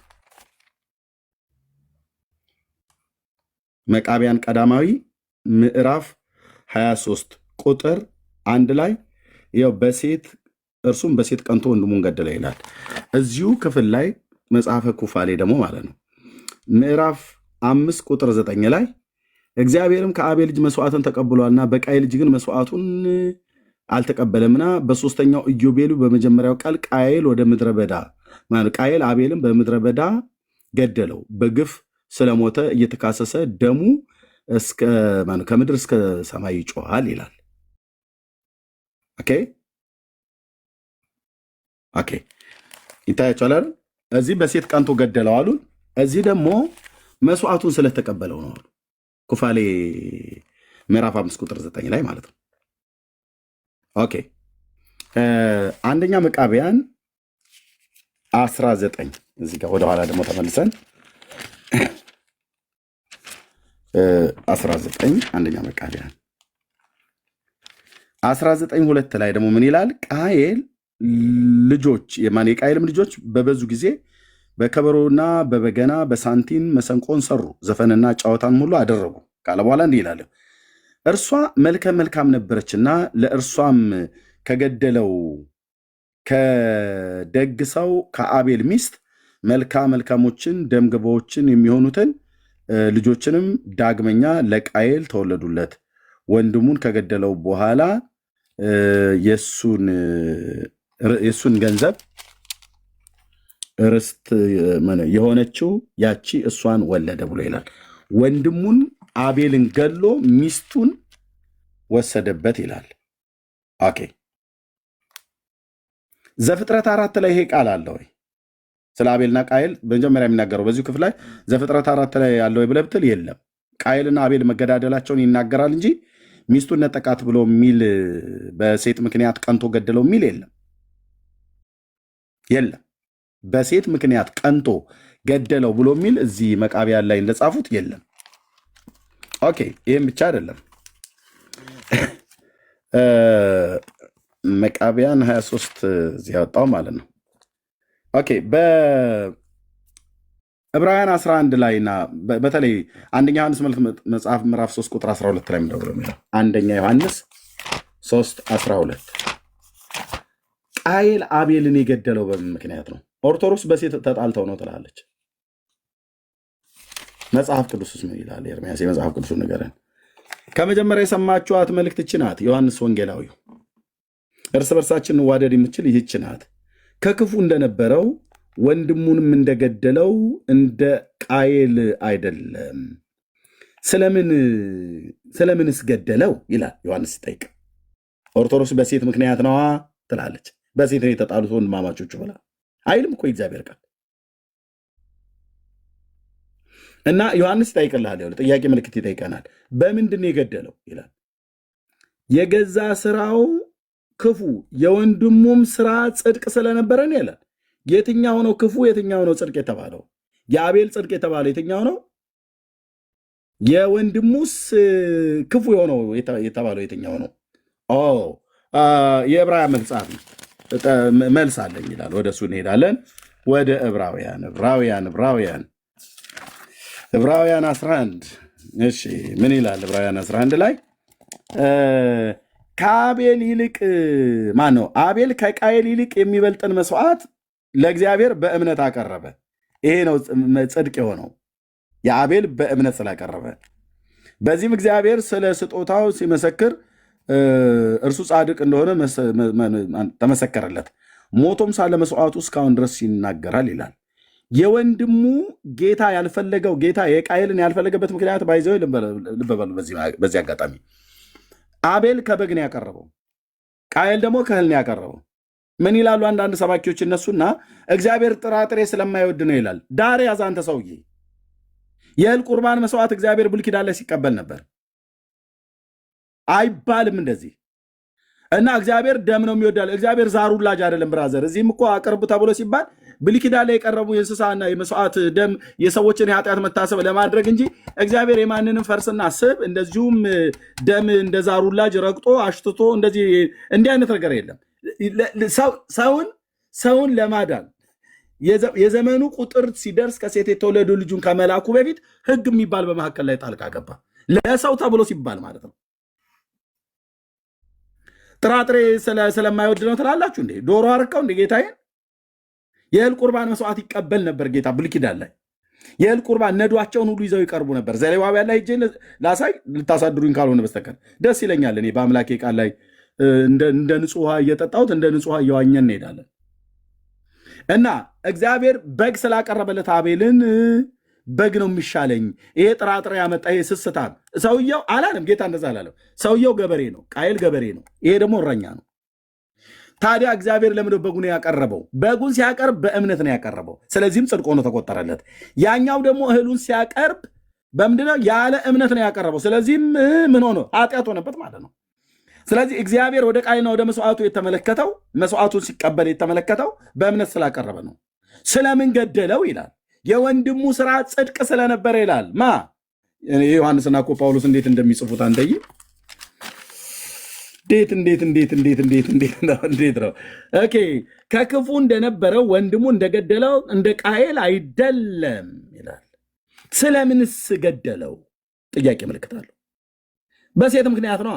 S2: መቃቢያን ቀዳማዊ ምዕራፍ 23 ቁጥር 1 ላይ ያው እርሱም በሴት ቀንቶ ወንድሙን ገደለ ይላል። እዚሁ ክፍል ላይ መጽሐፈ ኩፋሌ ደግሞ ማለት ነው ምዕራፍ 5 ቁጥር 9 ላይ እግዚአብሔርም ከአቤል ልጅ መስዋዕትን ተቀብሏልና በቃየል ልጅ ግን መስዋዕቱን አልተቀበለምና በሶስተኛው ኢዮቤልዩ በመጀመሪያው ቃል ቃየል ወደ ምድረ በዳ ቃየል አቤልን በምድረ በዳ ገደለው፣ በግፍ ስለሞተ እየተካሰሰ ደሙ ከምድር እስከ ሰማይ ይጮሃል ይላል። ኦኬ ይታያቸዋል አይደል? እዚህ በሴት ቀንቶ ገደለው አሉን። እዚህ ደግሞ መስዋዕቱን ስለተቀበለው ነው አሉ። ኩፋሌ ምዕራፍ 5 ቁጥር 9 ላይ ማለት ነው። ኦኬ አንደኛ መቃቢያን 19 እዚህ ጋር ወደኋላ ደግሞ ተመልሰን 19 አንደኛ መቃቢያን 19:2 ላይ ደግሞ ምን ይላል? ቃየል ልጆች የቃየልም ልጆች በበዙ ጊዜ በከበሮና በበገና በሳንቲን መሰንቆን ሰሩ፣ ዘፈንና ጨዋታን ሁሉ አደረጉ ካለ በኋላ እንዲህ ይላል። እርሷ መልከ መልካም ነበረችና ለእርሷም ከገደለው ከደግ ሰው ከአቤል ሚስት መልካሞችን ደምገባዎችን የሚሆኑትን ልጆችንም ዳግመኛ ለቃየል ተወለዱለት። ወንድሙን ከገደለው በኋላ የሱን ገንዘብ ርስት የሆነችው ያቺ እሷን ወለደ ብሎ ይላል። ወንድሙን አቤልን ገሎ ሚስቱን ወሰደበት ይላል። ኦኬ ዘፍጥረት 4 ላይ ይሄ ቃል አለ ወይ? ስለ አቤልና ቃየል በመጀመሪያ የሚናገረው በዚሁ ክፍል ላይ ዘፍጥረት 4 ላይ ያለ ወይ ብለህ ብትል የለም። ቃየልና አቤል መገዳደላቸውን ይናገራል እንጂ ሚስቱን ነጠቃት ብሎ የሚል በሴት ምክንያት ቀንቶ ገደለው የሚል የለም። በሴት ምክንያት ቀንቶ ገደለው ብሎ የሚል እዚህ መቃቢያን ላይ እንደጻፉት የለም። ኦኬ ይህም ብቻ አይደለም። መቃቢያን 23 እዚህ ያወጣው ማለት ነው። ኦኬ በዕብራውያን 11 ላይና በተለይ አንደኛ ዮሐንስ መጽሐፍ ምዕራፍ 3 ቁጥር 12 ላይ ምንድነው የሚለው? አንደኛ ዮሐንስ 3:12 ቃየል አቤልን የገደለው በምን ምክንያት ነው? ኦርቶዶክስ በሴት ተጣልተው ነው ትላለች። መጽሐፍ ቅዱስስ ምን ይላል? ኤርምያስ የመጽሐፍ ቅዱስ ንገረን። ከመጀመሪያ የሰማችኋት መልእክት ይህች ናት። ዮሐንስ ወንጌላዊው እርስ በርሳችን እንዋደድ የምትችል ይህች ናት። ከክፉ እንደነበረው ወንድሙንም እንደገደለው እንደ ቃየል አይደለም። ስለምንስ ገደለው ይላል ዮሐንስ ሲጠይቅ። ኦርቶዶክስ በሴት ምክንያት ነዋ ትላለች። በሴት ነው የተጣሉት ወንድማማቾቹ ብላ አይልም እኮ እግዚአብሔር ቃል። እና ዮሐንስ ይጠይቅልሃል፣ ጥያቄ ምልክት ይጠይቀናል። በምንድን ነው የገደለው ይላል። የገዛ ስራው ክፉ የወንድሙም ስራ ጽድቅ ስለነበረን ይላል። የትኛው ነው ክፉ? የትኛው ነው ጽድቅ የተባለው? የአቤል ጽድቅ የተባለው የትኛው ነው? የወንድሙስ ክፉ የሆነው የተባለው የትኛው ነው? የዕብራውያን መጽሐፍ መልስ አለኝ ይላል። ወደ እሱ እንሄዳለን። ወደ ዕብራውያን 11 እሺ ምን ይላል? ዕብራውያን 11 ላይ ከአቤል ይልቅ ማን ነው? አቤል ከቃየል ይልቅ የሚበልጥን መስዋዕት ለእግዚአብሔር በእምነት አቀረበ። ይሄ ነው ጽድቅ የሆነው የአቤል በእምነት ስላቀረበ። በዚህም እግዚአብሔር ስለ ስጦታው ሲመሰክር እርሱ ጻድቅ እንደሆነ ተመሰከረለት። ሞቶም ሳለ መስዋዕቱ እስካሁን ድረስ ይናገራል ይላል። የወንድሙ ጌታ ያልፈለገው ጌታ የቃየልን ያልፈለገበት ምክንያት ባይዘው ልብ በሉ። በዚህ አጋጣሚ አቤል ከበግ ነው ያቀረበው፣ ቃየል ደግሞ ከእህል ነው ያቀረበው። ምን ይላሉ አንዳንድ ሰባኪዎች እነሱና እግዚአብሔር ጥራጥሬ ስለማይወድ ነው ይላል። ዳር ያዝ አንተ ሰውዬ። የእህል ቁርባን መስዋዕት እግዚአብሔር ብሉይ ኪዳን ላይ ሲቀበል ነበር አይባልም እንደዚህ። እና እግዚአብሔር ደም ነው የሚወዳል። እግዚአብሔር ዛር ውላጅ አይደለም ብራዘር። እዚህም እኮ አቅርብ ተብሎ ሲባል ብሉይ ኪዳን ላይ የቀረቡ የእንስሳና የመስዋዕት ደም የሰዎችን የኃጢአት መታሰብ ለማድረግ እንጂ እግዚአብሔር የማንንም ፈርስና ስብ እንደዚሁም ደም እንደ ዛር ውላጅ ረግጦ አሽትቶ እንደዚህ እንዲህ አይነት ነገር የለም። ሰውን ለማዳን የዘመኑ ቁጥር ሲደርስ ከሴት የተወለዱ ልጁን ከመላኩ በፊት ሕግ የሚባል በመካከል ላይ ጣልቃ ገባ። ለሰው ተብሎ ሲባል ማለት ነው። ጥራጥሬ ስለማይወድ ነው ትላላችሁ እንዴ? ዶሮ አረካው እንደ ጌታዬን። የእህል ቁርባን መስዋዕት ይቀበል ነበር ጌታ ብሉይ ኪዳን ላይ። የእህል ቁርባን ነዷቸውን ሁሉ ይዘው ይቀርቡ ነበር። ዘሌዋውያን ላይ ሄጄ ላሳይ ልታሳድሩኝ ካልሆነ በስተቀር ደስ ይለኛል። እኔ በአምላኬ ቃል ላይ እንደ ንጹህ ውሃ እየጠጣሁት እንደ ንጹህ ውሃ እየዋኘን እንሄዳለን። እና እግዚአብሔር በግ ስላቀረበለት አቤልን በግ ነው የሚሻለኝ፣ ይሄ ጥራጥሬ ያመጣ ይሄ ስስታም ሰውየው አላለም። ጌታ እንደዛ አላለም። ሰውየው ገበሬ ነው፣ ቃየል ገበሬ ነው፣ ይሄ ደግሞ እረኛ ነው። ታዲያ እግዚአብሔር ለምንድነው በጉን ያቀረበው? በጉን ሲያቀርብ በእምነት ነው ያቀረበው። ስለዚህም ጽድቅ ሆኖ ተቆጠረለት። ያኛው ደግሞ እህሉን ሲያቀርብ በምንድነው? ያለ እምነት ነው ያቀረበው። ስለዚህም ምን ሆኖ ኃጢአት ሆነበት ማለት ነው። ስለዚህ እግዚአብሔር ወደ ቃየልና ወደ መስዋዕቱ የተመለከተው መስዋዕቱን ሲቀበል የተመለከተው በእምነት ስላቀረበ ነው። ስለምን ገደለው ይላል? የወንድሙ ስራ ጽድቅ ስለነበረ ይላል። ዮሐንስና እኮ ጳውሎስ እንዴት እንደሚጽፉት አንተይ እንዴት ነው? ኦኬ ከክፉ እንደነበረው ወንድሙ እንደገደለው እንደ ቃየል አይደለም ይላል። ስለምንስ ገደለው? ጥያቄ ምልክት አለው። በሴት ምክንያት ነው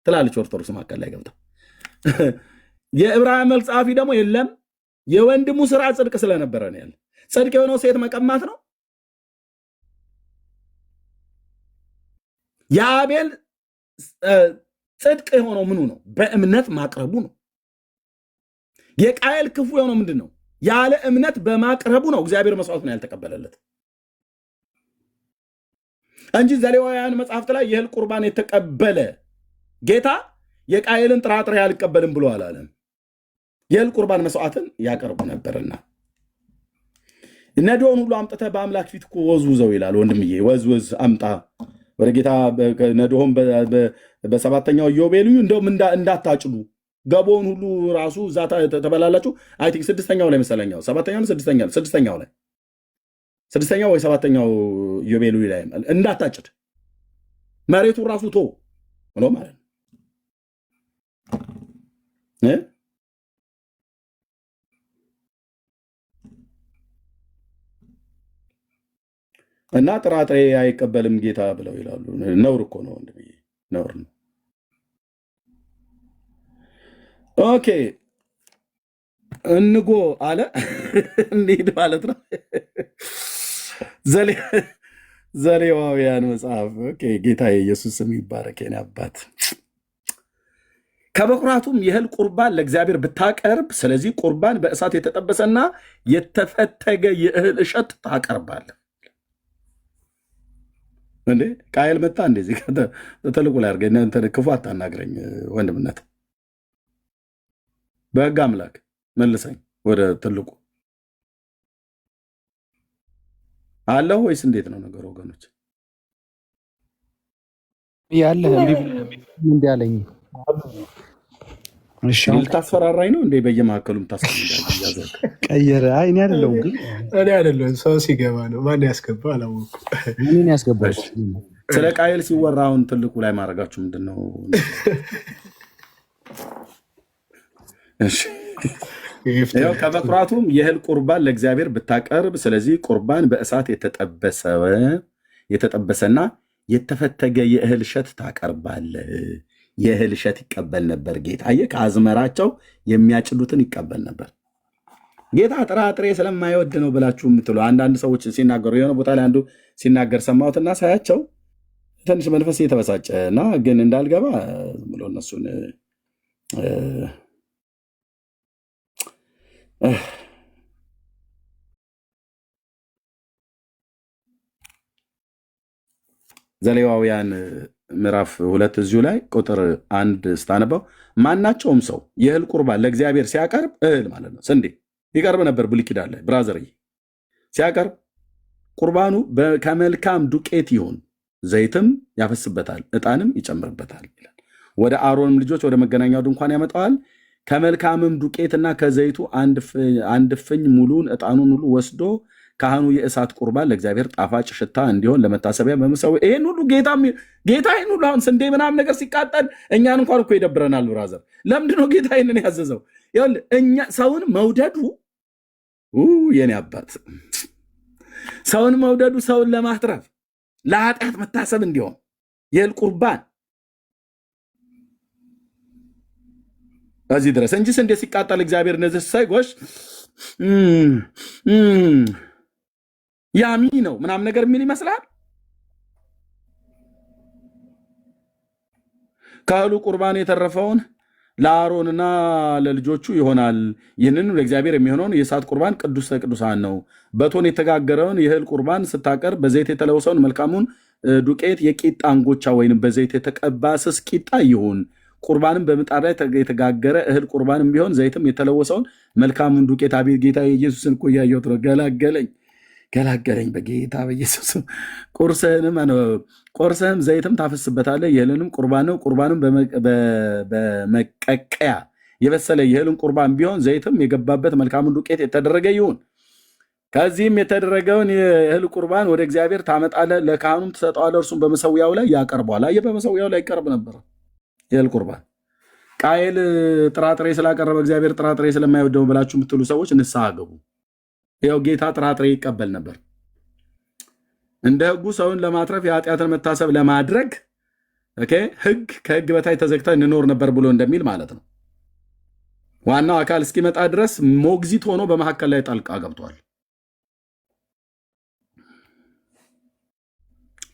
S2: ትላለች ኦርቶዶክስ መካከል ላይ ገብታ። የዕብራውያን መልክ ጸሐፊ ደግሞ የለም የወንድሙ ስራ ጽድቅ ስለነበረ ነው ያለ። ጽድቅ የሆነው ሴት መቀማት ነው። የአቤል ጽድቅ የሆነው ምኑ ነው? በእምነት ማቅረቡ ነው። የቃየል ክፉ የሆነው ምንድን ነው? ያለ እምነት በማቅረቡ ነው እግዚአብሔር መስዋዕቱን ያልተቀበለለት እንጂ ዘሌዋውያን መጽሐፍት ላይ የእህል ቁርባን የተቀበለ ጌታ የቃየልን ጥራጥሬ አልቀበልም ብሎ አላለም። የእህል ቁርባን መስዋዕትን ያቀርቡ ነበርና ነዶውን ሁሉ አምጥተህ በአምላክ ፊት እኮ ወዝውዘው ይላል። ወንድምዬ ወዝውዝ አምጣ ወደ ጌታ ነዶውን በሰባተኛው ኢዮቤልዩ እንደውም እንዳታጭዱ ገቦውን ሁሉ ራሱ እዛ ተበላላችሁ። አይ ቲንክ ስድስተኛው ላይ መሰለኛው ሰባተኛው ስድስተኛው ላይ ስድስተኛው ወይ ሰባተኛው ኢዮቤልዩ ላይ እንዳታጭድ መሬቱን ራሱ ቶ ብሎ ማለት ነው። እና ጥራጥሬ አይቀበልም ጌታ ብለው ይላሉ። ነውር እኮ ነው ወንድምዬ፣ ነውር ነው። ኦኬ እንጎ አለ እንሂድ ማለት ነው። ዘሌዋውያን መጽሐፍ ጌታ የኢየሱስ ስም ይባረክ። የኔ አባት ከበኩራቱም የእህል ቁርባን ለእግዚአብሔር ብታቀርብ፣ ስለዚህ ቁርባን በእሳት የተጠበሰና የተፈተገ የእህል እሸት ታቀርባለህ። እንዴ ቃየል መጣ እንደዚህ ተልቁ ላይ አድርገኝ እንትን ክፉ አታናግረኝ ወንድምነት። በሕግ አምላክ መልሰኝ ወደ ትልቁ አለሁ ወይስ እንዴት ነው ነገሩ ወገኖች?
S1: ያለ እንዴ አለኝ። እሺ
S2: ልታስፈራራኝ ነው እንዴ? በየማዕከሉም ታስፈራራኝ
S1: ቀየረ። አይ እኔ አይደለሁም ግን
S5: እኔ አይደለሁም። ሰው ሲገባ ነው። ማን ያስገባ አላወኩም።
S1: እኔን ያስገባሽ።
S2: ስለ ቃየል ሲወራ አሁን ትልቁ ላይ ማድረጋችሁ ምንድን ነው? እሺ ያው ከበኩራቱም የእህል ቁርባን ለእግዚአብሔር ብታቀርብ፣ ስለዚህ ቁርባን በእሳት የተጠበሰና የተፈተገ የእህል እሸት ታቀርባለህ። የእህል እሸት ይቀበል ነበር ጌታ። አየህ፣ ከአዝመራቸው የሚያጭዱትን ይቀበል ነበር ጌታ። ጥራጥሬ ስለማይወድ ነው ብላችሁ የምትሉ አንዳንድ ሰዎች ሲናገሩ፣ የሆነ ቦታ ላይ አንዱ ሲናገር ሰማሁትና ሳያቸው ትንሽ መንፈስ እየተበሳጨ እና ግን እንዳልገባ ዝም ብሎ እነሱን ዘሌዋውያን ምዕራፍ 2 እዚሁ ላይ ቁጥር 1 ስታነበው ማናቸውም ሰው የእህል ቁርባን ለእግዚአብሔር ሲያቀርብ፣ እህል ማለት ነው ስንዴ ይቀርብ ነበር ብሉይ ኪዳን ላይ ብራዘርዬ። ሲያቀርብ ቁርባኑ ከመልካም ዱቄት ይሁን፣ ዘይትም ያፈስበታል፣ ዕጣንም ይጨምርበታል ይላል። ወደ አሮንም ልጆች ወደ መገናኛው ድንኳን ያመጣዋል። ከመልካምም ዱቄትና ከዘይቱ አንድ እፍኝ ሙሉን ዕጣኑን ሁሉ ወስዶ ካህኑ የእሳት ቁርባን ለእግዚአብሔር ጣፋጭ ሽታ እንዲሆን ለመታሰቢያ በመሰዊያው። ይሄን ሁሉ ጌታ ይህን ሁሉ አሁን ስንዴ ምናምን ነገር ሲቃጠል እኛን እንኳን እኮ ይደብረናል ብራዘር። ለምንድነው ጌታ ይህንን ያዘዘው? እኛ ሰውን መውደዱ የኔ አባት ሰውን መውደዱ ሰውን ለማትረፍ ለኃጢአት መታሰብ እንዲሆን የእህል ቁርባን በዚህ ድረስ እንጂ ስንዴ ሲቃጠል እግዚአብሔር እነዚህ ሳይጎሽ ያሚ ነው ምናምን ነገር የሚል ይመስላል። ከእህሉ ቁርባን የተረፈውን ለአሮንና ለልጆቹ ይሆናል። ይህንን ለእግዚአብሔር የሚሆነውን የእሳት ቁርባን ቅዱስ ቅዱሳን ነው። በቶን የተጋገረውን የእህል ቁርባን ስታቀርብ በዘይት የተለወሰውን መልካሙን ዱቄት የቂጣ እንጎቻ ወይም በዘይት የተቀባ ስስ ቂጣ ይሁን። ቁርባንም በምጣድ ላይ የተጋገረ እህል ቁርባንም ቢሆን ዘይትም የተለወሰውን መልካሙን ዱቄት። አቤት ጌታ የኢየሱስን እኮ እያየሁት ነው። ገላገለኝ በጌታ በኢየሱስ። ቆርሰህም ዘይትም ታፈስበታለህ። የእህልንም ቁርባን ነው። ቁርባንም በመቀቀያ የበሰለ የእህልን ቁርባን ቢሆን ዘይትም የገባበት መልካሙን ዱቄት የተደረገ ይሁን። ከዚህም የተደረገውን የእህል ቁርባን ወደ እግዚአብሔር ታመጣለህ፣ ለካህኑም ትሰጠዋለህ፣ እርሱም በመሰዊያው ላይ ያቀርበዋል። አየህ፣ በመሰዊያው ላይ ይቀርብ ነበር የእህል ቁርባን። ቃየል ጥራጥሬ ስላቀረበ እግዚአብሔር ጥራጥሬ ስለማይወደው ብላችሁ የምትሉ ሰዎች ንስሐ ገቡ። ያው ጌታ ጥራጥሬ ይቀበል ነበር። እንደ ሕጉ ሰውን ለማትረፍ የኃጢአትን መታሰብ ለማድረግ ሕግ ከሕግ በታይ ተዘግተን እንኖር ነበር ብሎ እንደሚል ማለት ነው። ዋናው አካል እስኪመጣ ድረስ ሞግዚት ሆኖ በመካከል ላይ ጣልቃ ገብቷል።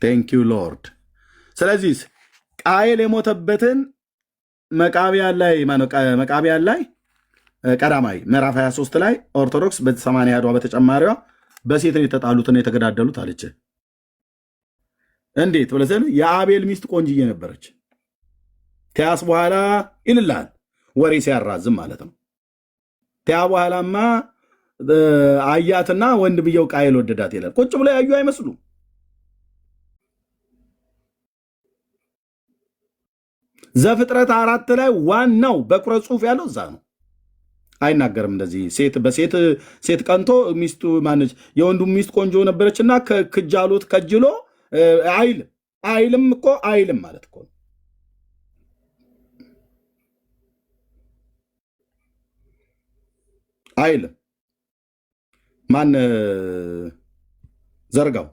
S2: ቴንክ ዩ ሎርድ። ስለዚህ ቃየል የሞተበትን መቃብያን ላይ ቀዳማዊ ምዕራፍ 23 ላይ ኦርቶዶክስ በ80 ያዷ በተጨማሪዋ በሴት ነው የተጣሉትና የተገዳደሉት አለች። እንዴት ብለህ የአቤል ሚስት ቆንጅዬ ነበረች። ከያስ በኋላ ይልልሃል ወሬ ሲያራዝም ማለት ነው። ከያ በኋላማ አያትና ወንድ ብየው ቃየል ወደዳት ይላል። ቁጭ ብለው ያዩ አይመስሉም። ዘፍጥረት 4 ላይ ዋናው በኩረ ጽሑፍ ያለው እዛ ነው። አይናገርም እንደዚህ ሴት ቀንቶ ሚስቱ ማነች የወንዱ ሚስት ቆንጆ ነበረችና ከክጃሎት ከጅሎ አይልም እኮ አይልም ማለት እኮ አይልም። ማን ዘርጋው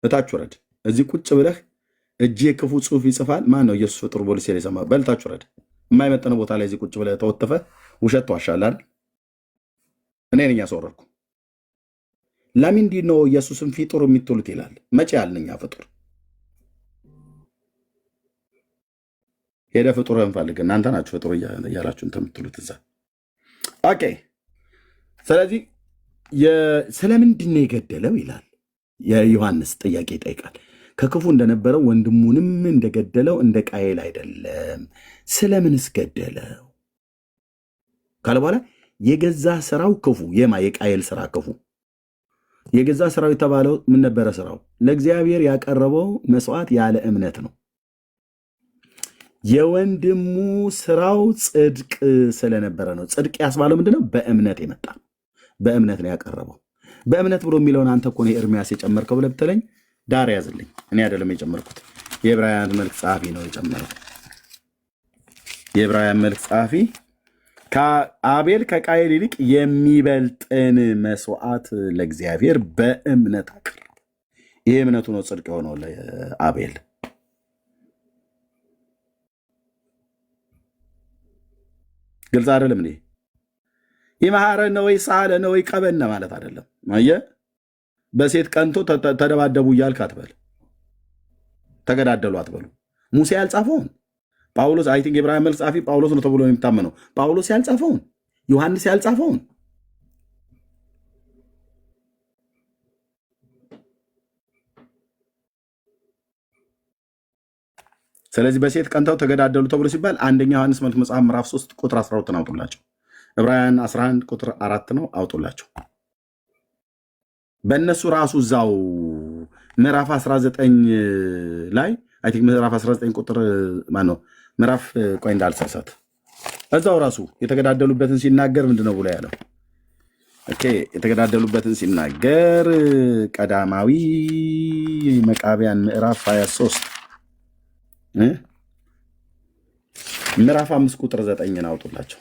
S2: እታች ወረድ። እዚህ ቁጭ ብለህ እጄ ክፉ ጽሑፍ ይጽፋል። ማን ነው ኢየሱስ ፍጡር ቦሊስ የሰማ በልታች ወረድ። የማይመጥነ ቦታ ላይ እዚህ ቁጭ ብለህ ተወተፈ ውሸት ዋሻለህ አይደል? እኔ ነኝ ያስወረድኩ። ለምንድን ነው ኢየሱስን ፍጡር የሚትሉት ይላል። መቼ ያልንኛ ፍጡር ሄደ ፍጡር እንፈልግ እናንተ ናችሁ ፍጡር እያላችሁ እንትን የምትሉት እዛ። ኦኬ ስለዚህ ስለምንድን ነው የገደለው ይላል። የዮሐንስ ጥያቄ ይጠይቃል። ከክፉ እንደነበረው ወንድሙንም እንደገደለው እንደ ቃየል አይደለም። ስለምንስ ገደለው ካለ በኋላ የገዛ ስራው ክፉ የቃየል ስራ ክፉ። የገዛ ስራው የተባለው ምን ነበረ? ስራው ለእግዚአብሔር ያቀረበው መስዋዕት ያለ እምነት ነው። የወንድሙ ስራው ጽድቅ ስለነበረ ነው። ጽድቅ ያስባለው ምንድነው? በእምነት የመጣ በእምነት ነው ያቀረበው። በእምነት ብሎ የሚለውን አንተ እኮ ነው ኤርሚያስ የጨመርከው ብለህ ብትለኝ ዳር ያዝልኝ። እኔ አይደለም የጨመርኩት፣ የዕብራውያን መልእክት ጸሐፊ ነው የጨመረው። የዕብራውያን መልእክት ጸሐፊ ከአቤል ከቃየል ይልቅ የሚበልጥን መስዋዕት ለእግዚአብሔር በእምነት አቀረበ። ይሄ እምነቱ ነው ጽድቅ የሆነው ለአቤል። ግልጽ አይደለም እንዴ? ይመሐረነ ወይ ሳለነ ወይ ቀበነ ማለት አይደለም። አየህ፣ በሴት ቀንቶ ተደባደቡ እያልክ አትበል፣ ተገዳደሉ አትበሉ። ሙሴ ያልጻፈውን ጳውሎስ አይ ቲንክ የዕብራውያን መልእክት ጸሐፊ ጳውሎስ ነው ተብሎ የሚታመነው ጳውሎስ ያልጻፈውን ዮሐንስ ያልጻፈውን ስለዚህ በሴት ቀንተው ተገዳደሉ ተብሎ ሲባል አንደኛ ዮሐንስ መልእክት መጽሐፍ ምዕራፍ 3 ቁጥር 12 አውጡላቸው። ዕብራውያን 11 ቁጥር 4 ነው አውጡላቸው። በእነሱ ራሱ እዛው ምዕራፍ 19 ላይ አይ ቲንክ ምዕራፍ 19 ቁጥር ማነው ምዕራፍ ቆይ እንዳልሳሳት እዛው ራሱ የተገዳደሉበትን ሲናገር ምንድነው ብሎ ያለው? ኦኬ የተገዳደሉበትን ሲናገር ቀዳማዊ መቃብያን ምዕራፍ 23 ምዕራፍ 5 ቁጥር 9 አውጡላቸው።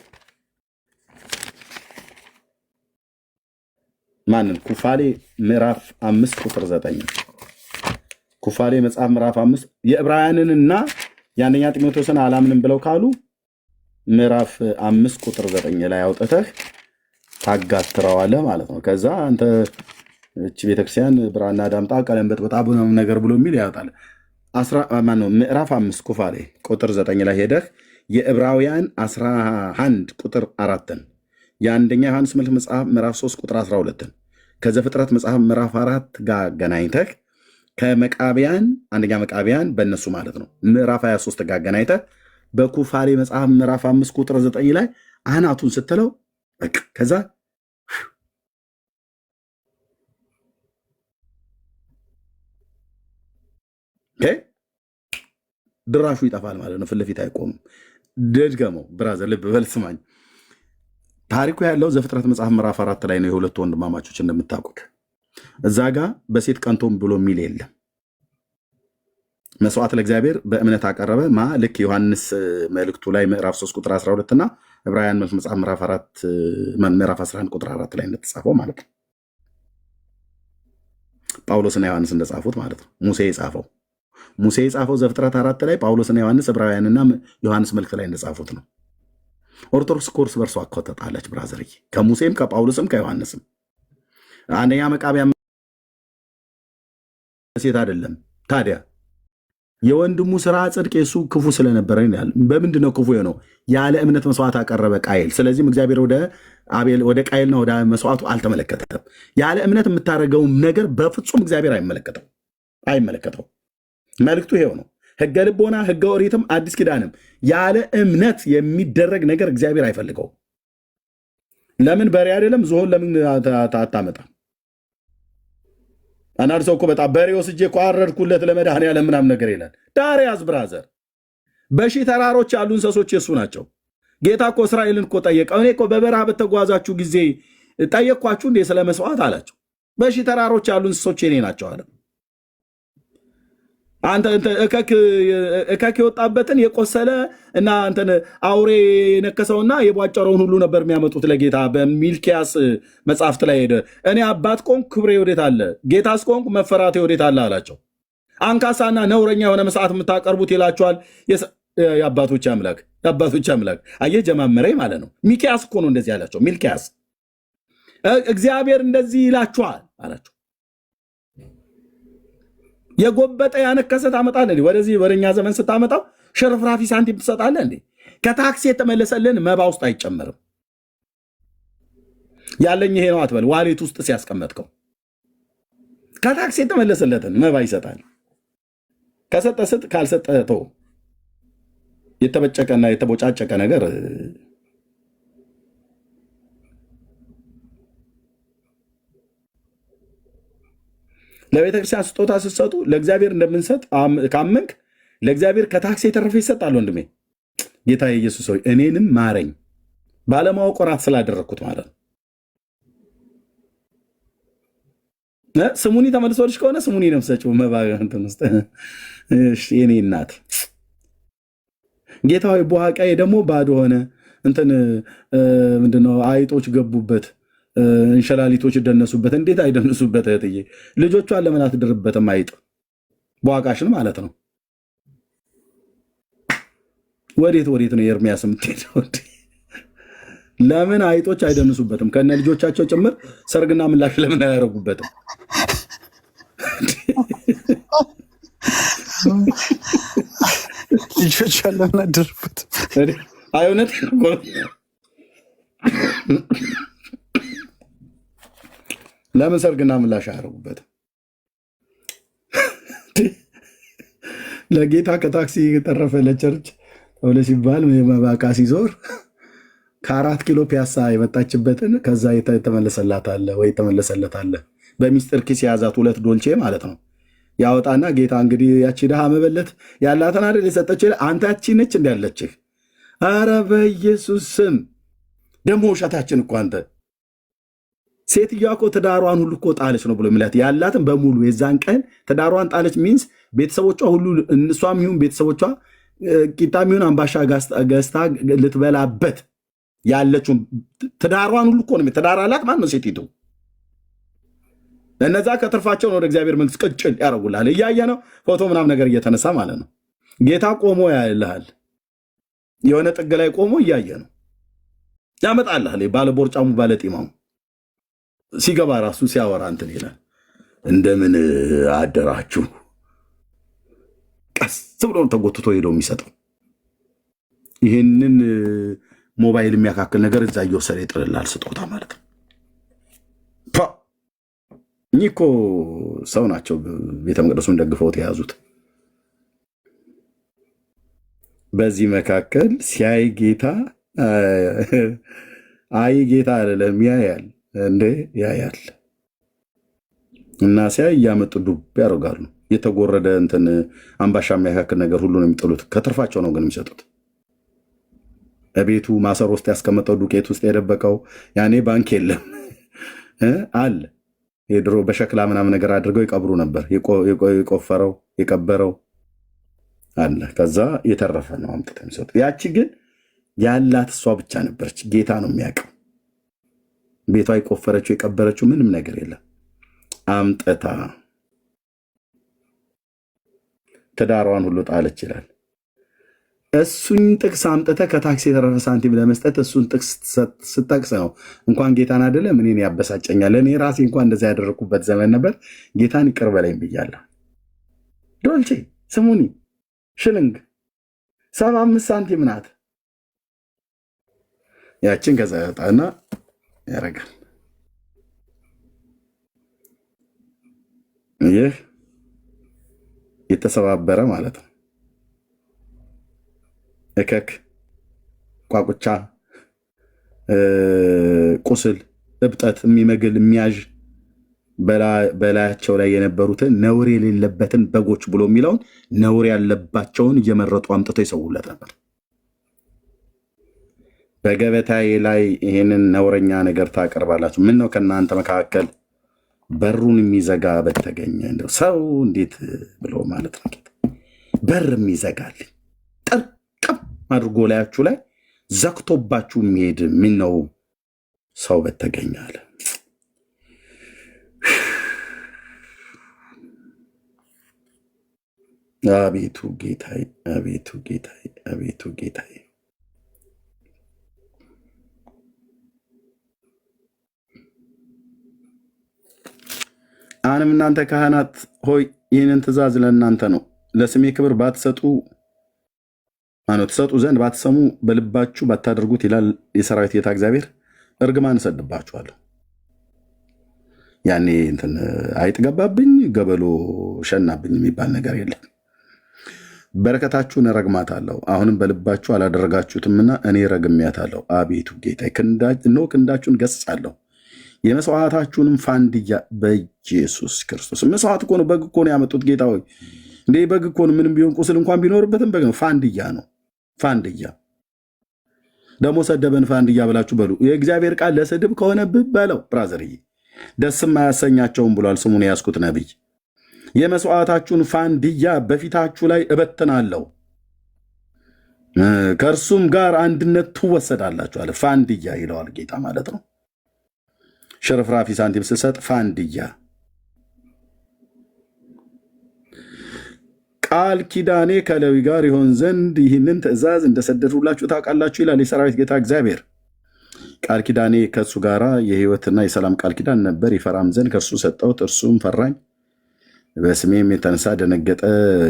S2: ማንን? ኩፋሌ ምዕራፍ 5 ቁጥር 9 ኩፋሌ መጽሐፍ ምዕራፍ 5 የዕብራውያንንና የአንደኛ ጢሞቴዎስን አላምንም ብለው ካሉ ምዕራፍ 5 ቁጥር 9 ላይ አውጥተህ ታጋትረዋለህ ማለት ነው። ከዛ አንተ እቺ ቤተክርስቲያን ብራና ዳምጣ ቀለም በጥበጣ ነገር ብሎ የሚል ያወጣል። ምዕራፍ 5 ኩፋሌ ቁጥር 9 ላይ ሄደህ የዕብራውያን 11 ቁጥር 4ን የአንደኛ ዮሐንስ መልእክት መጽሐፍ ምዕራፍ 3 ቁጥር 12ን ከዘፍጥረት መጽሐፍ ምዕራፍ 4 ጋር ገናኝተህ ከመቃብያን አንደኛ መቃብያን በእነሱ ማለት ነው ምዕራፍ 23 ጋር ገናኝተህ በኩፋሌ መጽሐፍ ምዕራፍ 5 ቁጥር 9 ላይ አናቱን ስትለው ከዛ ድራሹ ይጠፋል ማለት ነው። ፊት ለፊት አይቆምም። ደድገመው ብራዘር፣ ልብ በል ስማኝ። ታሪኩ ያለው ዘፍጥረት መጽሐፍ ምዕራፍ 4 ላይ ነው። የሁለቱ ወንድማማቾች እንደምታውቁት እዛ ጋ በሴት ቀንቶም ብሎ የሚል የለም። መስዋዕት ለእግዚአብሔር በእምነት አቀረበ ልክ ዮሐንስ መልእክቱ ላይ ምዕራፍ 3 ቁጥር 12 እና ዕብራውያን መጽሐፍ ምዕራፍ 11 ቁጥር 4 ላይ እንደተጻፈው ማለት ነው። ጳውሎስና ዮሐንስ እንደጻፉት ማለት ነው። ሙሴ የጻፈው ዘፍጥረት 4 ላይ፣ ጳውሎስና ዮሐንስ ዕብራውያንና ዮሐንስ መልእክት ላይ እንደጻፉት ነው። ኦርቶዶክስ ኮርስ በርሷ አኮተጣለች ብራዘርዬ፣ ከሙሴም ከጳውሎስም ከዮሐንስም። አንደኛ መቃብያን ሴት አይደለም ታዲያ የወንድሙ ስራ ጽድቅ የሱ ክፉ ስለነበረ ይላል። በምንድን ነው ክፉ የሆነው? ያለ እምነት መስዋዕት አቀረበ ቃየል። ስለዚህም እግዚአብሔር ወደ ቃየልና ወደ መስዋዕቱ አልተመለከተም። ያለ እምነት የምታደርገው ነገር በፍጹም እግዚአብሔር አይመለከተው። መልክቱ ይሄው ነው። ሕገ ልቦና፣ ሕገ ኦሪትም አዲስ ኪዳንም ያለ እምነት የሚደረግ ነገር እግዚአብሔር አይፈልገውም። ለምን በሬ አይደለም ዝሆን ለምን አታመጣ? አንዳንድ ሰው እኮ በጣም በሬ ወስጄ እኮ አረድኩለት ለመድኃኔዓለም ምናምን ነገር ይላል። ዳርያዝ ብራዘር፣ በሺህ ተራሮች ያሉ እንስሶች የሱ ናቸው። ጌታ እኮ እስራኤልን እኮ ጠየቀው። እኔ እኮ በበረሃ በተጓዛችሁ ጊዜ ጠየቅኳችሁ እንዴ ስለ መስዋዕት አላቸው። በሺህ ተራሮች ያሉ እንስሶች የኔ ናቸው አለ። አንተ እከክ የወጣበትን የቆሰለ እና አንተን አውሬ የነከሰውና የቧጨረውን ሁሉ ነበር የሚያመጡት ለጌታ። በሚልኪያስ መጽሐፍት ላይ ሄደ እኔ አባት ቆንኩ ክብሬ ወዴት አለ? ጌታስ ቆንኩ መፈራቴ ወዴት አለ አላቸው። አንካሳና ነውረኛ የሆነ መስዋዕት የምታቀርቡት ይላቸዋል። የአባቶች አምላክ አየህ፣ ጀማመረኝ ማለት ነው። ሚልኪያስ እኮ ነው እንደዚህ ያላቸው። ሚልኪያስ እግዚአብሔር እንደዚህ ይላችኋል አላቸው። የጎበጠ ያነከሰ ታመጣለህ እንዴ? ወደዚህ ወደኛ ዘመን ስታመጣው ሽርፍራፊ ሳንቲም ትሰጣለህ እንዴ? ከታክሲ የተመለሰልን መባ ውስጥ አይጨመርም። ያለኝ ይሄ ነው አትበል። ዋሌት ውስጥ ሲያስቀመጥከው ከታክሲ የተመለሰለትን መባ ይሰጣል። ከሰጠ ስጥ፣ ካልሰጠ ተው። የተበጨቀና የተቦጫጨቀ ነገር ለቤተክርስቲያን ስጦታ ስትሰጡ ለእግዚአብሔር እንደምንሰጥ ካመንክ ለእግዚአብሔር ከታክሲ የተረፈ ይሰጣል። ወንድሜ ጌታ ኢየሱስ ሆይ እኔንም ማረኝ፣ ባለማወቅ ወራት ስላደረግኩት ማለት ነው። ስሙኒ ተመልሶልሽ ከሆነ ስሙኒ ነው የምትሰጪው። መባንትን ውስጥ የኔ እናት ጌታ ሆይ በኋቃዬ ደግሞ ባዶ ሆነ። እንትን ምንድነው አይጦች ገቡበት፣ እንሸላሊቶች ደነሱበት። እንዴት አይደነሱበት እህትዬ? ልጆቿን ለምን አትድርበትም? አይጥ በዋቃሽን ማለት ነው። ወዴት ነው የኤርሚያስ የምትሄደው? ለምን አይጦች አይደንሱበትም? ከነ ልጆቻቸው ጭምር ሰርግና ምላሽ ለምን አያደርጉበትም?
S1: ልጆች ለምን አደርጉበትም?
S2: አይነት ለምን ሰርግና ምላሽ አያደርጉበትም? ለጌታ ከታክሲ የተረፈ ለቸርች ተብሎ ሲባል መባቃ ሲዞር ከ4 ኪሎ ፒያሳ የመጣችበትን ከዛ የተመለሰላታለ ወይ የተመለሰለታለ በሚስጥር ኪስ የያዛት 2 ዶልቼ ማለት ነው ያወጣና ጌታ እንግዲህ ያቺ ድሃ መበለት ያላትን አይደል የሰጠች አንተ ያቺ ነች እንዳለችህ። አረ በኢየሱስ ስም ደግሞ ውሸታችን እኮ አንተ ሴትዮዋ እኮ ትዳሯን ሁሉ እኮ ጣለች ነው ብሎ የሚላት ያላትን በሙሉ የዛን ቀን ትዳሯን ጣለች። ሚንስ ቤተሰቦቿ ሁሉ እሷም ይሁን ቤተሰቦቿ ቂጣም ይሁን አምባሻ ገዝታ ልትበላበት ያለችውን ትዳሯን ሁሉ እኮ ነው። ትዳር አላት ማለት ነው ሴቲቱ። እነዛ ከትርፋቸውን ወደ እግዚአብሔር መንግስት ቅጭል ያደርጉልሃል። እያየ ነው ፎቶ ምናምን ነገር እየተነሳ ማለት ነው። ጌታ ቆሞ ያልሃል፣ የሆነ ጥግ ላይ ቆሞ እያየ ነው ያመጣልሃል። ባለቦርጫሙ ባለጢማሙ ሲገባ ራሱ ሲያወራ እንትን ይላል። እንደምን አደራችሁ ቀስ ብሎ ተጎትቶ ሄዶ የሚሰጠው ይህንን ሞባይል የሚያካክል ነገር እዛ እየወሰደ ይጥልላል። ስጦታ ማለት ነው። እኚህ እኮ ሰው ናቸው ቤተ መቅደሱን ደግፈውት የያዙት። በዚህ መካከል ሲያይ ጌታ አይ ጌታ አይደለም ያያል እንዴ ያያል። እና ሲያይ እያመጡ ዱብ ያደርጋሉ። የተጎረደ እንትን አምባሻ የሚያካክል ነገር ሁሉ ነው የሚጥሉት። ከትርፋቸው ነው ግን የሚሰጡት። በቤቱ ማሰሮ ውስጥ ያስቀመጠው ዱቄት ውስጥ የደበቀው ያኔ ባንክ የለም አለ። የድሮ በሸክላ ምናምን ነገር አድርገው ይቀብሩ ነበር። የቆፈረው የቀበረው አለ። ከዛ የተረፈ ነው አምጥተው የሚሰጡት። ያቺ ግን ያላት እሷ ብቻ ነበረች። ጌታ ነው የሚያውቀው። ቤቷ የቆፈረችው የቀበረችው ምንም ነገር የለም። አምጥታ ትዳሯን ሁሉ ጣለች ይላል። እሱን ጥቅስ አምጥተህ ከታክሲ የተረፈ ሳንቲም ለመስጠት እሱን ጥቅስ ስጠቅስ ነው እንኳን ጌታን አይደለም እኔን ያበሳጨኛል። እኔ ራሴ እንኳን እንደዛ ያደረግኩበት ዘመን ነበር። ጌታን ይቅር በለኝ ብያለሁ። ዶልቼ ስሙኒ ሽልንግ 75 ሳንቲም ናት። ያችን ከዛ ያወጣና ያደርጋል። ይህ የተሰባበረ ማለት ነው። እከክ፣ ቋቁቻ፣ ቁስል፣ እብጠት የሚመግል የሚያዥ በላያቸው ላይ የነበሩትን ነውር የሌለበትን በጎች ብሎ የሚለውን ነውር ያለባቸውን እየመረጡ አምጥተው ይሰውለት ነበር። በገበታዬ ላይ ይህንን ነውረኛ ነገር ታቀርባላችሁ። ምን ነው ከእናንተ መካከል በሩን የሚዘጋ በተገኘ። እንደው ሰው እንዴት ብሎ ማለት ነው በር የሚዘጋልኝ ጠርቀም አድርጎ ላያችሁ ላይ ዘግቶባችሁ የሚሄድ ምን ነው ሰው በተገኘ አለ። አቤቱ ጌታዬ፣ አቤቱ ጌታዬ፣ አቤቱ ጌታዬ። አሁንም እናንተ ካህናት ሆይ ይህንን ትእዛዝ ለእናንተ ነው። ለስሜ ክብር ባትሰጡ ትሰጡ ዘንድ ባትሰሙ በልባችሁ ባታደርጉት ይላል የሰራዊት ጌታ እግዚአብሔር፣ እርግማን እሰድባችኋለሁ። ያኔ እንትን አይጥ ገባብኝ ገበሎ ሸናብኝ የሚባል ነገር የለም። በረከታችሁን እረግማታለሁ። አሁንም በልባችሁ አላደረጋችሁትምና እኔ ረግሜያታለሁ። አቤቱ ጌታ እነሆ ክንዳችሁን ገሥጻለሁ፣ የመስዋዕታችሁንም ፋንድያ በኢየሱስ ክርስቶስ። መስዋዕት እኮ ነው፣ በግ እኮ ነው ያመጡት። ጌታ ሆይ እንዴ በግ እኮ ነው። ምንም ቢሆን ቁስል እንኳን ቢኖርበትም በግ ነው። ፋንድያ ነው። ፋንድያ ደግሞ ሰደበን ፋንድያ ብላችሁ በሉ። የእግዚአብሔር ቃል ለስድብ ከሆነብህ በለው ብራዘርዬ፣ ደስም አያሰኛቸውም ብሏል ስሙን የያዝኩት ነቢይ። የመስዋዕታችሁን ፋንድያ በፊታችሁ ላይ እበትናለሁ፣ ከእርሱም ጋር አንድነት ትወሰዳላችሁ አለ። ፋንድያ ይለዋል ጌታ ማለት ነው። ሽርፍራፊ ሳንቲም ስሰጥ ፋንድያ ቃል ኪዳኔ ከሌዊ ጋር ይሆን ዘንድ ይህንን ትእዛዝ እንደሰደድሁላችሁ ታውቃላችሁ ይላል የሰራዊት ጌታ እግዚአብሔር። ቃል ኪዳኔ ከእሱ ጋር የሕይወትና የሰላም ቃል ኪዳን ነበር። ይፈራም ዘንድ ከእርሱ ሰጠሁት፣ እርሱም ፈራኝ። በስሜም የተነሳ ደነገጠ።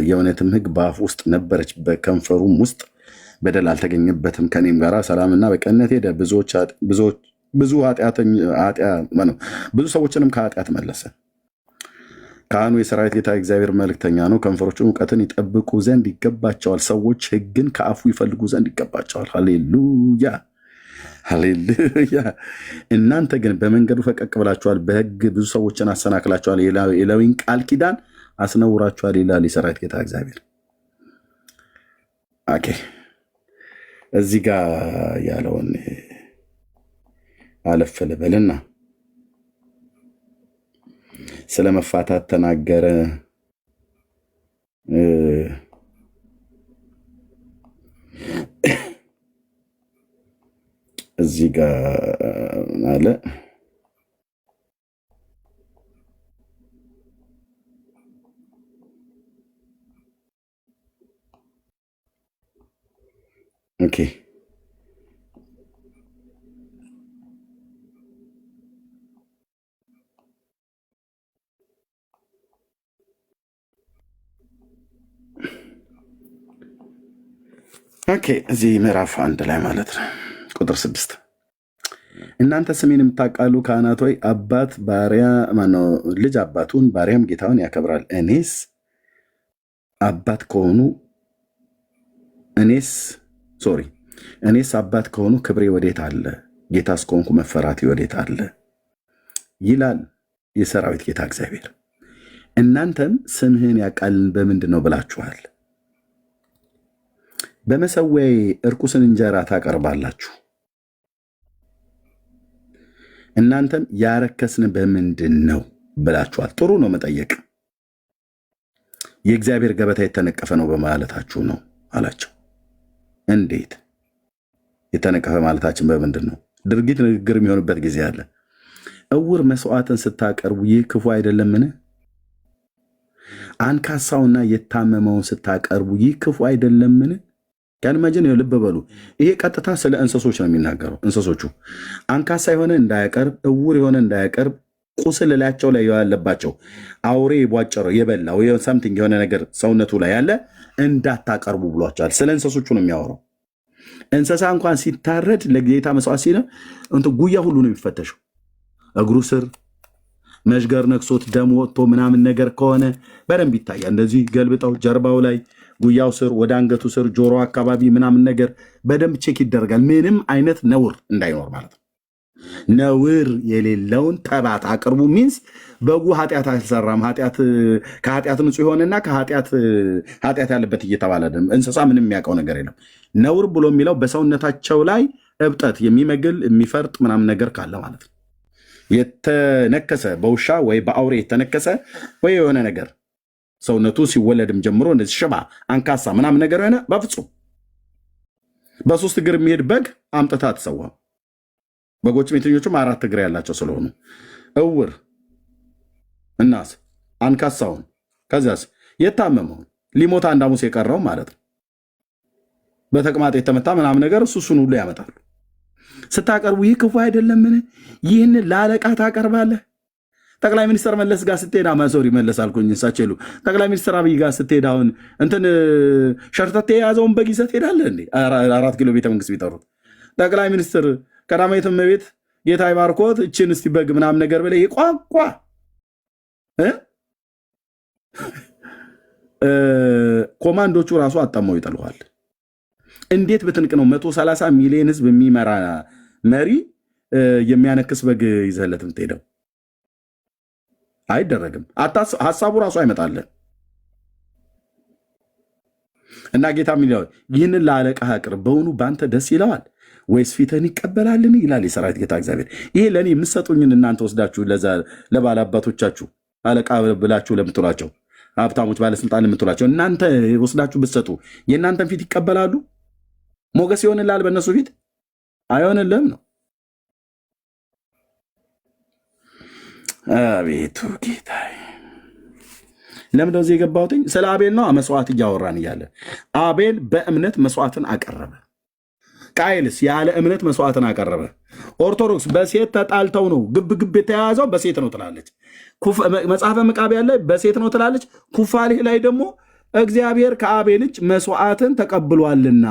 S2: የእውነትም ሕግ በአፉ ውስጥ ነበረች፣ በከንፈሩም ውስጥ በደል አልተገኘበትም። ከኔም ጋር ሰላምና በቀነት ሄደ፣ ብዙ ሰዎችንም ከኃጢአት መለሰ። ካህኑ የሰራዊት ጌታ እግዚአብሔር መልእክተኛ ነው። ከንፈሮቹን እውቀትን ይጠብቁ ዘንድ ይገባቸዋል። ሰዎች ሕግን ከአፉ ይፈልጉ ዘንድ ይገባቸዋል። ሃሌሉያ ሃሌሉያ። እናንተ ግን በመንገዱ ፈቀቅ ብላችኋል፣ በሕግ ብዙ ሰዎችን አሰናክላችኋል፣ የሌዊን ቃል ኪዳን አስነውራችኋል ይላል የሰራዊት ጌታ እግዚአብሔር። ኦኬ እዚህ ጋር ያለውን አለፍ ልበልና ስለ መፋታት ተናገረ። እዚህ ጋር አለ ኦኬ እዚህ ምዕራፍ 1 ላይ ማለት ነው ቁጥር 6 እናንተ ስሜን የምታውቃሉ ካህናት ሆይ አባት ባሪያ ማነው ልጅ አባቱን ባሪያም ጌታውን ያከብራል። እኔስ አባት ከሆኑ ክብሬ ወዴት አለ? ጌታስ ከሆንኩ መፈራቴ ወዴት አለ? ይላል የሰራዊት ጌታ እግዚአብሔር። እናንተም ስምህን ያውቃልን በምንድን ነው ብላችኋል። በመሰዊያዬ እርኩስን እንጀራ ታቀርባላችሁ። እናንተም ያረከስን በምንድን ነው ብላችኋል። ጥሩ ነው መጠየቅ። የእግዚአብሔር ገበታ የተነቀፈ ነው በማለታችሁ ነው አላቸው። እንዴት የተነቀፈ ማለታችን በምንድን ነው? ድርጊት ንግግር የሚሆንበት ጊዜ አለ። እውር መስዋዕትን ስታቀርቡ ይህ ክፉ አይደለምን? አንካሳውና የታመመውን ስታቀርቡ ይህ ክፉ አይደለምን? ያንመጀን ልብ በሉ። ይሄ ቀጥታ ስለ እንስሶች ነው የሚናገረው። እንስሶቹ አንካሳ የሆነ እንዳያቀርብ፣ እውር የሆነ እንዳያቀርብ፣ ቁስል ላያቸው ላይ ያለባቸው አውሬ የቧጨረው የበላው ሰምቲንግ የሆነ ነገር ሰውነቱ ላይ ያለ እንዳታቀርቡ ብሏቸዋል። ስለ እንስሶቹ ነው የሚያወራው። እንስሳ እንኳን ሲታረድ ለጌታ መስዋዕት ሲል ጉያ ሁሉ ነው የሚፈተሸው። እግሩ ስር መዥገር ነክሶት ደም ወጥቶ ምናምን ነገር ከሆነ በደንብ ይታያል። እንደዚህ ገልብጠው ጀርባው ላይ ጉያው ስር ወደ አንገቱ ስር ጆሮ አካባቢ ምናምን ነገር በደንብ ቼክ ይደረጋል። ምንም አይነት ነውር እንዳይኖር ማለት ነው። ነውር የሌለውን ተባት አቅርቡ ሚንስ በጉ ኃጢአት አልሰራም፣ ከኃጢአት ንጹህ የሆነና ኃጢአት ያለበት እየተባለ እንስሳ ምንም የሚያውቀው ነገር የለም። ነውር ብሎ የሚለው በሰውነታቸው ላይ እብጠት የሚመግል የሚፈርጥ ምናምን ነገር ካለ ማለት ነው። የተነከሰ በውሻ ወይ በአውሬ የተነከሰ ወይ የሆነ ነገር ሰውነቱ ሲወለድም ጀምሮ እንደዚህ ሽባ አንካሳ ምናምን ነገር የሆነ በፍጹም በሶስት እግር የሚሄድ በግ አምጥታ አትሰዋም። በጎችም የትኞቹም 4 እግር ያላቸው ስለሆኑ እውር እናስ አንካሳውን ከዚያስ የታመመውን ሊሞት አንድ ሐሙስ የቀረው ማለት ነው በተቅማጥ የተመታ ምናምን ነገር እሱን ሁሉ ያመጣሉ። ስታቀርቡ ይህ ክፉ አይደለምን? ይህን ለአለቃ ታቀርባለህ? ጠቅላይ ሚኒስትር መለስ ጋር ስትሄድ ማዞር ይመለስ አልኩኝ። እሳቸው ጠቅላይ ሚኒስትር አብይ ጋር ስትሄድ አሁን እንትን ሸርተቴ የያዘውን በግ ይዘህ ትሄዳለህ እንዴ? 4 ኪሎ ቤተ መንግስት ቢጠሩት ጠቅላይ ሚኒስትር ቀዳማዊት እመቤት ጌታ ይባርኮት እችን እስቲ በግ ምናምን ነገር በላይ ይቋቋ ኮማንዶቹ ራሱ አጣመው ይጠልኋል። እንዴት ብትንቅ ነው 130 ሚሊዮን ህዝብ የሚመራ መሪ የሚያነክስ በግ ይዘለት የምትሄደው? አይደረግም። ሀሳቡ ራሱ አይመጣለን። እና ጌታ የሚለው ይህንን ለአለቃ አቅርብ፣ በውኑ በአንተ ደስ ይለዋል ወይስ ፊትህን ይቀበላልን? ይላል የሰራዊት ጌታ እግዚአብሔር። ይሄ ለእኔ የምትሰጡኝን እናንተ ወስዳችሁ ለባለ አባቶቻችሁ አለቃ ብላችሁ ለምትሏቸው ሀብታሞች፣ ባለስልጣን ለምትሏቸው እናንተ ወስዳችሁ ብትሰጡ የእናንተን ፊት ይቀበላሉ? ሞገስ ይሆንላል በእነሱ ፊት? አይሆንልም ነው። አቤቱ ጌታ ለምን እንደዚህ የገባሁትኝ? ስለ አቤል ነው። መስዋዕት እያወራን እያለ አቤል በእምነት መስዋዕትን አቀረበ። ቃየልስ ያለ እምነት መስዋዕትን አቀረበ። ኦርቶዶክስ በሴት ተጣልተው ነው ግብ የተያያዘው በሴት ነው ትላለች። መጽሐፈ መቃብያን ላይ በሴት ነው ትላለች። ኩፋሌ ላይ ደግሞ እግዚአብሔር ከአቤል እጅ መስዋዕትን ተቀብሏልና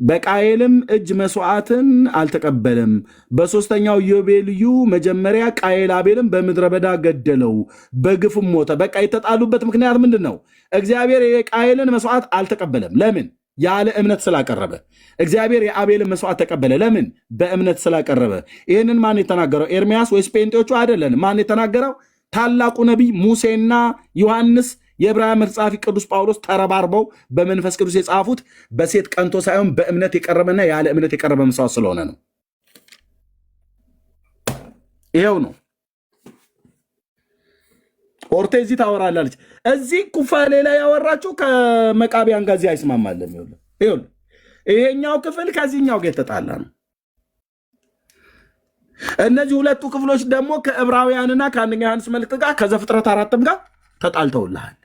S2: በቃየልም እጅ መስዋዕትን አልተቀበለም። በሶስተኛው ኢዮቤልዩ መጀመሪያ ቃየል አቤልን በምድረ በዳ ገደለው፣ በግፍም ሞተ። በቃ የተጣሉበት ምክንያት ምንድን ነው? እግዚአብሔር የቃየልን መስዋዕት አልተቀበለም። ለምን? ያለ እምነት ስላቀረበ። እግዚአብሔር የአቤልን መስዋዕት ተቀበለ። ለምን? በእምነት ስላቀረበ። ይህንን ማን የተናገረው? ኤርሚያስ ወይስ ጴንጤዎቹ? አይደለን። ማን የተናገረው? ታላቁ ነቢይ ሙሴና ዮሐንስ፣ የዕብራውያን መጽሐፊ ቅዱስ ጳውሎስ ተረባርበው በመንፈስ ቅዱስ የጻፉት በሴት ቀንቶ ሳይሆን በእምነት የቀረበና ያለ እምነት የቀረበ መስዋዕት ስለሆነ ነው። ይሄው ነው። ኦርቴ እዚህ ታወራላለች። እዚህ ኩፋሌ ላይ ያወራችሁ ከመቃቢያን ጋር እዚህ አይስማማለም። ይሄኛው ክፍል ከዚህኛው ጋር የተጣላ ነው። እነዚህ ሁለቱ ክፍሎች ደግሞ ከዕብራውያንና ከአንደኛ ዮሐንስ መልእክት ጋር ከዘፍጥረት 4 ጋር ተጣልተውልሃል።